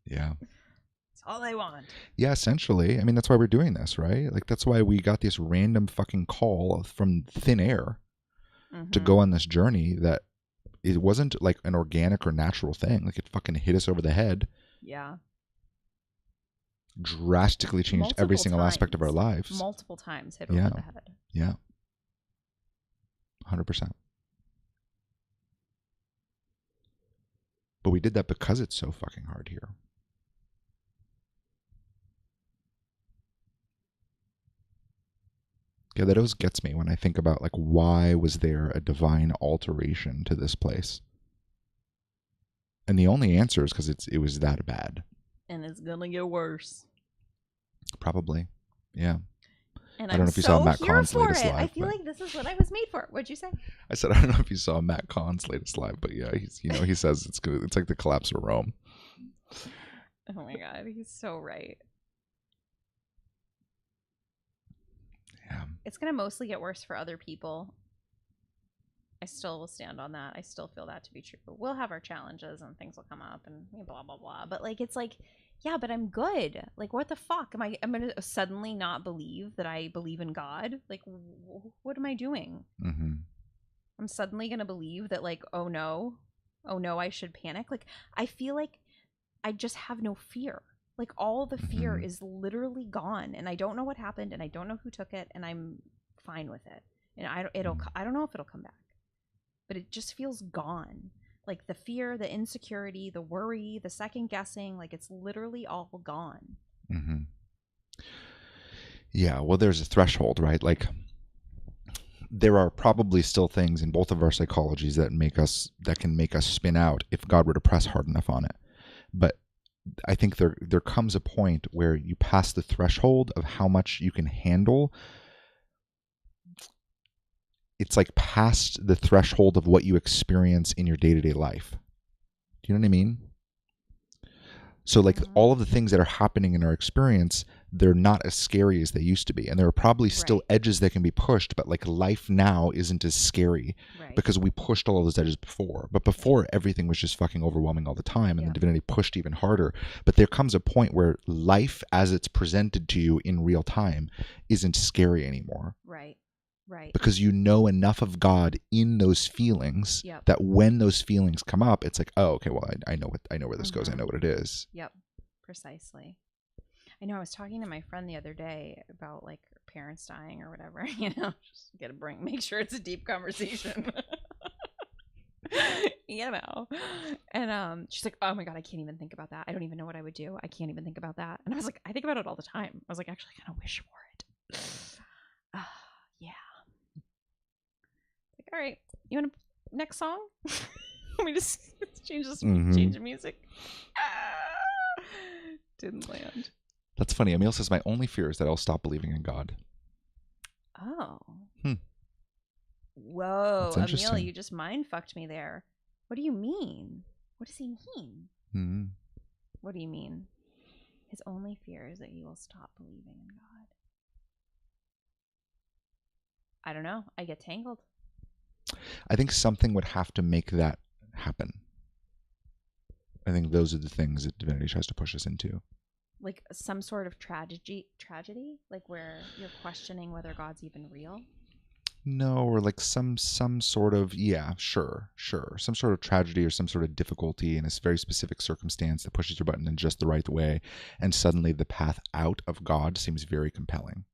Yeah. That's all they want. Yeah, essentially. I mean, that's why we're doing this, right? Like, that's why we got this random fucking call from thin air to go on this journey that it wasn't like an organic or natural thing. Like, it fucking hit us over the head. Yeah. Drastically changed every single aspect of our lives. Multiple times hit over the head. Yeah. 100%. But we did that because it's so fucking hard here. Yeah, that always gets me when I think about, like, why was there a divine alteration to this place? And the only answer is because it was that bad. And it's gonna get worse. Probably. Yeah. And I don't know if you saw Matt Kahn's latest live. I feel like this is what I was made for. What'd you say? I said I don't know if you saw Matt Kahn's latest live, but yeah, he says it's good. It's like the collapse of Rome. Oh my god, he's so right. Yeah. It's gonna mostly get worse for other people. I still will stand on that. I still feel that to be true. We'll have our challenges and things will come up and blah blah blah. But like, it's like, yeah, but I'm good. Like, what the fuck? I'm gonna suddenly not believe that I believe in God? Like, what am I doing? Mm-hmm. I'm suddenly gonna believe that, like, oh no, I should panic. Like, I feel like I just have no fear. Like, all the fear is literally gone, and I don't know what happened, and I don't know who took it, and I'm fine with it. And I don't know if it'll come back, but it just feels gone. Like, the fear, the insecurity, the worry, the second guessing, like, it's literally all gone. Mm-hmm. Yeah, well, there's a threshold, right? Like, there are probably still things in both of our psychologies that can make us spin out if God were to press hard enough on it. But I think there comes a point where you pass the threshold of how much you can handle, it's like past the threshold of what you experience in your day-to-day life. Do you know what I mean? So like all of the things that are happening in our experience, they're not as scary as they used to be. And there are probably still edges that can be pushed, but like life now isn't as scary because we pushed all of those edges before. But before, everything was just fucking overwhelming all the time, and the divinity pushed even harder. But there comes a point where life as it's presented to you in real time isn't scary anymore. Right. Because you know enough of God in those feelings that when those feelings come up, it's like, oh, okay, well, I know where this goes. I know what it is. Yep, precisely. I know I was talking to my friend the other day about like her parents dying or whatever. You know, just make sure it's a deep conversation. You know, and she's like, oh my God, I can't even think about that. I don't even know what I would do. I can't even think about that. And I was like, I think about it all the time. I was like, actually, I kind of wish for it. Yeah. Like, all right, you want to next song? Let me just change the music. Didn't land. That's funny. Emil says, my only fear is that I'll stop believing in God. Oh. Whoa, Emil, you just mind fucked me there. What do you mean? What does he mean? What do you mean? His only fear is that you will stop believing in God. I don't know. I get tangled. I think something would have to make that happen. I think those are the things that divinity tries to push us into. Like some sort of tragedy, like where you're questioning whether God's even real. No, or like some sort of, sure. Some sort of tragedy or some sort of difficulty in a very specific circumstance that pushes your button in just the right way. And suddenly the path out of God seems very compelling.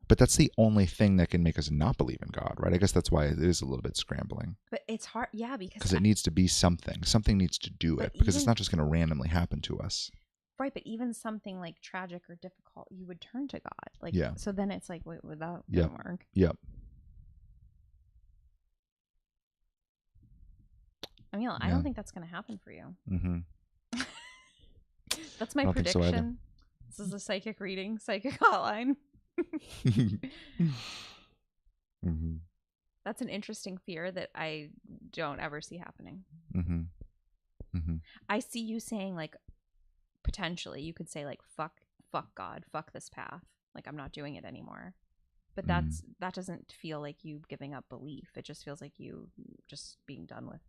But that's the only thing that can make us not believe in God, right? I guess that's why it is a little bit scrambling. But it's hard, because it needs to be something. Something needs to do it, because it's not just going to randomly happen to us. Right, but even something like tragic or difficult, you would turn to God. Like, so then it's like, wait, that didn't work. Yep. Emil, I don't think that's going to happen for you. That's my I don't prediction. think so either. This is a psychic reading, psychic hotline. That's an interesting fear that I don't ever see happening. I see you saying like, potentially you could say like, fuck God, fuck this path, like I'm not doing it anymore. But that doesn't feel like you giving up belief. It just feels like you just being done with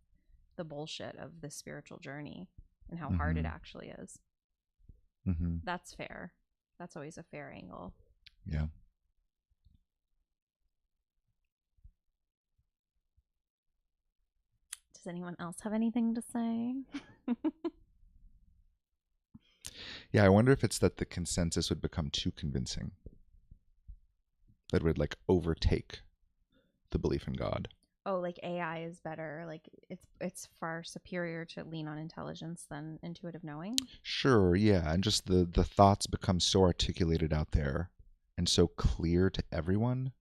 the bullshit of the spiritual journey and how hard it actually is. That's fair. That's always a fair angle. Yeah. Does anyone else have anything to say? Yeah, I wonder if it's that the consensus would become too convincing. That would like overtake the belief in God. Oh, like AI is better. Like it's far superior to lean on intelligence than intuitive knowing. Sure, yeah, and just the thoughts become so articulated out there and so clear to everyone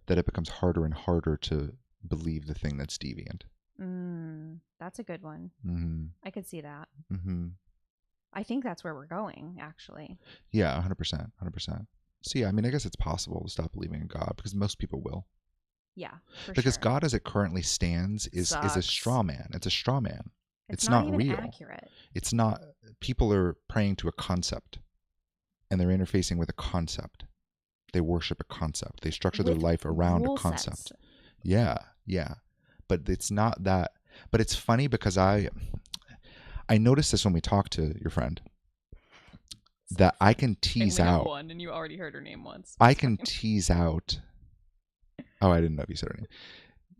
that it becomes harder and harder to believe the thing that's deviant. That's a good one. I could see that. I think that's where we're going, actually. Yeah, 100%. So yeah, I mean, I guess it's possible to stop believing in God because most people will. Yeah, because sure. God as it currently stands is a straw man. It's a straw man. It's not even real. Accurate. It's not. People are praying to a concept and they're interfacing with a concept. They worship a concept. They structure their life around a concept. Sets. Yeah. But it's not that. But it's funny because I noticed this when we talked to your friend. That I can tease out. One, and you already heard her name once. I can tease out. Oh, I didn't know if you said her name.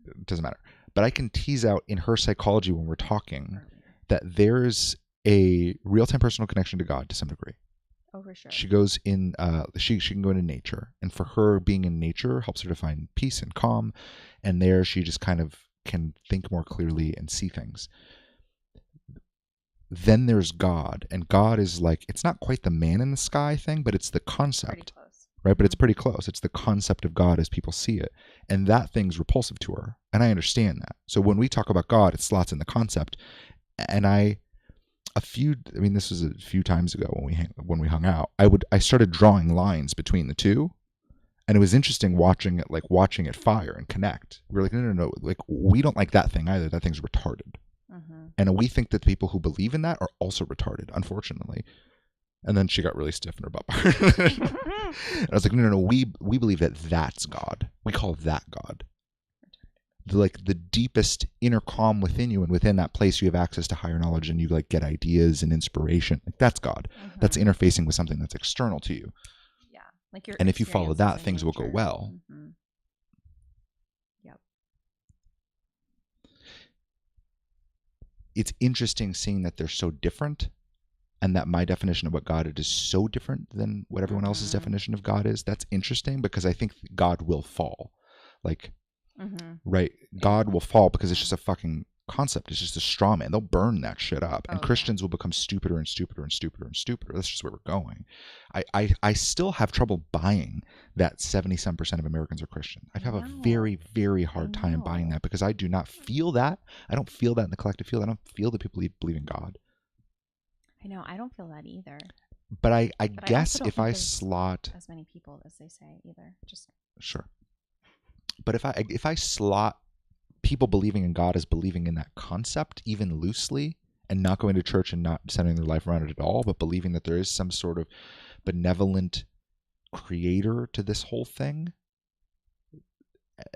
It doesn't matter. But I can tease out in her psychology when we're talking that there's a real-time personal connection to God to some degree. Oh, for sure. She goes in. She can go into nature, and for her, being in nature helps her to find peace and calm. And there, she just kind of can think more clearly and see things. Then there's God, and God is like, it's not quite the man in the sky thing, but it's the concept. Pretty close. Right, but it's pretty close. It's the concept of God as people see it. And that thing's repulsive to her. And I understand that. So when we talk about God, it slots in the concept. And this was a few times ago when we hung out, I started drawing lines between the two. And it was interesting watching it fire and connect. We were like, no, like we don't like that thing either. That thing's retarded. Mm-hmm. And we think that the people who believe in that are also retarded, unfortunately. And then she got really stiff in her butt. And I was like, no, we believe that that's God. We call that God. The deepest inner calm within you, and within that place you have access to higher knowledge, and you like get ideas and inspiration. Like that's God. Mm-hmm. That's interfacing with something that's external to you. Yeah, like your And if you follow that, experiences in things will go nature. well. Mm-hmm. Yep. It's interesting seeing that they're so different, and that my definition of what God is so different than what everyone else's definition of God is. That's interesting because I think God will fall. Like, right? God will fall because it's just a fucking concept. It's just a straw man. They'll burn that shit up. And Christians will become stupider and stupider and stupider and stupider. That's just where we're going. I still have trouble buying that 70-some% of Americans are Christian. I have a very, very hard time buying that because I do not feel that. I don't feel that in the collective field. I don't feel that people believe in God. I know. I don't feel that either. But I But guess I if I slot as many people as they say either. Just sure. But if I slot people believing in God as believing in that concept, even loosely, and not going to church and not centering their life around it at all, but believing that there is some sort of benevolent creator to this whole thing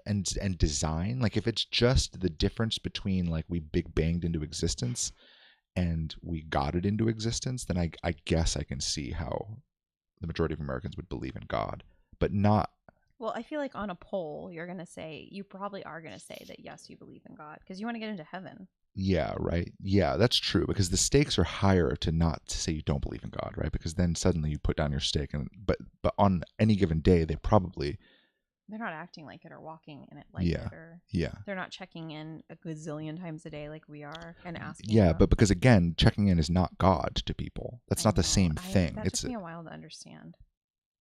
and design, like if it's just the difference between like we big banged into existence and we got it into existence, then I guess I can see how the majority of Americans would believe in God, but not. Well, I feel like on a poll, you probably are going to say that yes, you believe in God because you want to get into heaven. Yeah, right. Yeah, that's true because the stakes are higher to not say you don't believe in God, right? Because then suddenly you put down your stake, but on any given day, they're not acting like it or walking in it like it, or they're not checking in a gazillion times a day like we are and asking. Yeah, but because again, checking in is not God to people. That's not the same thing. That took me a while to understand.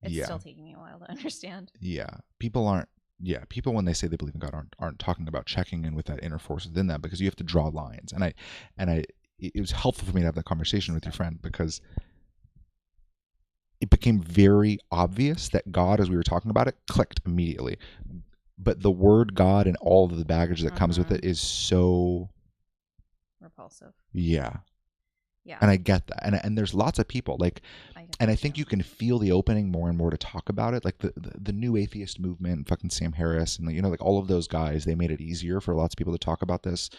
It's still taking me a while to understand. Yeah, people when they say they believe in God aren't talking about checking in with that inner force within them, because you have to draw lines. And it was helpful for me to have that conversation with your friend because it became very obvious that God, as we were talking about it, clicked immediately. But the word God and all of the baggage that comes with it is so repulsive. Yeah. Yeah. And I get that. And there's lots of people like, and I think you can feel the opening more and more to talk about it. Like the new atheist movement, fucking Sam Harris, and like all of those guys, they made it easier for lots of people to talk about this.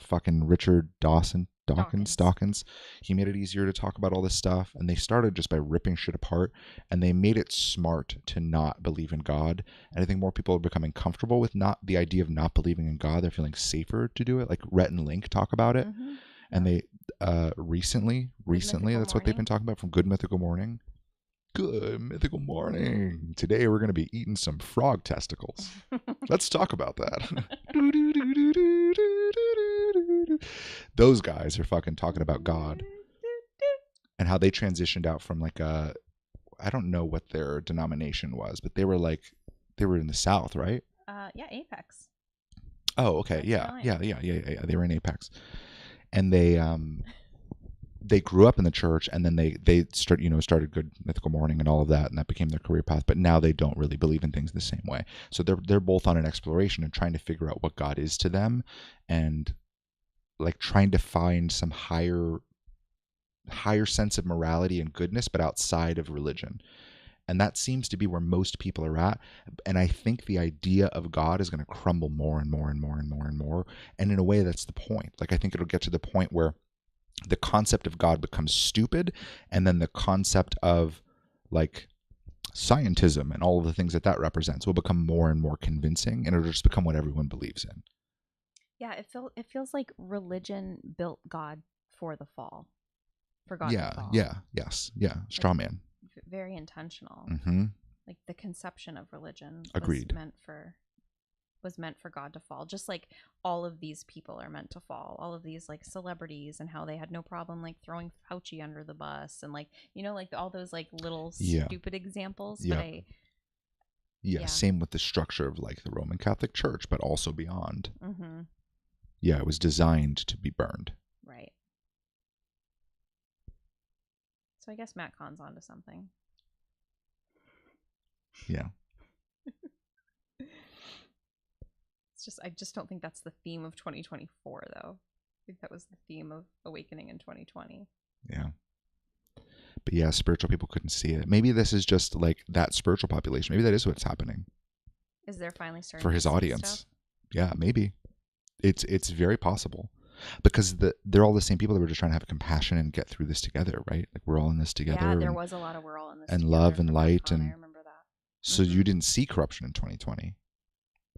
Fucking Richard Dawkins. He made it easier to talk about all this stuff. And they started just by ripping shit apart, and they made it smart to not believe in God. And I think more people are becoming comfortable with the idea of not believing in God. They're feeling safer to do it. Like Rhett and Link talk about it. Mm-hmm. And they recently that's what they've been talking about from Good Mythical Morning. Good Mythical Morning. Today we're going to be eating some frog testicles. Let's talk about that. Those guys are fucking talking about God and how they transitioned out from like I don't know what their denomination was, but they were in the South, right? Yeah, Apex. Oh, okay. Yeah. They were in Apex. And they grew up in the church, and then they started Good Mythical Morning and all of that, and that became their career path. But now they don't really believe in things the same way. So they're both on an exploration and trying to figure out what God is to them, and like trying to find some higher sense of morality and goodness, but outside of religion. And that seems to be where most people are at. And I think the idea of God is going to crumble more and more and more and more and more. And in a way, that's the point. Like, I think it'll get to the point where the concept of God becomes stupid. And then the concept of like scientism and all of the things that represents will become more and more convincing. And it'll just become what everyone believes in. Yeah, it feels like religion built God for the fall. For God to fall. Yes. Straw man. Very intentional. Mm-hmm. Like the conception of religion was meant for God to fall. Just like all of these people are meant to fall. All of these like celebrities, and how they had no problem like throwing Fauci under the bus, and like like all those like little stupid examples. Yeah. But same with the structure of like the Roman Catholic Church, but also beyond. Mm-hmm. Yeah, it was designed to be burned. Right. So I guess Matt Kahn's onto something. Yeah. I just don't think that's the theme of 2024, though. I think that was the theme of awakening in 2020. Yeah. But yeah, spiritual people couldn't see it. Maybe this is just like that spiritual population. Maybe that is what's happening. Is there finally starting for to his see audience? stuff? Yeah, maybe. It's very possible. Because they're all the same people that were just trying to have compassion and get through this together, right? Like we're all in this together. Yeah, there was a lot of we're all in this and together love and from light, Macron, and I remember that. so you didn't see corruption in 2020.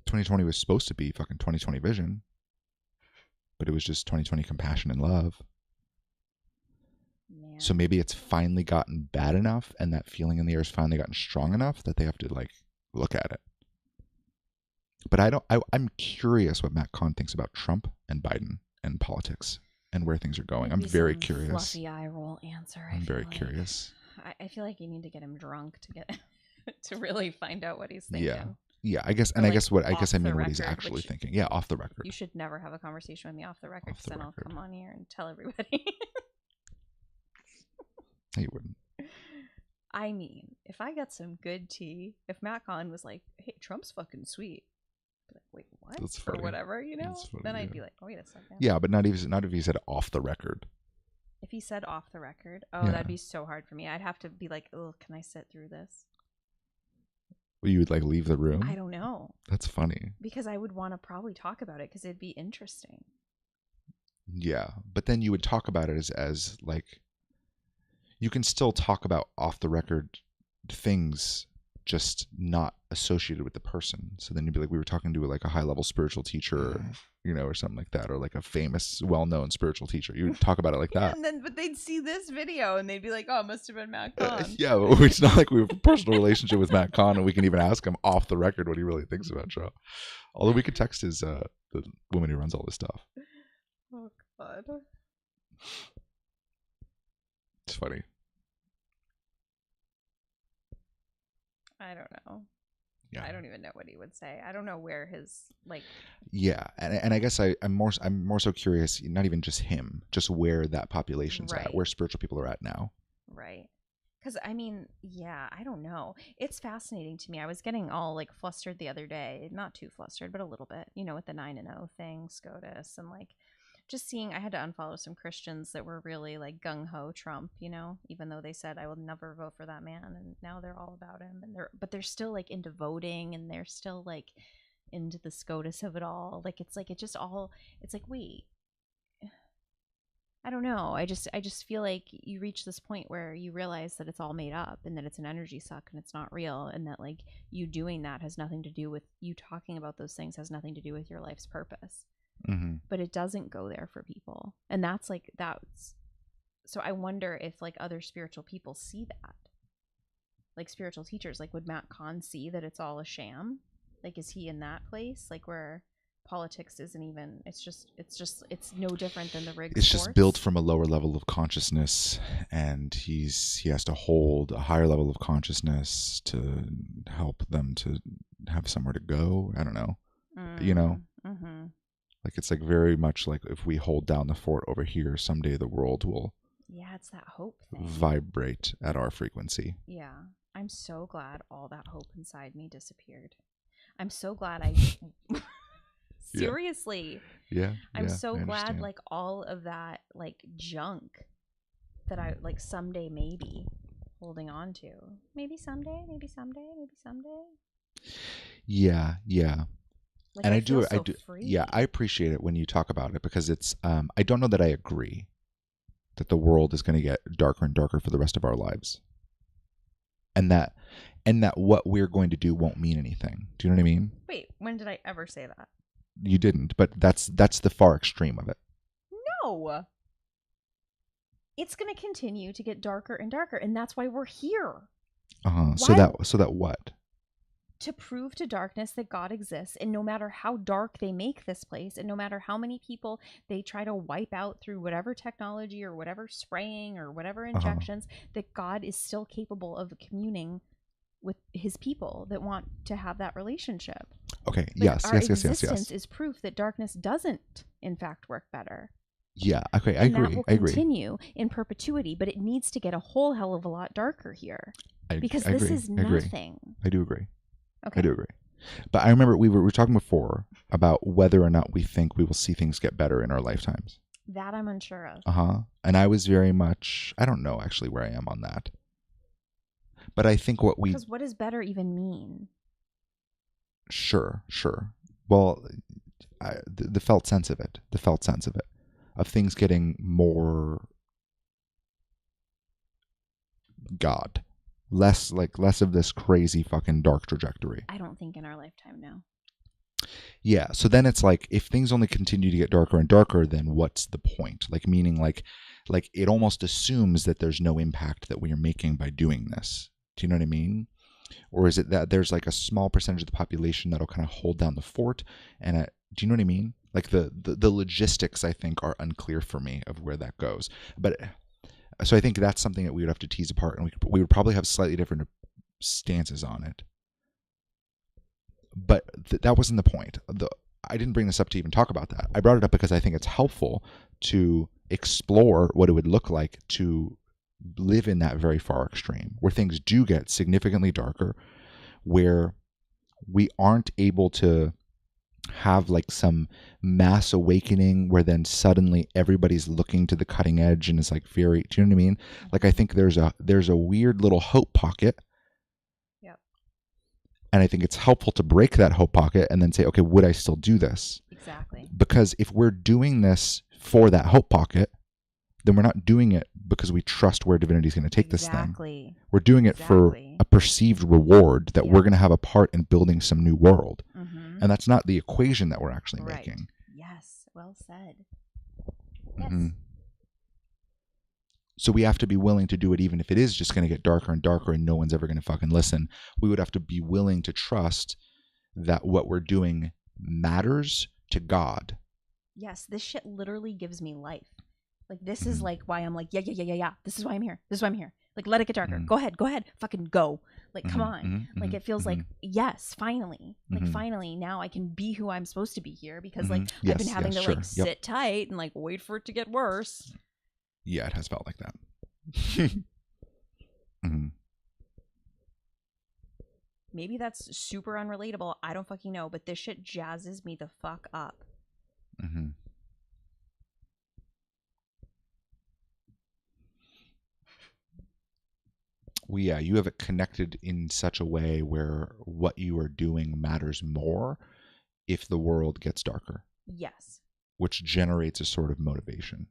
2020 was supposed to be fucking 2020 vision, but it was just 2020 compassion and love. Man. So maybe it's finally gotten bad enough, and that feeling in the air has finally gotten strong enough that they have to like look at it. But I'm curious what Matt Kahn thinks about Trump and Biden and politics and where things are going. I'm Maybe very some curious. Fluffy eye roll answer. I'm very curious. I feel like you need to get him drunk to get to really find out what he's thinking. Yeah. I guess, Or and I like guess I mean off what the he's record, actually which thinking. Yeah, off the record. You should never have a conversation with me off the record, Off the because then I'll record. come on here and tell everybody. You wouldn't. I mean, if I got some good tea, if Matt Kahn was like, "Hey, Trump's fucking sweet," I'd be like, "Wait, what?" That's Or funny. whatever, That's funny, then I'd yeah. be like, "Wait a second." Yeah, but not if he said off the record. If he said off the record, Yeah. that'd be so hard for me. I'd have to be like, "Oh, can I sit through this?" You would like leave the room? I don't know. That's funny. Because I would want to probably talk about it because it'd be interesting. Yeah, but then you would talk about it as like, you can still talk about off the record things, just not associated with the person. So then you'd be like, we were talking to like a high level spiritual teacher, or something like that, or like a famous, well known spiritual teacher. You would talk about it like that. But they'd see this video and they'd be like, "Oh, it must have been Matt Kahn." Yeah, but it's not like we have a personal relationship with Matt Kahn, and we can even ask him off the record what he really thinks about Trump. Although we could text his the woman who runs all this stuff. Oh God. It's funny. I don't know. Yeah. I don't even know what he would say. I don't know where his like. Yeah, and I guess I'm more so curious, not even just him, just where that population's Right. at, where spiritual people are at now. Right. Because I mean, yeah, I don't know. It's fascinating to me. I was getting all like flustered the other day, not too flustered, but a little bit, with the 9-0 thing, SCOTUS, and like just seeing. I had to unfollow some Christians that were really like gung ho Trump, even though they said I will never vote for that man, and now they're all about him, and they're still like into voting, and they're still like into the SCOTUS of it all. Like it's like it's like, wait, I don't know. I just feel like you reach this point where you realize that it's all made up, and that it's an energy suck, and it's not real, and that like you doing that has nothing to do with you talking about those things, has nothing to do with your life's purpose. Mm-hmm. But it doesn't go there for people, and that's so I wonder if like other spiritual people see that, like spiritual teachers, like would Matt Kahn see that it's all a sham? Like, is he in that place, like where politics isn't even, it's no different than the rigged It's sports? just built from a lower level of consciousness, and he has to hold a higher level of consciousness to help them to have somewhere to go. I don't know. Mm-hmm. Like it's like very much like if we hold down the fort over here, someday the world will It's that hope thing. vibrate at our frequency. Yeah. I'm so glad all that hope inside me disappeared. I'm so glad I seriously. Yeah. I'm so I glad understand. like all of that like junk that I like someday maybe holding on to. Maybe someday. Yeah. Like, And I feel do, so free. yeah, I appreciate it when you talk about it, because it's, I don't know that I agree that the world is going to get darker and darker for the rest of our lives. And that what we're going to do won't mean anything. Do you know what I mean? Wait, when did I ever say that? You didn't, but that's the far extreme of it. No. It's going to continue to get darker and darker, and that's why we're here. So that what? To prove to darkness that God exists, and no matter how dark they make this place, and no matter how many people they try to wipe out through whatever technology or whatever spraying or whatever injections, that God is still capable of communing with his people that want to have that relationship. Okay. Like, Yes. Our existence is proof that darkness doesn't, in fact, work better. Yeah. Okay. I agree. That will continue in perpetuity, but it needs to get a whole hell of a lot darker here, because this is nothing. I do agree. Okay. I do agree. But I remember we were talking before about whether or not we think we will see things get better in our lifetimes. That I'm unsure of. And I was very much, I don't know actually where I am on that. But I think because what does better even mean? Sure. Well, the felt sense of it, of things getting more God, less of this crazy fucking dark trajectory. I don't think in our lifetime now. Yeah, so then it's like, if things only continue to get darker and darker, then what's the point? Like, meaning like it almost assumes that there's no impact that we are making by doing this. Do you know what I mean? Or is it that there's like a small percentage of the population that'll kind of hold down the fort? And do you know what I mean? Like the logistics, I think, are unclear for me of where that goes. But so I think that's something that we would have to tease apart, and we would probably have slightly different stances on it. But that wasn't the point. I didn't bring this up to even talk about that. I brought it up because I think it's helpful to explore what it would look like to live in that very far extreme, where things do get significantly darker, where we aren't able to have like some mass awakening where then suddenly everybody's looking to the cutting edge and is like very, do you know what I mean? Like, I think there's a weird little hope pocket. Yep. And I think it's helpful to break that hope pocket and then say, okay, would I still do this? Exactly. Because if we're doing this for that hope pocket, then we're not doing it because we trust where divinity is going to take this thing. We're doing it for a perceived reward that we're going to have a part in building some new world. Mm-hmm. And that's not the equation that we're actually making. Yes, well said. Mm-hmm. Yes. So we have to be willing to do it even if it is just going to get darker and darker and no one's ever going to fucking listen. We would have to be willing to trust that what we're doing matters to God. Yes, this shit literally gives me life. Like, this is like why I'm like, yeah. This is why I'm here. Like, let it get darker. Go ahead. Fucking go. Like, come on. Like, it feels like, yes, finally. Like, finally, now I can be who I'm supposed to be here because, like, I've been having to, like, sit tight and, like, wait for it to get worse. Yeah, it has felt like that. Maybe that's super unrelatable. I don't fucking know. But this shit jazzes me the fuck up. Well, yeah, you have it connected in such a way where what you are doing matters more if the world gets darker. Yes. Which generates a sort of motivation.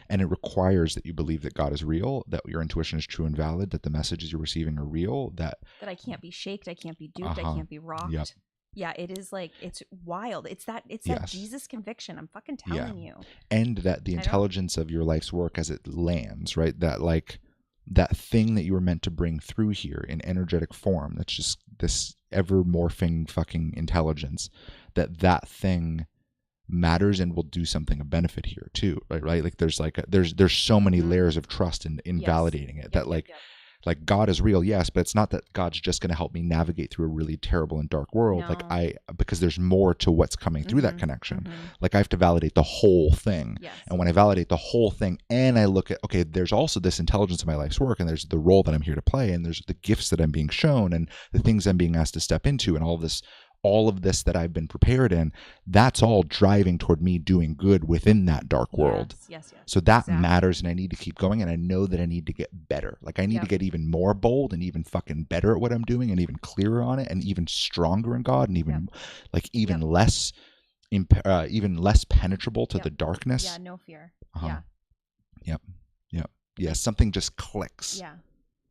And it requires that you believe that God is real, that your intuition is true and valid, that the messages you're receiving are real, that I can't be shaked, I can't be duped, I can't be rocked. Yep. Yeah, it is like, it's wild. It's that Jesus conviction. I'm fucking telling you. And that the intelligence of your life's work as it lands, right? That like that thing that you were meant to bring through here in energetic form, that's just this ever morphing fucking intelligence, that thing matters and will do something of benefit here too, right? Like there's so many layers of trust in validating it, that like God is real, yes, but it's not that God's just going to help me navigate through a really terrible and dark world. No. Because there's more to what's coming through that connection. Like, I have to validate the whole thing. Yes. And when I validate the whole thing and I look at, okay, there's also this intelligence in my life's work, and there's the role that I'm here to play, and there's the gifts that I'm being shown, and the things I'm being asked to step into, and all of this that I've been prepared in, that's all driving toward me doing good within that dark world. Yes. So that matters, and I need to keep going, and I know that I need to get better. Like, I need to get even more bold and even fucking better at what I'm doing, and even clearer on it, and even stronger in God, and even less even less penetrable to the darkness. Yeah, no fear. Yep. Yeah, something just clicks.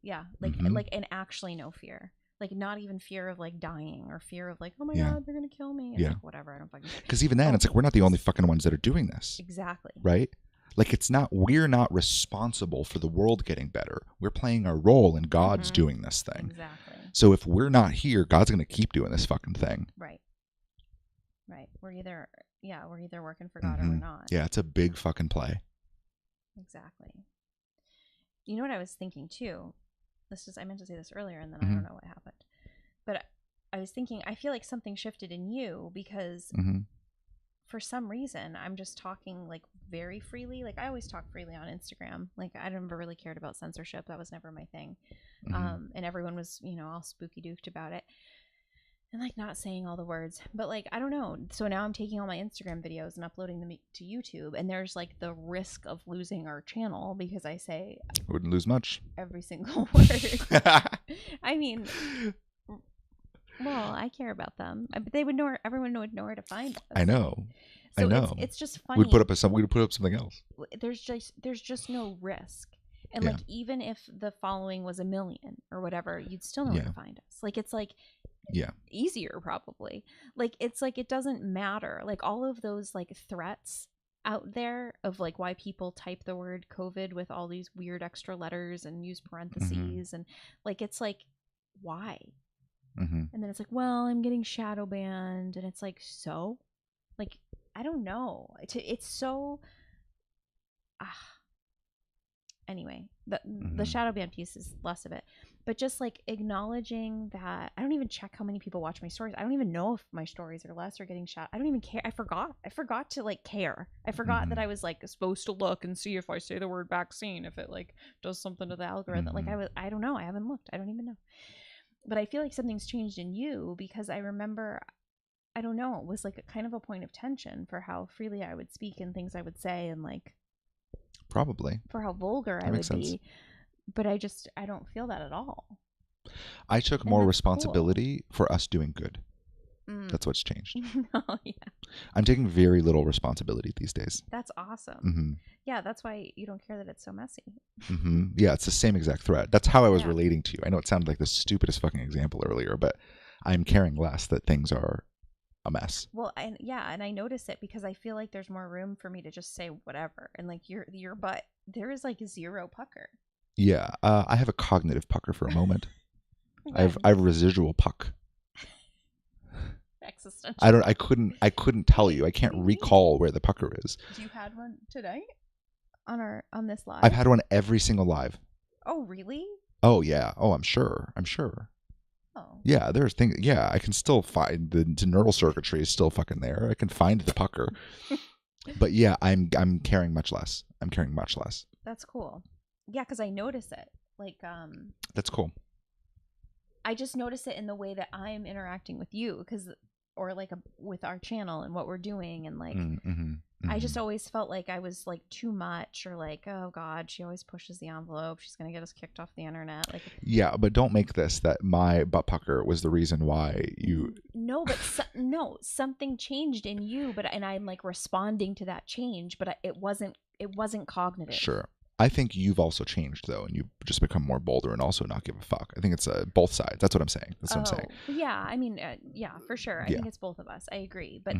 Yeah. Like and actually no fear. Like, not even fear of, like, dying or fear of, like, oh my God, they're going to kill me. And like, whatever, I don't fucking care. Because even then, it's like, we're not the only fucking ones that are doing this. Exactly. Right? Like, we're not responsible for the world getting better. We're playing a role in God's doing this thing. Exactly. So if we're not here, God's going to keep doing this fucking thing. Right. We're either working for God or we're not. Yeah, it's a big fucking play. Exactly. You know what I was thinking, too? I meant to say this earlier, and then I don't know what happened. But I was thinking, I feel like something shifted in you because for some reason, I'm just talking, like, very freely. Like, I always talk freely on Instagram. Like, I never really cared about censorship. That was never my thing. And everyone was, all spooky dooked about it. and like not saying all the words, but like I don't know. So now I'm taking all my Instagram videos and uploading them to YouTube, and there's like the risk of losing our channel because I say Wouldn't lose much. every single word. I mean, well, I care about them, but they would know. Everyone would know where to find us. I know. So I know. It's just funny. We'd put up something else. There's just no risk. And like even if the following was 1 million or whatever, you'd still know where to find us. Like it's like easier probably. Like it's like it doesn't matter. Like all of those like threats out there of like why people type the word COVID with all these weird extra letters and use parentheses and like it's like why? And then it's like, well, I'm getting shadow banned, and it's like so, like I don't know. It's so. Anyway, the shadow ban piece is less of it, but just like acknowledging that I don't even check how many people watch my stories. I don't even know if my stories are less or getting shot. I don't even care. I forgot to like care. I forgot that I was like supposed to look and see if I say the word vaccine, if it like does something to the algorithm. Like I don't know. I haven't looked. I don't even know. But I feel like something's changed in you because I remember, I don't know, it was like a kind of a point of tension for how freely I would speak and things I would say and like probably for how vulgar I would be. But I don't feel that at all. I took more responsibility for us doing good. That's what's changed. Oh, yeah. I'm taking very little responsibility these days. That's awesome. Yeah, that's why you don't care that it's so messy. Yeah, it's the same exact thread. That's how I was relating to you. I know it sounded like the stupidest fucking example earlier, but I'm caring less that things are a mess. Well, and I notice it because I feel like there's more room for me to just say whatever, and like your butt, there is like zero pucker. Yeah, I have a cognitive pucker for a moment. I have residual puck. Existential. I couldn't tell you. I can't recall where the pucker is. You had one tonight on this live? I've had one every single live. Oh, really? Oh yeah. Oh, I'm sure. Oh. Yeah, there's things. Yeah, I can still find the neural circuitry is still fucking there. I can find the pucker. But yeah, I'm caring much less. I'm caring much less. That's cool. Yeah, because I notice it. Like That's cool. I just notice it in the way that I'm interacting with you, or like with our channel and what we're doing, and like I just always felt like I was like too much, or like, oh God, she always pushes the envelope. She's gonna get us kicked off the internet. Like, yeah, but don't make this that my butt pucker was the reason why you. No, but something changed in you, and I'm like responding to that change, but it wasn't cognitive. Sure. I think you've also changed though, and you've just become more bolder and also not give a fuck. I think it's both sides. That's what I'm saying. That's what I'm saying. Yeah, I mean, yeah, for sure. I think it's both of us. I agree, but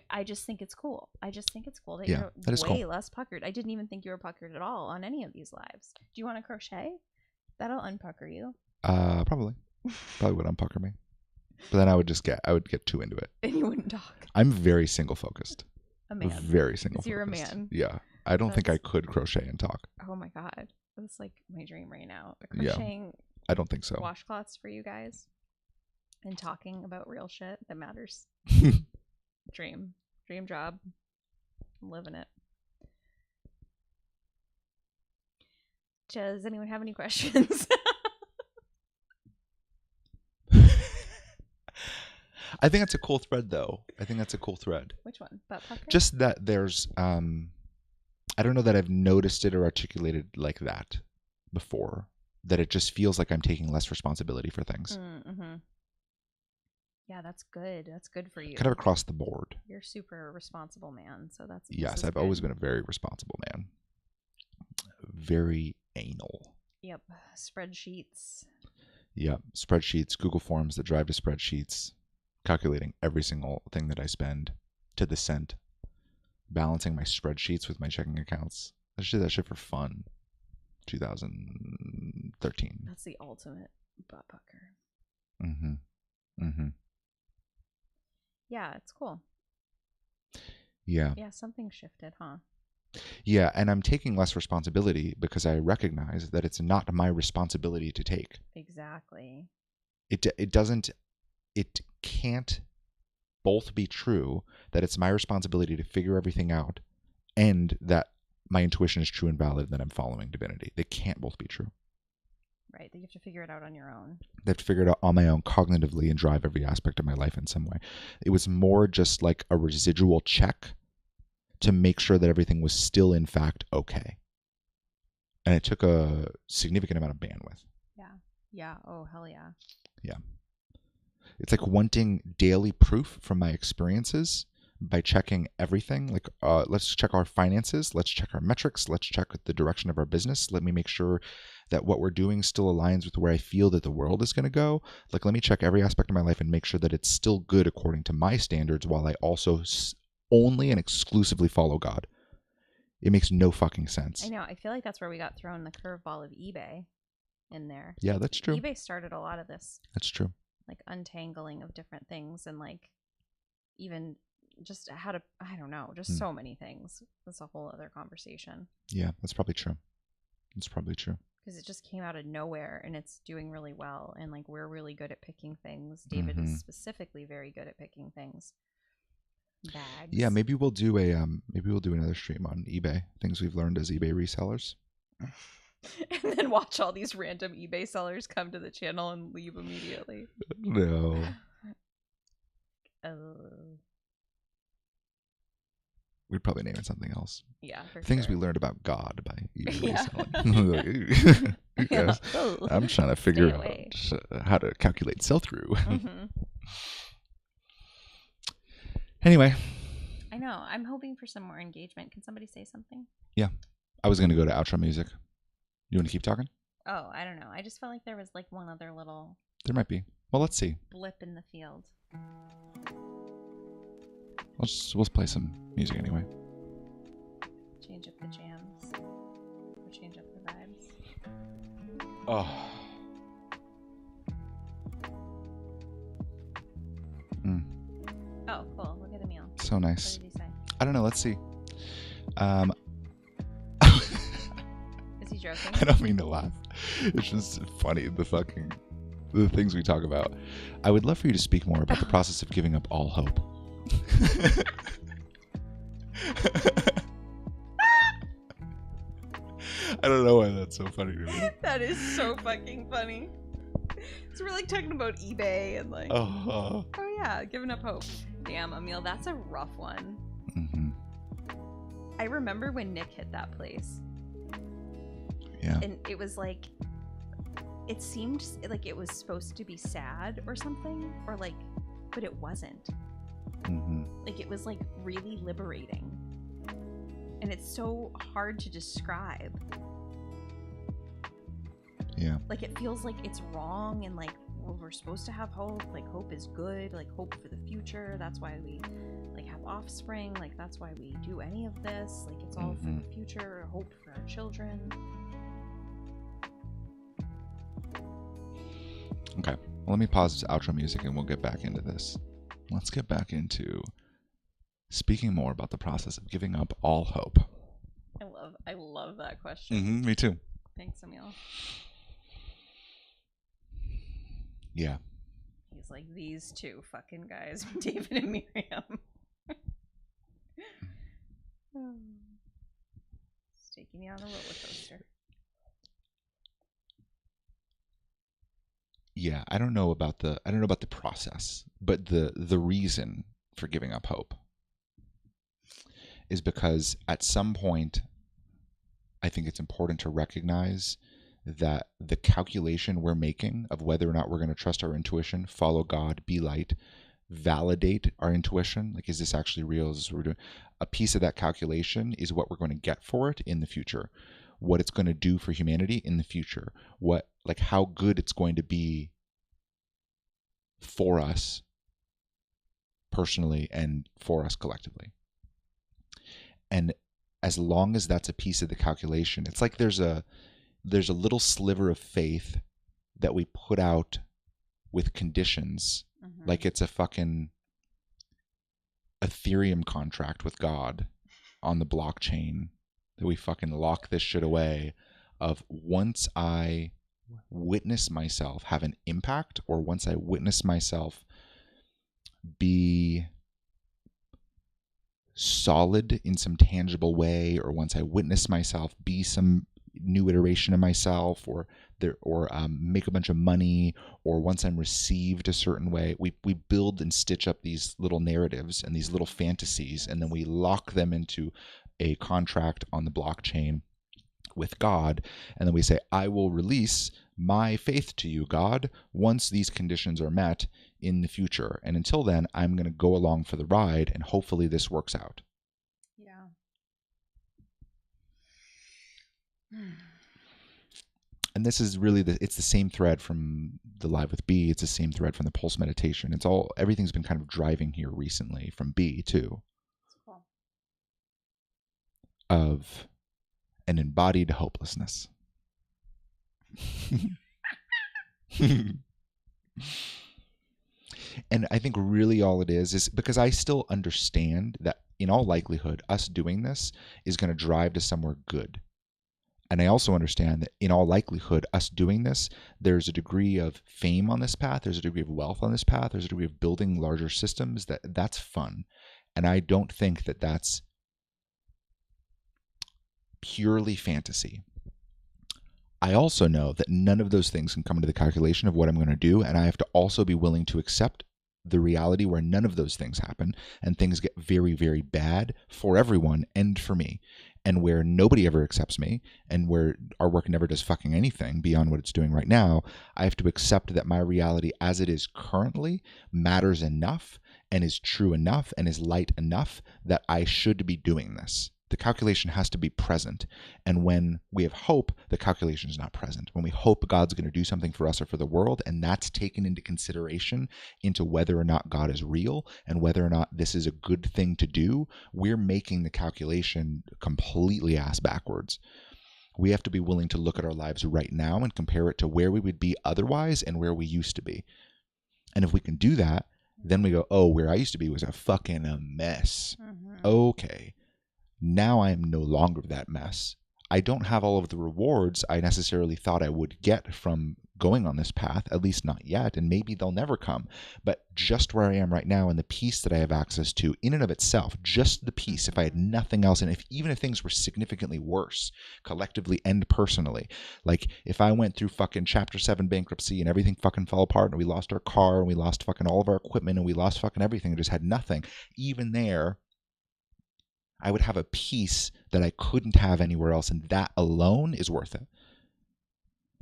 I just think it's cool. I just think it's cool that you're way less puckered. I didn't even think you were puckered at all on any of these lives. Do you want to crochet? That'll unpucker you. Probably would unpucker me, but then I would get too into it, and you wouldn't talk. I'm very single focused. A man. Very single. You're a man. Yeah. I don't think I could crochet and talk. Oh my God. That's like my dream right now. Crocheting I don't think so. Washcloths for you guys and talking about real shit that matters. Dream job. I'm living it. Does anyone have any questions? I think that's a cool thread though. Which one? Butt pucker? Just that there's I don't know that I've noticed it or articulated like that before. That it just feels like I'm taking less responsibility for things. Yeah, that's good. That's good for you. Kind of across the board. You're a super responsible man, so that's yes. I've always been a very responsible man. Very anal. Yep. Spreadsheets. Yep. Spreadsheets, Google Forms that drive to spreadsheets, calculating every single thing that I spend to the cent. Balancing my spreadsheets with my checking accounts. I just did that shit for fun. 2013. That's the ultimate butt pucker. Yeah, it's cool. Yeah. Yeah, something shifted, huh? Yeah, and I'm taking less responsibility because I recognize that it's not my responsibility to take. Exactly. It can't both be true that it's my responsibility to figure everything out and that my intuition is true and valid and that I'm following divinity. They can't both be true. Right. That you have to figure it out on your own. I have to figure it out on my own cognitively and drive every aspect of my life in some way. It was more just like a residual check to make sure that everything was still, in fact, okay. And it took a significant amount of bandwidth. Yeah. Yeah. Oh, hell yeah. Yeah. It's like wanting daily proof from my experiences by checking everything. Like, let's check our finances. Let's check our metrics. Let's check the direction of our business. Let me make sure that what we're doing still aligns with where I feel that the world is going to go. Like, let me check every aspect of my life and make sure that it's still good according to my standards while I also only and exclusively follow God. It makes no fucking sense. I know. I feel like that's where we got thrown the curveball of eBay in there. Yeah, that's true. eBay started a lot of this. That's true. Like untangling of different things and like even just how to, I don't know, just so many things. That's a whole other conversation. Yeah, that's probably true. It's probably true. Because it just came out of nowhere and it's doing really well. And like we're really good at picking things. David is specifically very good at picking things. Bags. Yeah, maybe we'll do another stream on eBay. Things we've learned as eBay resellers. And then watch all these random eBay sellers come to the channel and leave immediately. No. We'd probably name it something else. Yeah, for Things sure. we learned about God by eBay Yeah. reselling. Yes. Oh, I'm trying to figure away. out how to calculate sell-through. Mm-hmm. Anyway. I know. I'm hoping for some more engagement. Can somebody say something? Yeah. I was going to go to outro music. You want to keep talking? Oh, I don't know. I just felt like there was like one other little There might be. Well, let's see. blip in the field. We'll play some music anyway. Change up the jams. Or change up the vibes. Oh. Oh, cool. Look at Emil. So nice. What did he say? I don't know. Let's see. Is he joking? I don't mean to laugh. It's just funny, the things we talk about. I would love for you to speak more about the process of giving up all hope. I don't know why that's so funny to me. That is so fucking funny. So we're like talking about eBay and like, Oh. oh yeah, giving up hope. Damn, Emil, that's a rough one. Mm-hmm. I remember when Nick hit that place. Yeah. And it was like, it seemed like it was supposed to be sad or something, or like, but it wasn't. Mm-hmm. Like, it was like really liberating. And it's so hard to describe. Yeah. Like, it feels like it's wrong and like, well, we're supposed to have hope. Like, hope is good. Like, hope for the future. That's why we like have offspring. Like, that's why we do any of this. Like, it's all for the future. Hope for our children. Okay. Well, let me pause this outro music and we'll get back into this. Let's get back into speaking more about the process of giving up all hope. I love that question. Me too. Thanks, Emil. Yeah. He's like, these two fucking guys, David and Miriam. It's taking you on a roller coaster. Yeah, I don't know about the process, but the reason for giving up hope is because at some point I think it's important to recognize that the calculation we're making of whether or not we're going to trust our intuition, follow God, be light, validate our intuition, like, is this actually real? Is this what we're doing? A piece of that calculation is what we're going to get for it in the future, what it's going to do for humanity in the future, how good it's going to be for us personally and for us collectively. And as long as that's a piece of the calculation, it's like there's a little sliver of faith that we put out with conditions, like it's a fucking Ethereum contract with God on the blockchain that we fucking lock this shit away of once I witness myself have an impact, or once I witness myself be solid in some tangible way, or once I witness myself be some new iteration of myself, or make a bunch of money, or once I'm received a certain way. We build and stitch up these little narratives and these little fantasies, and then we lock them into a contract on the blockchain with God, and then we say, I will release my faith to you, God, once these conditions are met in the future. And until then, I'm going to go along for the ride, and hopefully this works out. Yeah. And this is really it's the same thread from the Live with B. It's the same thread from the Pulse meditation. Everything's been kind of driving here recently from B too. Cool. Of an embodied hopelessness. And I think really all it is because I still understand that in all likelihood, us doing this is going to drive to somewhere good. And I also understand that in all likelihood, us doing this, there's a degree of fame on this path, there's a degree of wealth on this path, there's a degree of building larger systems that's fun. And I don't think that that's purely fantasy. I also know that none of those things can come into the calculation of what I'm going to do, and I have to also be willing to accept the reality where none of those things happen and things get very, very bad for everyone and for me, and where nobody ever accepts me and where our work never does fucking anything beyond what it's doing right now. I have to accept that my reality as it is currently matters enough and is true enough and is light enough that I should be doing this. The calculation has to be present. And when we have hope, the calculation is not present. When we hope God's going to do something for us or for the world, and that's taken into consideration into whether or not God is real and whether or not this is a good thing to do, we're making the calculation completely ass backwards. We have to be willing to look at our lives right now and compare it to where we would be otherwise and where we used to be. And if we can do that, then we go, oh, where I used to be was a fucking mess. Mm-hmm. Okay. Now I am no longer that mess. I don't have all of the rewards I necessarily thought I would get from going on this path, at least not yet, and maybe they'll never come. But just where I am right now and the peace that I have access to in and of itself, just the peace, if I had nothing else, and even if things were significantly worse, collectively and personally, like if I went through fucking Chapter 7 bankruptcy and everything fucking fell apart and we lost our car and we lost fucking all of our equipment and we lost fucking everything and just had nothing, even there, I would have a peace that I couldn't have anywhere else, and that alone is worth it.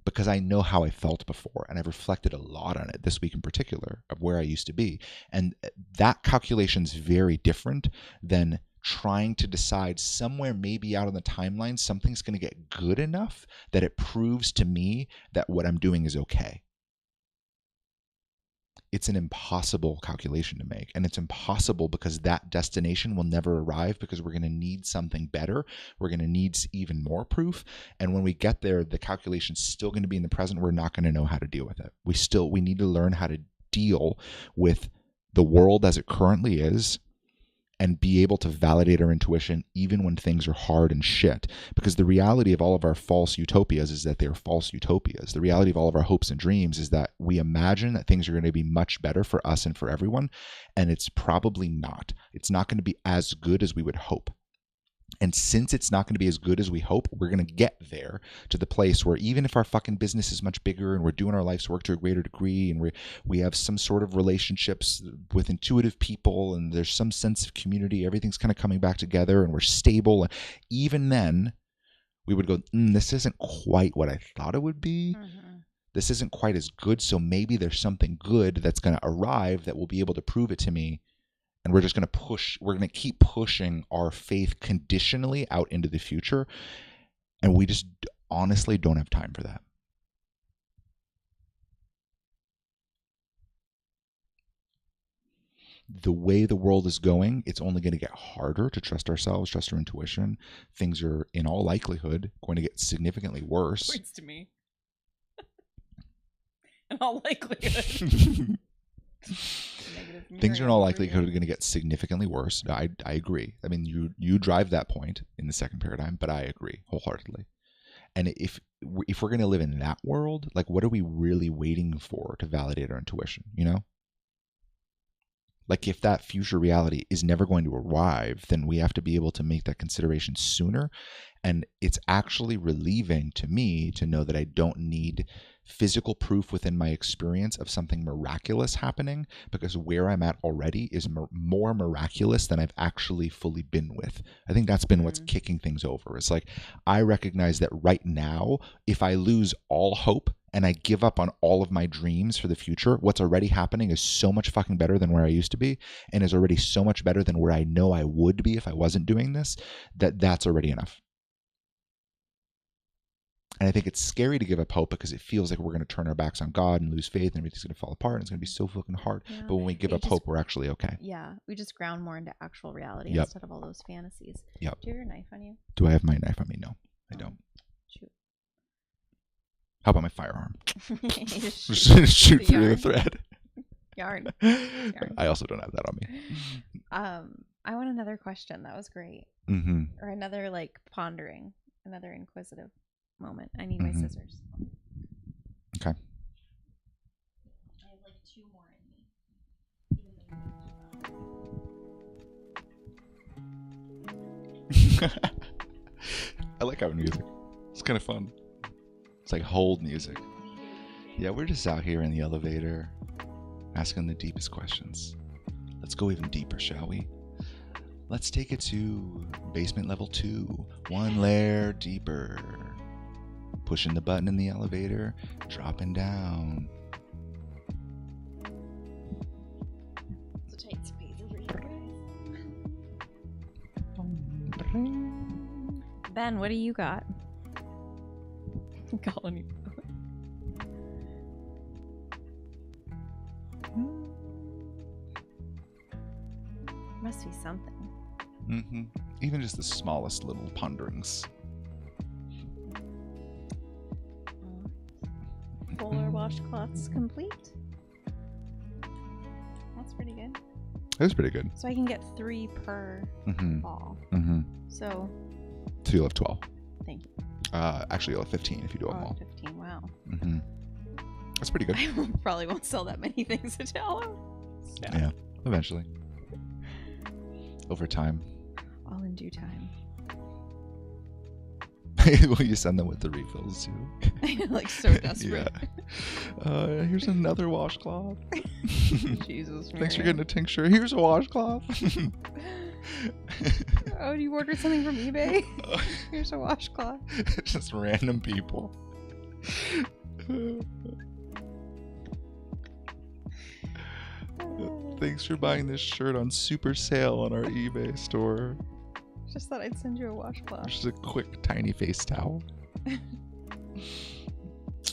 Because I know how I felt before, and I've reflected a lot on it this week in particular of where I used to be. And that calculation is very different than trying to decide somewhere maybe out on the timeline something's going to get good enough that it proves to me that what I'm doing is okay. It's an impossible calculation to make. And it's impossible because that destination will never arrive because we're going to need something better. We're going to need even more proof. And when we get there, the calculation's still going to be in the present. We're not going to know how to deal with it. We need to learn how to deal with the world as it currently is and be able to validate our intuition even when things are hard and shit. Because the reality of all of our false utopias is that they're false utopias. The reality of all of our hopes and dreams is that we imagine that things are going to be much better for us and for everyone, and it's probably not. It's not going to be as good as we would hope. And since it's not going to be as good as we hope, we're going to get there to the place where even if our fucking business is much bigger and we're doing our life's work to a greater degree and we have some sort of relationships with intuitive people and there's some sense of community, everything's kind of coming back together and we're stable. And even then, we would go, this isn't quite what I thought it would be. Mm-hmm. This isn't quite as good. So maybe there's something good that's going to arrive that will be able to prove it to me. And we're just going to keep pushing our faith conditionally out into the future. And we just honestly don't have time for that. The way the world is going, it's only going to get harder to trust ourselves, trust our intuition. Things are, in all likelihood, going to get significantly worse. Points to me. In all likelihood. Things are in all likelihood going to get significantly worse. I agree. I mean, you drive that point in the second paradigm, but I agree wholeheartedly. And if we're going to live in that world, like what are we really waiting for to validate our intuition, you know? Like if that future reality is never going to arrive, then we have to be able to make that consideration sooner. And it's actually relieving to me to know that I don't need physical proof within my experience of something miraculous happening, because where I'm at already is more miraculous than I've actually fully been with. I think that's been what's kicking things over. It's like, I recognize that right now, if I lose all hope and I give up on all of my dreams for the future, what's already happening is so much fucking better than where I used to be, and is already so much better than where I know I would be if I wasn't doing this, that's already enough. And I think it's scary to give up hope because it feels like we're going to turn our backs on God and lose faith and everything's going to fall apart and it's going to be so fucking hard. Yeah. But when we give up hope, we're actually okay. Yeah. We just ground more into actual reality instead of all those fantasies. Yep. Do you have your knife on you? Do I have my knife on me? No, I don't. Shoot. How about my firearm? Just shoot through the thread. Yarn. I also don't have that on me. I want another question. That was great. Mm-hmm. Or another like pondering, another inquisitive moment. I need my scissors. Okay. I have like 2 more in me. I like having music. It's kind of fun. It's like hold music. Yeah, we're just out here in the elevator asking the deepest questions. Let's go even deeper, shall we? Let's take it to basement level 2. 1 layer deeper. Pushing the button in the elevator, dropping down. It's a tight space over here, guys. Ben, what do you got? I'm calling you. Must be something. Mm-hmm. Even just the smallest little ponderings. Polar washcloths complete. That's pretty good. That was pretty good. So I can get 3 per ball. Mm-hmm. So you'll have 12. Thank you. Actually, you'll have 15 if you do them all. 15. Wow. Mm-hmm. That's pretty good. I probably won't sell that many things to tell him. Yeah, eventually. Over time. All in due time. Will you send them with the refills too? Like so desperate. Yeah. Here's another washcloth. Jesus. Thanks for getting a tincture. Here's a washcloth. Oh, you ordered something from eBay? Here's a washcloth. Just random people. Thanks for buying this shirt on super sale on our eBay store. Just thought I'd send you a washcloth. Just a quick tiny face towel.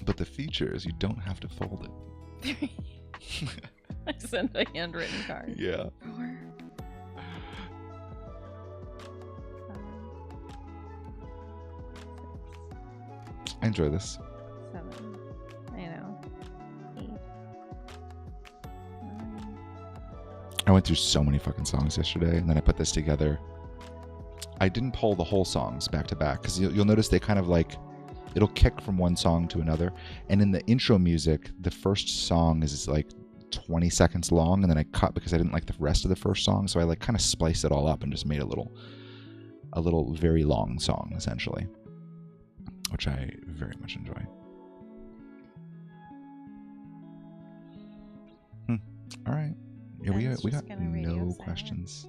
But the feature is you don't have to fold it. I sent a handwritten card. Yeah. 4, 5, I enjoy this. 7. I know. 8, 9. I went through so many fucking songs yesterday, and then I put this together. I didn't pull the whole songs back to back because you'll notice they kind of like, it'll kick from one song to another. And in the intro music, the first song is like 20 seconds long, and then I cut because I didn't like the rest of the first song, so I like kind of spliced it all up and just made a little very long song essentially, which I very much enjoy. All right. Yeah, we got no questions.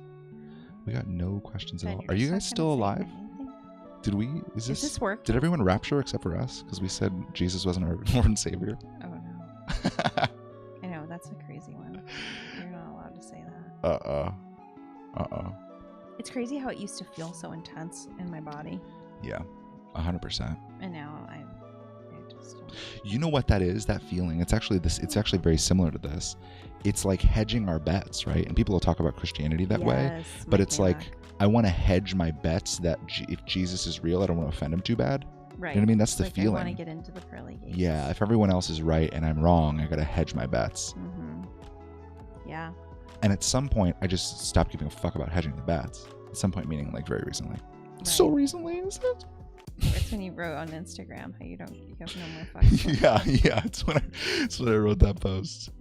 We got no questions at all. Are you guys still alive? Did we? Is this work? Did everyone rapture except for us? Because we said Jesus wasn't our Lord and Savior. Oh no. I know, that's a crazy one. You're not allowed to say that. It's crazy how it used to feel so intense in my body. Yeah, 100%. And now I just don't. You know what that is? That feeling. It's actually very similar to this. It's like hedging our bets, right? And people will talk about Christianity that way, but it's like, I want to hedge my bets that if Jesus is real, I don't want to offend him too bad. Right. You know what I mean? That's the like feeling. I want to get into the pearly gates. Yeah. If everyone else is right and I'm wrong, I got to hedge my bets. Mm-hmm. Yeah. And at some point, I just stopped giving a fuck about hedging the bets. At some point, meaning like very recently. Right. So recently, is it? It's when you wrote on Instagram how you have no more fucks. Yeah. It's when I wrote that post.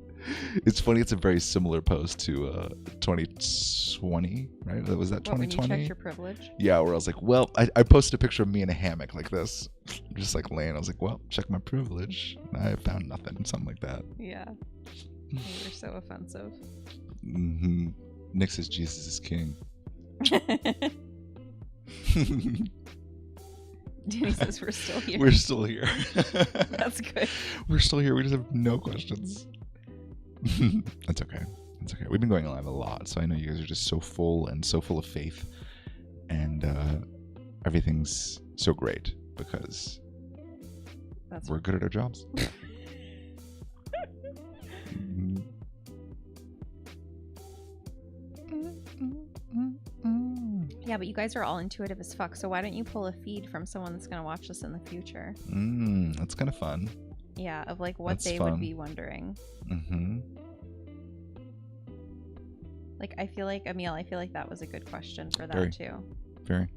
It's funny. It's a very similar post to 2020, right? Was that What, when you 2020? checked your privilege? Yeah, where I was like, well, I posted a picture of me in a hammock like this, just like laying. I was like, well, check my privilege. I found nothing, something like that. Yeah. You were so offensive. Mm-hmm. Nick says Jesus is king. Danny says we're still here. We're still here. That's good. We're still here. We just have no questions. That's okay. That's okay. We've been going live a lot, so I know you guys are just so full and so full of faith, and everything's so great because we're good at our jobs. Yeah, but you guys are all intuitive as fuck, so why don't you pull a feed from someone that's going to watch this in the future? That's kind of fun. Yeah, of like what That's they fun. would be wondering. Mm-hmm. Like, I feel like, Emil, I feel like that was a good question for that Very. too. Very.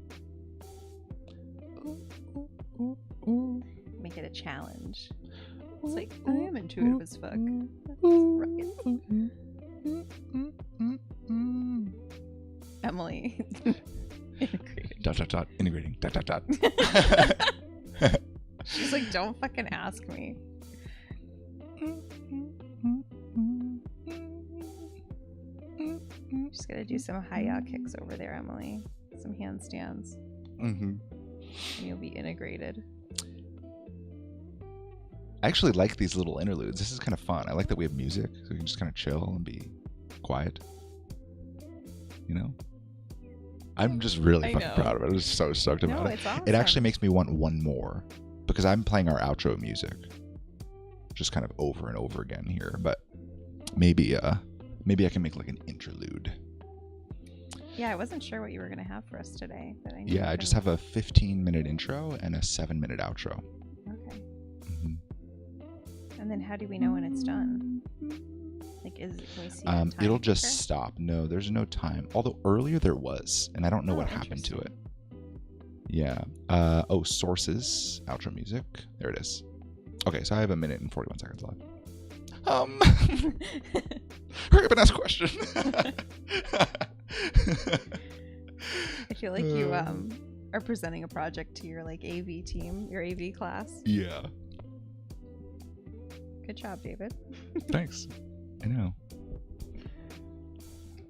Make it a challenge. It's like, I am intuitive as fuck. Emily. Integrating. She's like, don't fucking ask me. Just gotta do some hi-ya kicks over there, Emily. Some handstands. Mm-hmm. And you'll be integrated. I actually like these little interludes. This is kind of fun. I like that we have music, so we can just kind of chill and be quiet. You know? I'm just really fucking proud of it. I'm just so stoked about it. It's awesome. It actually makes me want one more because I'm playing our outro music just kind of over and over again here. But maybe I can make like an interlude. Yeah, I wasn't sure what you were gonna have for us today, but I I just have a 15-minute intro and a 7-minute outro. Okay. Mm-hmm. And then how do we know when it's done? Like, can we see? It'll just stop. No, there's no time. Although earlier there was, and I don't know what happened to it. Yeah. Sources, outro music. There it is. Okay, so I have 1 minute and 41 seconds left. Hurry up and ask a question. I feel like you are presenting a project to your like AV team, your AV class. Yeah. Good job, David. Thanks. I know.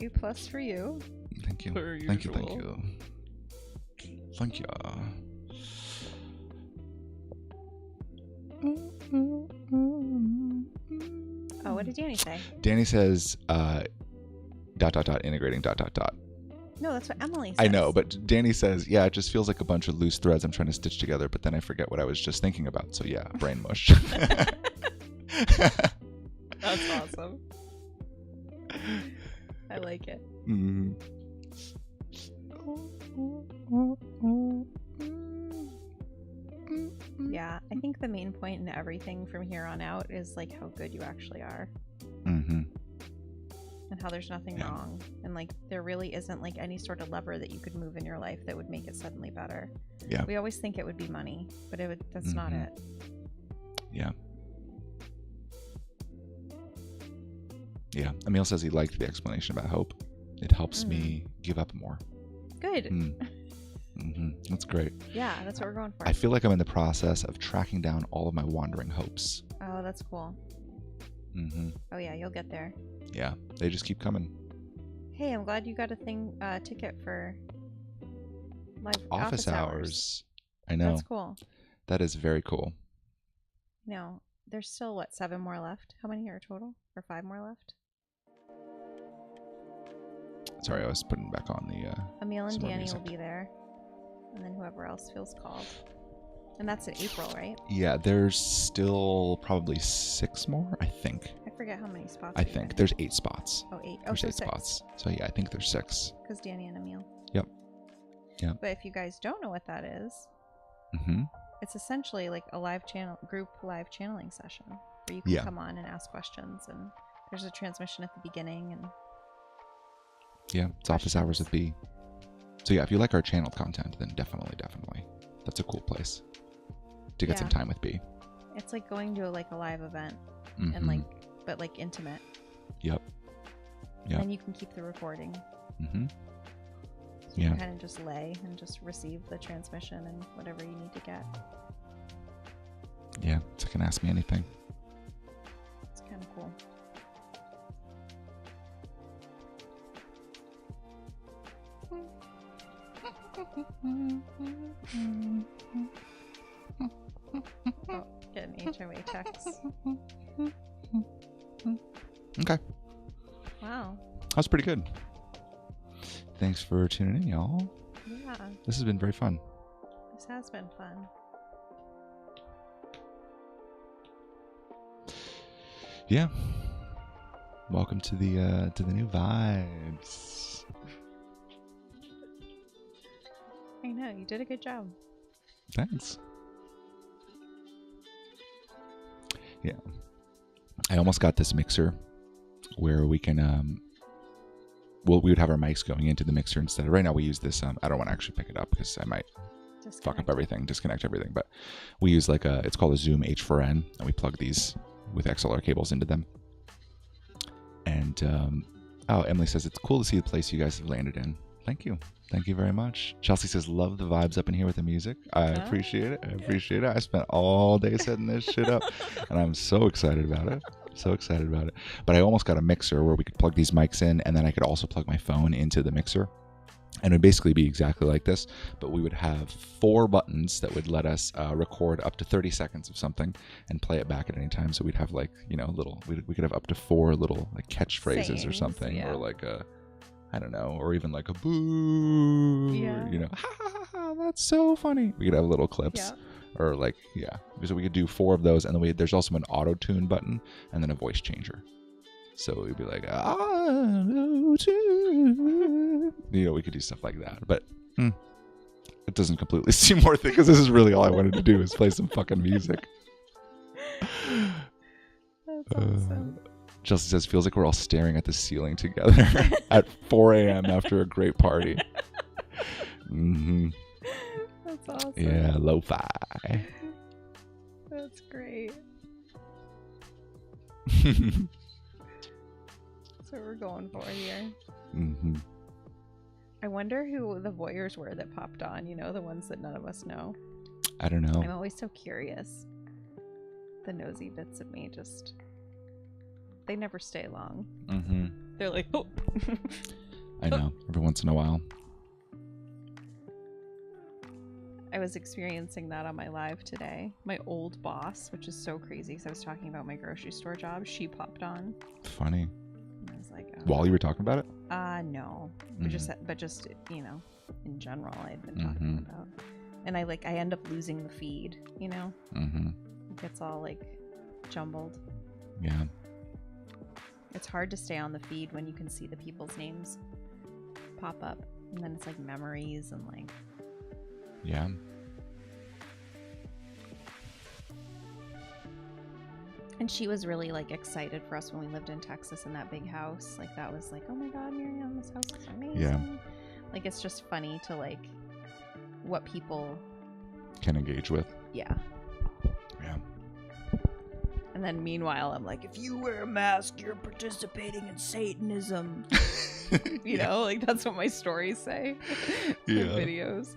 A+ for you. Thank you. Per Thank you. usual. Thank you. Oh, what did Danny say? Danny says, ... integrating ... No, that's what Emily says. I know, but Danny says, yeah, it just feels like a bunch of loose threads I'm trying to stitch together, but then I forget what I was just thinking about. So yeah, brain mush. That's awesome. I like it. Mm-hmm. Yeah, I think the main point in everything from here on out is like how good you actually are. Mm-hmm. And how there's nothing wrong. And like there really isn't like any sort of lever that you could move in your life that would make it suddenly better. Yeah. We always think it would be money, but that's not it. Yeah. Yeah. Emil says he liked the explanation about hope. It helps me give up more. Good. Mm-hmm. That's great. Yeah, that's what we're going for. I feel like I'm in the process of tracking down all of my wandering hopes. Oh, that's cool. Mm-hmm. Oh yeah, you'll get there. Yeah, they just keep coming. Hey, I'm glad you got a ticket for live Office hours. I know. That's cool. That is very cool. No, there's still 7 more left? How many are total? Or 5 more left? Sorry, I was putting back on the Emil and Danny music. will be there. And then whoever else feels called. And that's in April, right? Yeah, there's still probably 6 more, I think. I forget how many spots. I think there's 8 spots. Oh, 8. Oh, There's so 8 6. spots. So yeah, I think there's 6. Because Danny and Emil. Yep. Yeah. But if you guys don't know what that is, it's essentially like a group live channeling session where you can come on and ask questions, and there's a transmission at the beginning, and it's office hours with B. So yeah, if you like our channel content, then definitely, that's a cool place to get some time with B. It's like going to a live event and like but like intimate. Yep. And then you can keep the recording. Mm-hmm. So you can kind of just lay and just receive the transmission and whatever you need to get. Yeah, it's like an Ask Me Anything. It's kind of cool. Oh, get an HOA text. Okay. Wow. That was pretty good. Thanks for tuning in, y'all. Yeah. This has been very fun. This has been fun. Yeah. Welcome to the new vibes. I know, you did a good job. Thanks. Yeah. I almost got this mixer where we can we would have our mics going into the mixer instead of right now we use this I don't want to actually pick it up because I might fuck up everything, disconnect everything, but we use like it's called a Zoom H4n and we plug these with XLR cables into them. And Emily says it's cool to see the place you guys have landed in. Thank you very much. Chelsea says love the vibes up in here with the music. I appreciate it. I spent all day setting this shit up and I'm so excited about it. But I almost got a mixer where we could plug these mics in and then I could also plug my phone into the mixer. And it would basically be exactly like this, but we would have 4 buttons that would let us record up to 30 seconds of something and play it back at any time. So we'd have like, we could have up to 4 little like catchphrases or something, or like I don't know, or even like a boo, ha ha ha ha, that's so funny. We could have little clips, or like, so we could do 4 of those. And then there's also an auto tune button and then a voice changer. So we'd be like, auto tune. We could do stuff like that. But it doesn't completely seem worth it because this is really all I wanted to do is play some fucking music. That's awesome. Chelsea says, feels like we're all staring at the ceiling together at 4 a.m. after a great party. Mm-hmm. That's awesome. Yeah, lo-fi. That's great. That's what we're going for here. Mm-hmm. I wonder who the voyeurs were that popped on, the ones that none of us know. I don't know. I'm always so curious. The nosy bits of me they never stay long. Mm-hmm. They're like, oh. I know. Every once in a while. I was experiencing that on my live today. My old boss, which is so crazy because I was talking about my grocery store job, she popped on. Funny. And I was like, oh. While you were talking about it? No. But just in general, I'd been talking about. And I end up losing the feed, Mm-hmm. It gets all like jumbled. Yeah. It's hard to stay on the feed when you can see the people's names pop up. And then it's like memories and like. Yeah. And she was really like excited for us when we lived in Texas in that big house. Like that was like, oh my God, Miriam, this house is amazing. Yeah. Like it's just funny to like what people can engage with. Yeah. Yeah. And then meanwhile, I'm like, if you wear a mask, you're participating in Satanism. Like that's what my stories say. Yeah. Videos.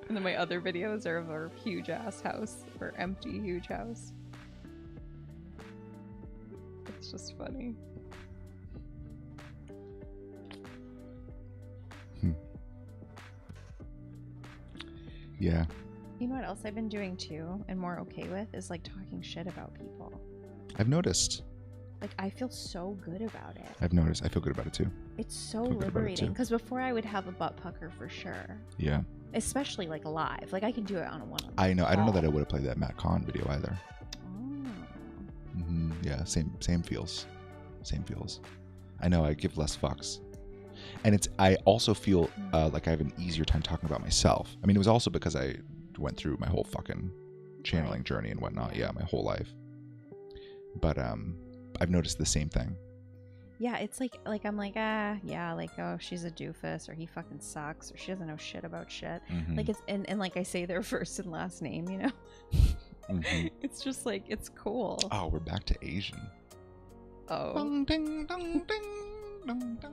And then my other videos are of our huge ass house, or empty huge house. It's just funny. Yeah. You know what else I've been doing too, and more okay with, is like talking shit about people. I've noticed. Like I feel so good about it. I've noticed. I feel good about it too. It's so liberating because before I would have a butt pucker for sure. Yeah. Especially like live. Like I can do it on a one-on-one. I know. I don't know that I would have played that Matt Kahn video either. Oh. Mm-hmm. Yeah. Same feels. I know. I give less fucks. And I also feel like I have an easier time talking about myself. I mean, it was also because I went through my whole fucking channeling journey and whatnot. Yeah, my whole life. But I've noticed the same thing. Yeah, it's like I'm like, oh, she's a doofus, or he fucking sucks, or she doesn't know shit about shit. Mm-hmm. Like it's and like I say their first and last name, Mm-hmm. It's just like it's cool. Oh, we're back to Asian. Oh. Dong, ding, dong, ding, dong, dong,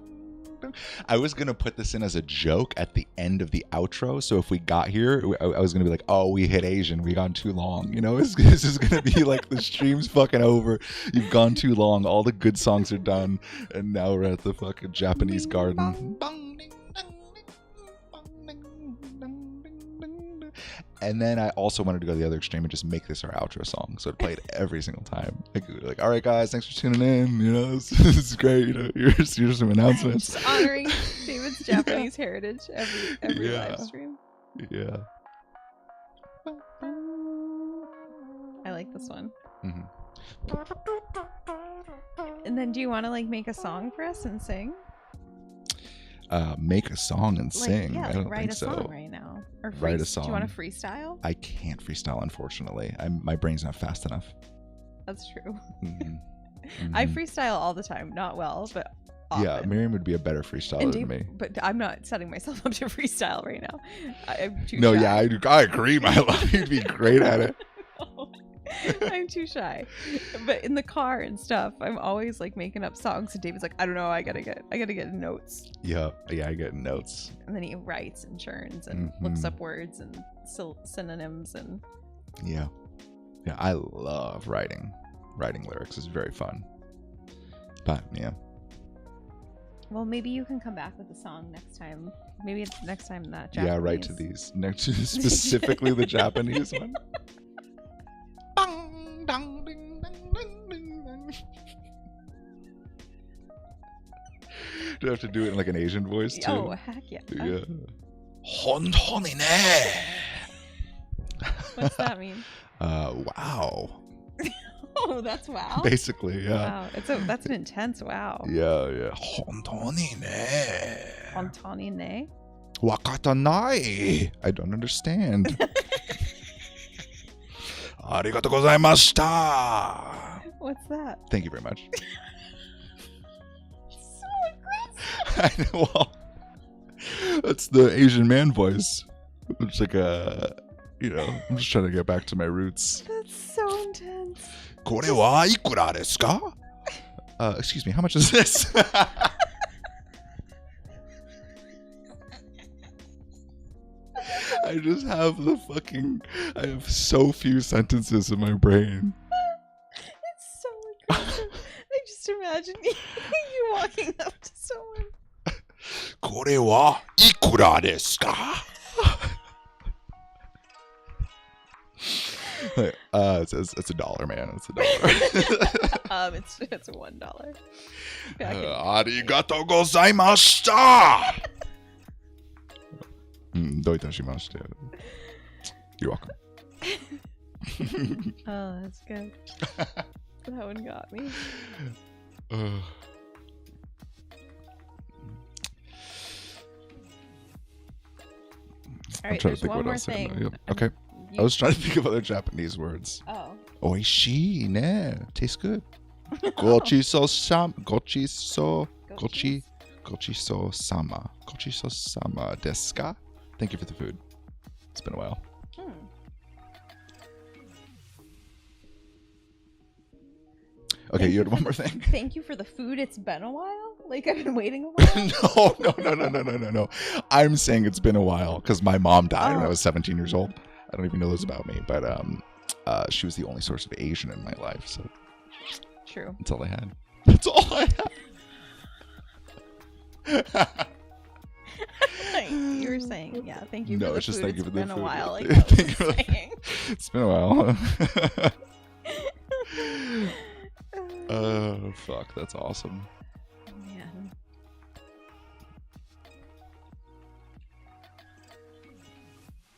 dong. I was gonna put this in as a joke at the end of the outro, so if we got here, I was gonna be like, "Oh, we hit Asian. We gone too long." You know, this is gonna be like the stream's fucking over. You've gone too long. All the good songs are done, and now we're at the fucking Japanese garden. Bong, ding, dong, ding, bong, ding, dong, ding, dong, ding. And then I also wanted to go the other extreme and just make this our outro song, so I'd play it every single time. Like, all right, guys, thanks for tuning in. You know, this is great. You know, here's some announcements. Just honoring David's Japanese heritage every Yeah. live stream. Yeah. I like this one. Mhm. And then do you want to like make a song for us and sing? Make a song and Like, sing. yeah, I like don't write think a so. song right now. Or Write a Do you want song. to freestyle? I can't freestyle, unfortunately. My brain's not fast enough. That's true. Mhm. I Mhm. freestyle all the time. Not well, but often. Yeah, Miriam would be a better freestyler And than Dave- me. But I'm not setting myself up to freestyle right now. I'm too No, shy. yeah, I agree, my love. You'd be great at it. I'm too shy. But in the car and stuff, I'm always like making up songs, and David's like, I don't know, I gotta get notes. Yeah, I get notes. And then he writes and churns and looks up words and synonyms and Yeah, I love writing. Writing lyrics is very fun. But yeah, well, maybe you can come back with a song next time. Maybe it's next time that Japanese. yeah, right to these next, specifically the Japanese one. Bang, dang, ding, ding, ding, ding, ding. Do I have to do it in like an Asian voice too? Oh, heck yeah. Yeah. 本当にね. What's that mean? Wow. Oh, that's wow. Basically, yeah. Wow, that's an intense wow. Yeah. 本当にね. Hontani ne? Wakatanai. I don't understand. ありがとうございました. What's that? Thank you very much. So aggressive. I know. Well, that's the Asian man voice. It's like I'm just trying to get back to my roots. That's so intense. これはいくらですか? Excuse me, how much is this? I just have I have so few sentences in my brain. It's so aggressive. I just imagine you walking up to someone. これはいくらですか? It's $1, man. It's $1. It's $1. ありがとうございました. どういたしまして. You're welcome. Oh, that's good. That one got me. All right, there's one more thing. Yep. Okay. I was trying to think of other Japanese words. Oh. Oishii ne. Tastes good. Gochiso-sama desu ka? Thank you for the food. It's been a while. Okay, you had one more thing? Thank you for the food. It's been a while? Like I've been waiting a while? No. I'm saying it's been a while because my mom died when I was 17 years old. I don't even know this about me, but she was the only source of Asian in my life, so True. that's all I had. That's all I had. You were saying, yeah, thank you for the it's just food. thank you It's for the been a food. while, like Thank I you was for the- saying. It's been a while. Oh, fuck, that's awesome. Man.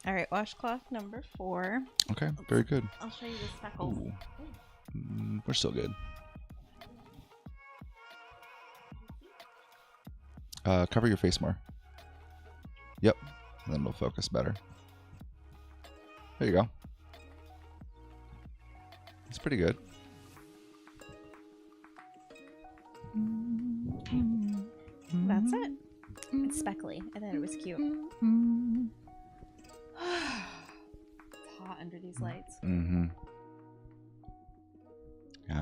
All right, washcloth number 4. Okay, very good. I'll show you the speckles. Ooh. We're still good. Cover your face more. Yep, and then we'll focus better. There you go. It's pretty good. That's it. It's speckly. I thought it was cute. It's hot under these lights. Mm-hmm. Yeah.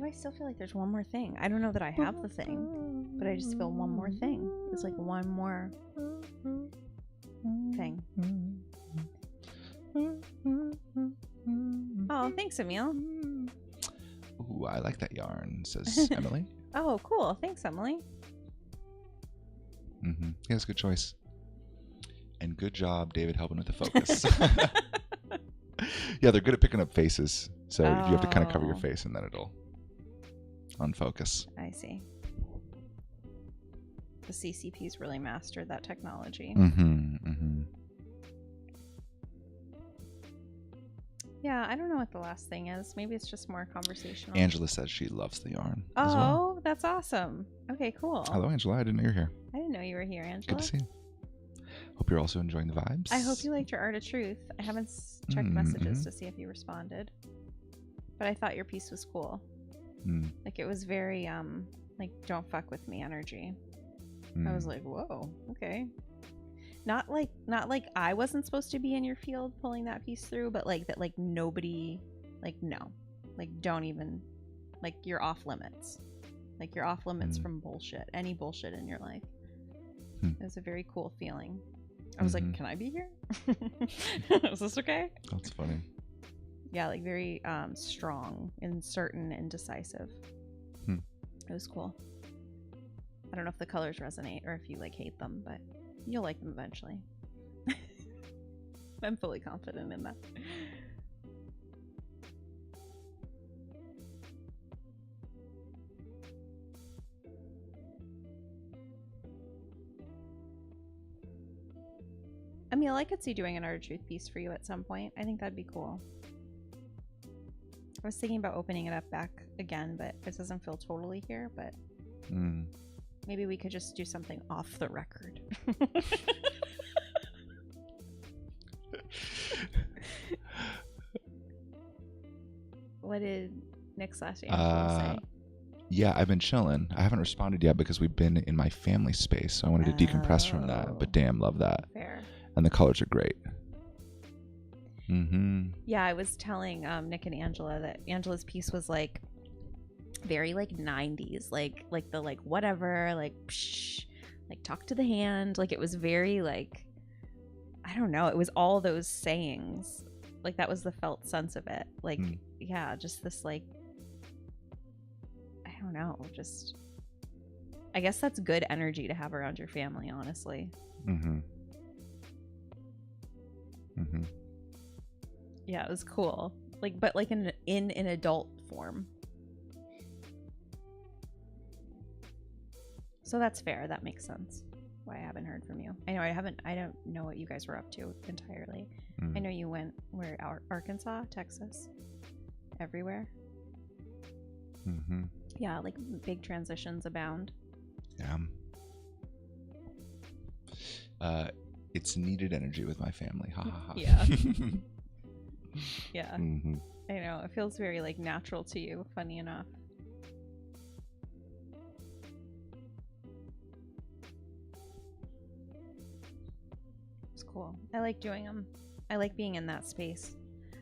do I still feel like there's one more thing? I don't know that I have the thing, but I just feel one more thing. There's like one more thing. Oh, thanks, Emil. Ooh, I like that yarn, says Emily. Oh, cool. Thanks, Emily. Mm-hmm. Yeah, it's a good choice. And good job, David, helping with the focus. Yeah, they're good at picking up faces. So you have to kind of cover your face and then it'll unfocus. I see. The CCP's really mastered that technology. Mm-hmm. Mm-hmm. Yeah, I don't know what the last thing is. Maybe it's just more conversational. Angela says she loves the yarn. Oh, as well. That's awesome. Okay, cool. Hello, Angela. I didn't know you were here. I didn't know you were here, Angela. Good to see you. Hope you're also enjoying the vibes. I hope you liked your Art of Truth. I haven't checked messages to see if you responded, but I thought your piece was cool. Like it was very like don't fuck with me energy. I was like, whoa, okay. Not like I wasn't supposed to be in your field pulling that piece through, but like that, like nobody, like no, like don't even, like you're off limits. Like you're off limits from bullshit, any bullshit in your life. It was a very cool feeling. I was like, can I be here? Is this okay? That's funny. Yeah, like very strong and certain and decisive. It was cool. I don't know if the colors resonate or if you like hate them, but you'll like them eventually. I'm fully confident in that. Emil, I could see doing an Art of Truth piece for you at some point. I think that'd be cool. I was thinking about opening it up back again, but it doesn't feel totally here, but maybe we could just do something off the record. What did Nick/Angela say? Yeah, I've been chilling. I haven't responded yet because we've been in my family space, so I wanted to decompress from that. But damn, love that. Fair. And the colors are great. Yeah, I was telling Nick and Angela that Angela's piece was like very like 90s, like the like whatever, like psh, like talk to the hand, like it was very like, I don't know, it was all those sayings, like that was the felt sense of it, like yeah, just this like, I don't know, just I guess that's good energy to have around your family, honestly. Yeah, it was cool. Like, but like in an adult form. So that's fair. That makes sense. Why I haven't heard from you. I don't know what you guys were up to entirely. I know you went Arkansas, Texas, everywhere. Yeah, like big transitions abound. Yeah. It's needed energy with my family. Ha ha ha. Yeah. Yeah. I know. It feels very like natural to you, funny enough. It's cool. I like doing them. I like being in that space.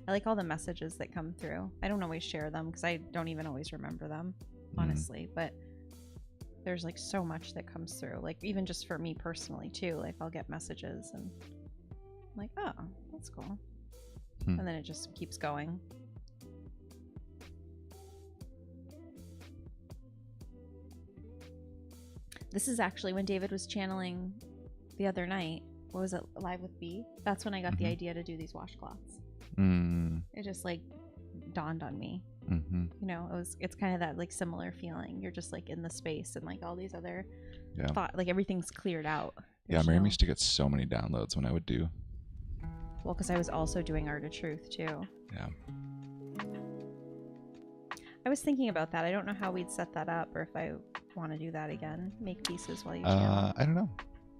I like all the messages that come through. I don't always share them because I don't even always remember them, honestly. But there's like so much that comes through. Like even just for me personally too. Like I'll get messages and I'm like, oh, that's cool. And then it just keeps going. This is actually when David was channeling the other night. What was it? Live with B? That's when I got the idea to do these washcloths. It just like dawned on me. You know, it's kind of that like similar feeling. You're just like in the space and like all these other thought, like everything's cleared out. Yeah, Miriam used to get so many downloads when I would do. Well, because I was also doing Art of Truth too. Yeah. I was thinking about that. I don't know how we'd set that up or if I want to do that again. Make pieces while you channel. I don't know.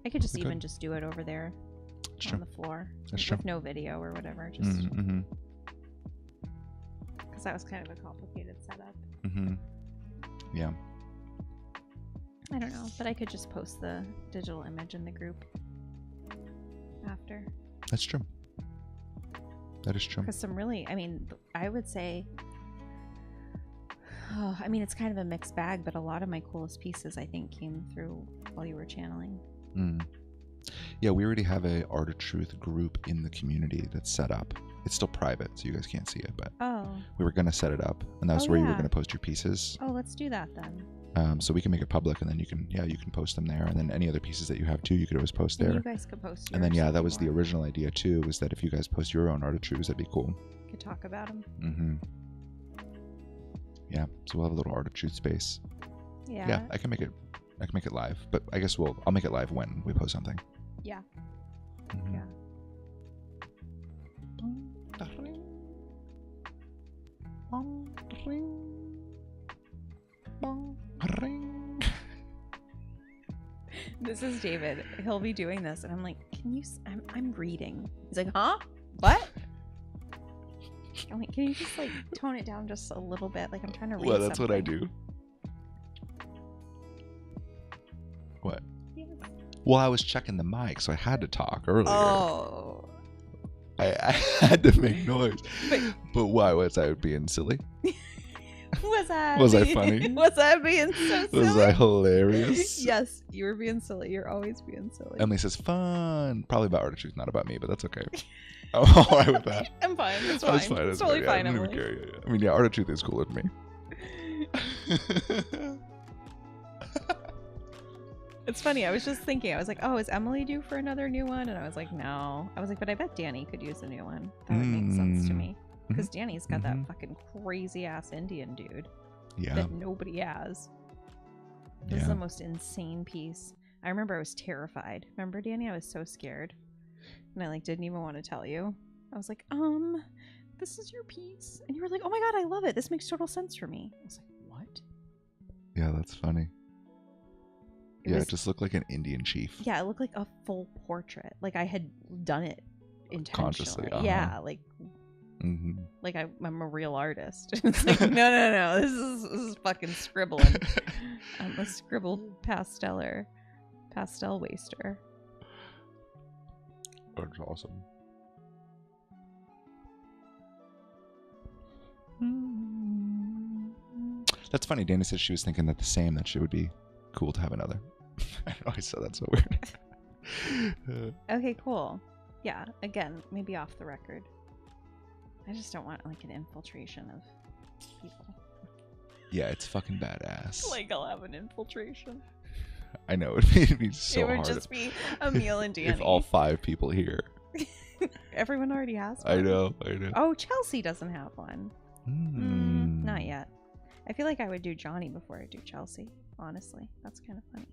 I could just even just do it over there on the floor. That's with true. no video or whatever. Just because that was kind of a complicated setup. Yeah. I don't know, but I could just post the digital image in the group after. That's true. That is true. Because some really, I mean, I would say Oh, I mean, it's kind of a mixed bag, but a lot of my coolest pieces, I think, came through while you were channeling. Yeah, we already have a Art of Truth group in the community that's set up. It's still private, so you guys can't see it, but we were going to set it up, and that's where you were going to post your pieces. Oh, let's do that then. So we can make it public, and then you can post them there, and then any other pieces that you have too, you could always post there. And you guys could post yours. And then that was the original idea too, was that if you guys post your own Art of Truths, that'd be cool. Could talk about them. Yeah, so we'll have a little Art of Truth space. Yeah, I can make it live, but I guess I'll make it live when we post something. Yeah. Yeah. This is David. He'll be doing this, and I'm like, I'm reading. He's like, huh? What? I'm like, can you just like tone it down just a little bit? Like I'm trying to read. Well, that's what I do. What? Yes. Well, I was checking the mic, so I had to talk earlier. Oh. I had to make noise. But why was I being silly? Was I funny? Was I being so silly? Was I hilarious? Yes, you were being silly. You're always being silly. Emily says, fun. Probably about Art of Truth, not about me, but that's okay. I'm all right with that. I'm fine. It's fine. It's totally fine, I don't even care. I mean, Art of Truth is cool with me. It's funny. I was just thinking. I was like, oh, is Emily due for another new one? And I was like, no. I was like, but I bet Danny could use a new one. That would make sense to me. Because Danny's got that fucking crazy ass Indian dude that nobody has. This is the most insane piece. I remember I was terrified. Remember, Danny? I was so scared. And I like didn't even want to tell you. I was like, this is your piece. And you were like, oh my God, I love it. This makes total sense for me. I was like, what? Yeah, that's funny. It just looked like an Indian chief. Yeah, it looked like a full portrait. Like I had done it intentionally. Consciously. Yeah, like like I'm a real artist. It's like, no. This is fucking scribbling. I'm a scribble pastel waster. That's awesome. That's funny. Dana said she was thinking that that she would be cool to have another. I know I said that so weird. Okay, cool. Yeah, again, maybe off the record. I just don't want like an infiltration of people. Yeah, it's fucking badass. Like I'll have an infiltration. I know, it'd be so hard. It would just be Emil and Danny. If all 5 people here. Everyone already has one. I know. Oh, Chelsea doesn't have one. Not yet. I feel like I would do Johnny before I do Chelsea, honestly. That's kind of funny.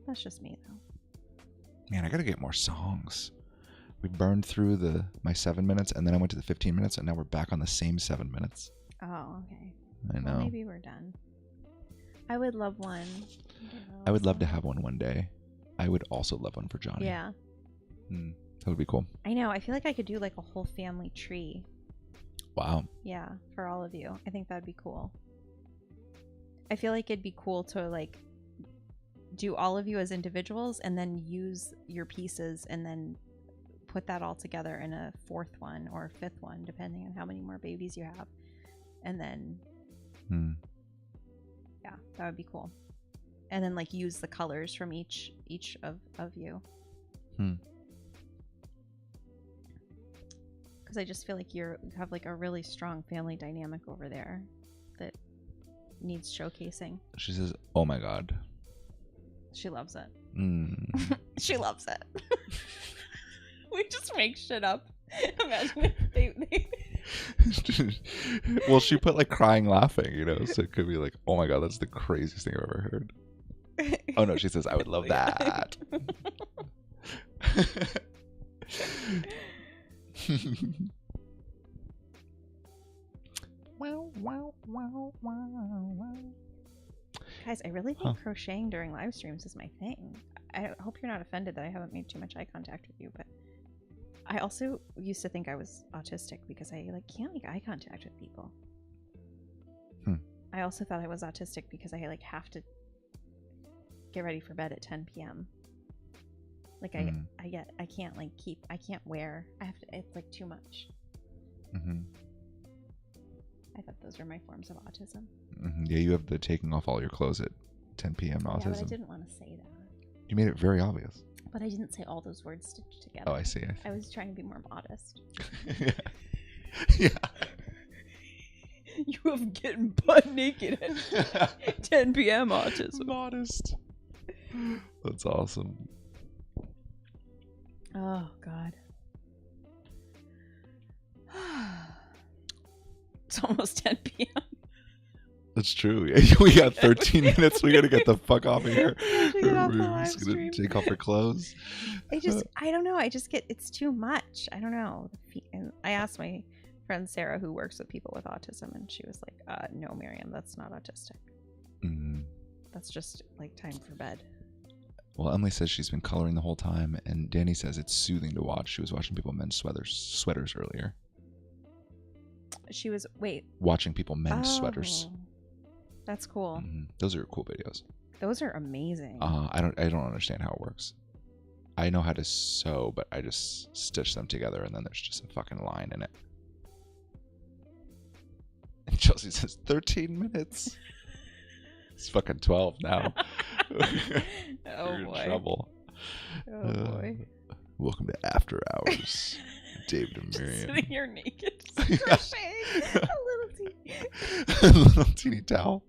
That's just me, though. Man, I gotta get more songs. We burned through my 7 minutes, and then I went to the 15 minutes, and now we're back on the same 7 minutes. Oh, okay. I know. Well, maybe we're done. I would love one. I would love to have one day. I would also love one for Johnny. Yeah. That would be cool. I know. I feel like I could do like a whole family tree. Wow. Yeah, for all of you. I think that'd be cool. I feel like it'd be cool to like do all of you as individuals and then use your pieces and then put that all together in a 4th one or a 5th one, depending on how many more babies you have. And then, yeah, that would be cool. And then like use the colors from each of you. Because I just feel like you have like a really strong family dynamic over there that needs showcasing. She says, oh my God. She loves it. She loves it. We just make shit up. Imagine if Well, she put like crying laughing, so it could be like, oh my God, that's the craziest thing I've ever heard. Oh no, she says, I would love that. Guys, I really think crocheting during live streams is my thing. I hope you're not offended that I haven't made too much eye contact with you, but I also used to think I was autistic because I like can't make eye contact with people. I also thought I was autistic because I like have to get ready for bed at 10 p.m. Like I can't like I can't wear. I have to. It's like too much. I thought those were my forms of autism. Yeah, you have the taking off all your clothes at 10 p.m. Yeah, but I autism. didn't want to say that. You made it very obvious. But I didn't say all those words stitched together. Oh, I see. I was trying to be more modest. Yeah. Yeah. You have getting butt naked at 10 p.m. autism. Modest. That's awesome. Oh, God. It's almost 10 p.m. That's true. We got 13 minutes. We got to get the fuck off of here. Get off the We're live just going to stream. take off our clothes. I don't know. I just get, it's too much. I don't know. And I asked my friend Sarah, who works with people with autism, and she was like, no, Miriam, that's not autistic. Mm. That's just like time for bed. Well, Emily says she's been coloring the whole time, and Danny says it's soothing to watch. She was watching people mend sweaters earlier. She was, watching people mend sweaters. That's cool. Those are cool videos. Those are amazing. I don't understand how it works. I know how to sew, but I just stitch them together, and then there's just a fucking line in it. And Chelsea says 13 minutes. It's fucking 12 now. Oh, You're boy. in trouble. Oh, boy. Welcome to After Hours. David and Just Miriam. sitting here naked, just crocheting a little teeny. A little teeny towel.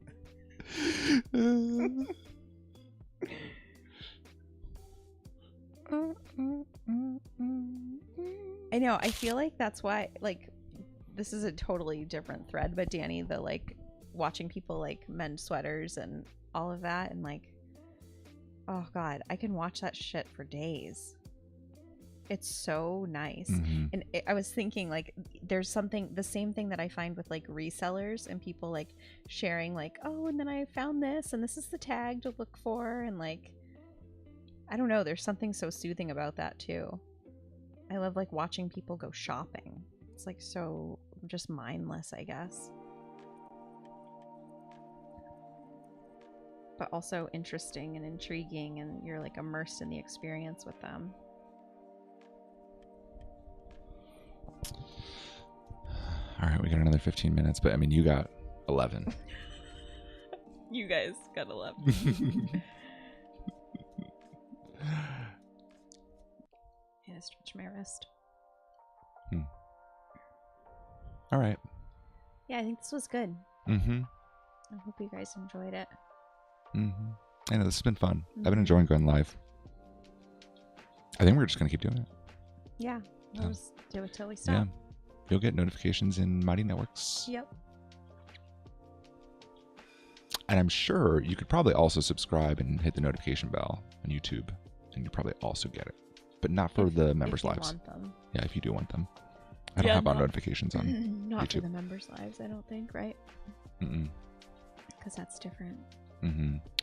I know. I feel like that's why, like, this is a totally different thread, but Danny, the, like, watching people, like, mend sweaters and all of that, and, like, oh, God, I can watch that shit for days. It's so nice. And I was thinking, like, there's something, the same thing that I find with, like, resellers and people, like, sharing, like, oh, and then I found this, and this is the tag to look for, and, like, I don't know, there's something so soothing about that, too. I love, like, watching people go shopping. It's, like, so just mindless, I guess. But also interesting and intriguing, and you're, like, immersed in the experience with them. All right, we got another 15 minutes, but I mean, you got 11. You guys got 11. I'm gonna stretch my wrist. All right. Yeah, I think this was good. I hope you guys enjoyed it. I know, this has been fun. I've been enjoying going live. I think we're just going to keep doing it. Yeah, we'll just do it till we stop. Yeah. You'll get notifications in Mighty Networks. Yep. And I'm sure you could probably also subscribe and hit the notification bell on YouTube, and you probably also get it. But not for the members' lives. Want them. Yeah, if you do want them. I don't have on notifications on Not YouTube. for the members' lives, I don't think, right? Because that's different.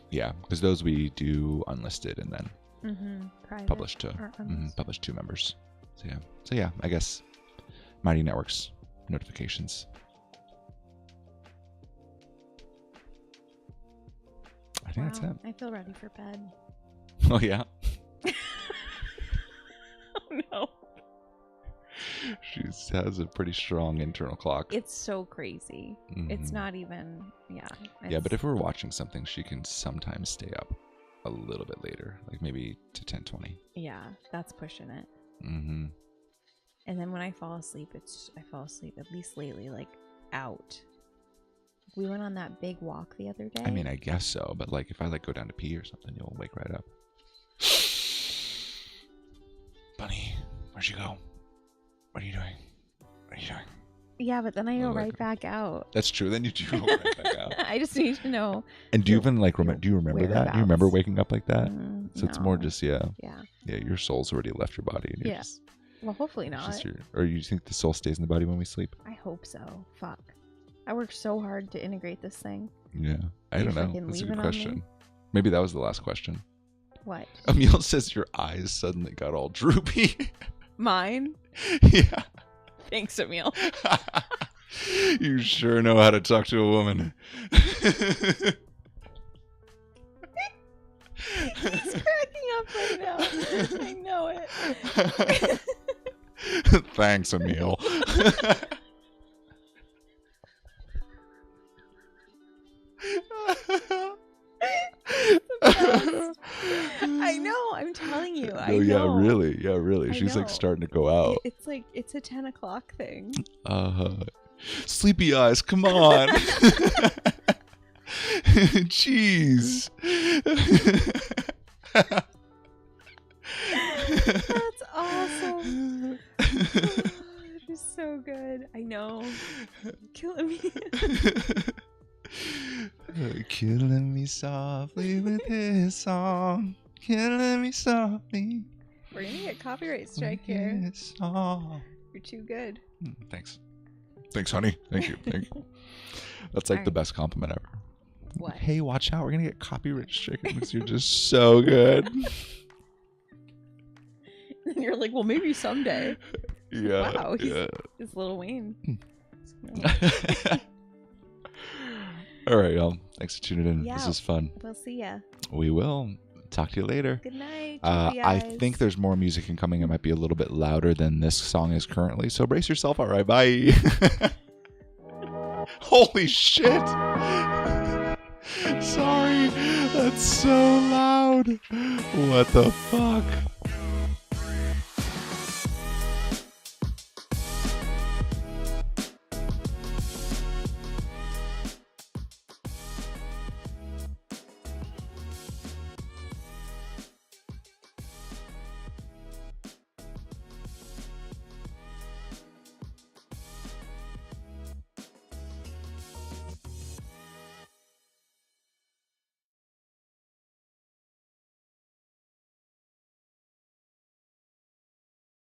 Yeah, because those we do unlisted and then Private publish to publish to members. So yeah, I guess Mighty Networks notifications. I think that's it. I feel ready for bed. Oh yeah. Oh no. She has a pretty strong internal clock. It's so crazy. It's not even, Yeah, but if we're watching something, she can sometimes stay up a little bit later, like maybe to 10:20. Yeah, that's pushing it. And then when I fall asleep, I fall asleep, at least lately, like out. We went on that big walk the other day. I mean, I guess so, but like if I like go down to pee or something, you'll wake right up. Bunny, where'd you go? What are you doing? What are you doing? Yeah, but then I go right back out. That's true. Then you do go right back out. I just need to know. And do you even like do you remember that? Do you remember waking up like that? So it's more just yeah. Your soul's already left your body. And you're just, well, hopefully not. or you think the soul stays in the body when we sleep? I hope so. Fuck. I worked so hard to integrate this thing. Yeah, I don't know. That's a good question. Maybe that was the last question. What? Emil says your eyes suddenly got all droopy. Mine? Yeah. Thanks, Emil. You sure know how to talk to a woman. He's cracking up right now. I know it. Thanks, Emil. I No, yeah, know. really. Yeah, really. I She's like know. starting to go out. It's like it's a 10 o'clock thing. Sleepy eyes, come on. Jeez. That's awesome. It is so good. I know. Killing me. Killing me softly with his song. Killing me softly. We're gonna get copyright strike with here. his song. You're too good. Thanks. Thanks, honey. Thank you. Thank you. That's like the Alright. best compliment ever. What? Hey, watch out. We're going to get copyright stricken because you're just so good. And you're like, well, maybe someday. Yeah. Wow, Yeah. It's Lil Wayne. All right, y'all. Thanks for tuning in. Yeah. This is fun. We'll see ya. We will. Talk to you later. Good night. I think there's more music incoming. It might be a little bit louder than this song is currently. So brace yourself. All right. Bye. Holy shit. Sorry. That's so loud. What the fuck?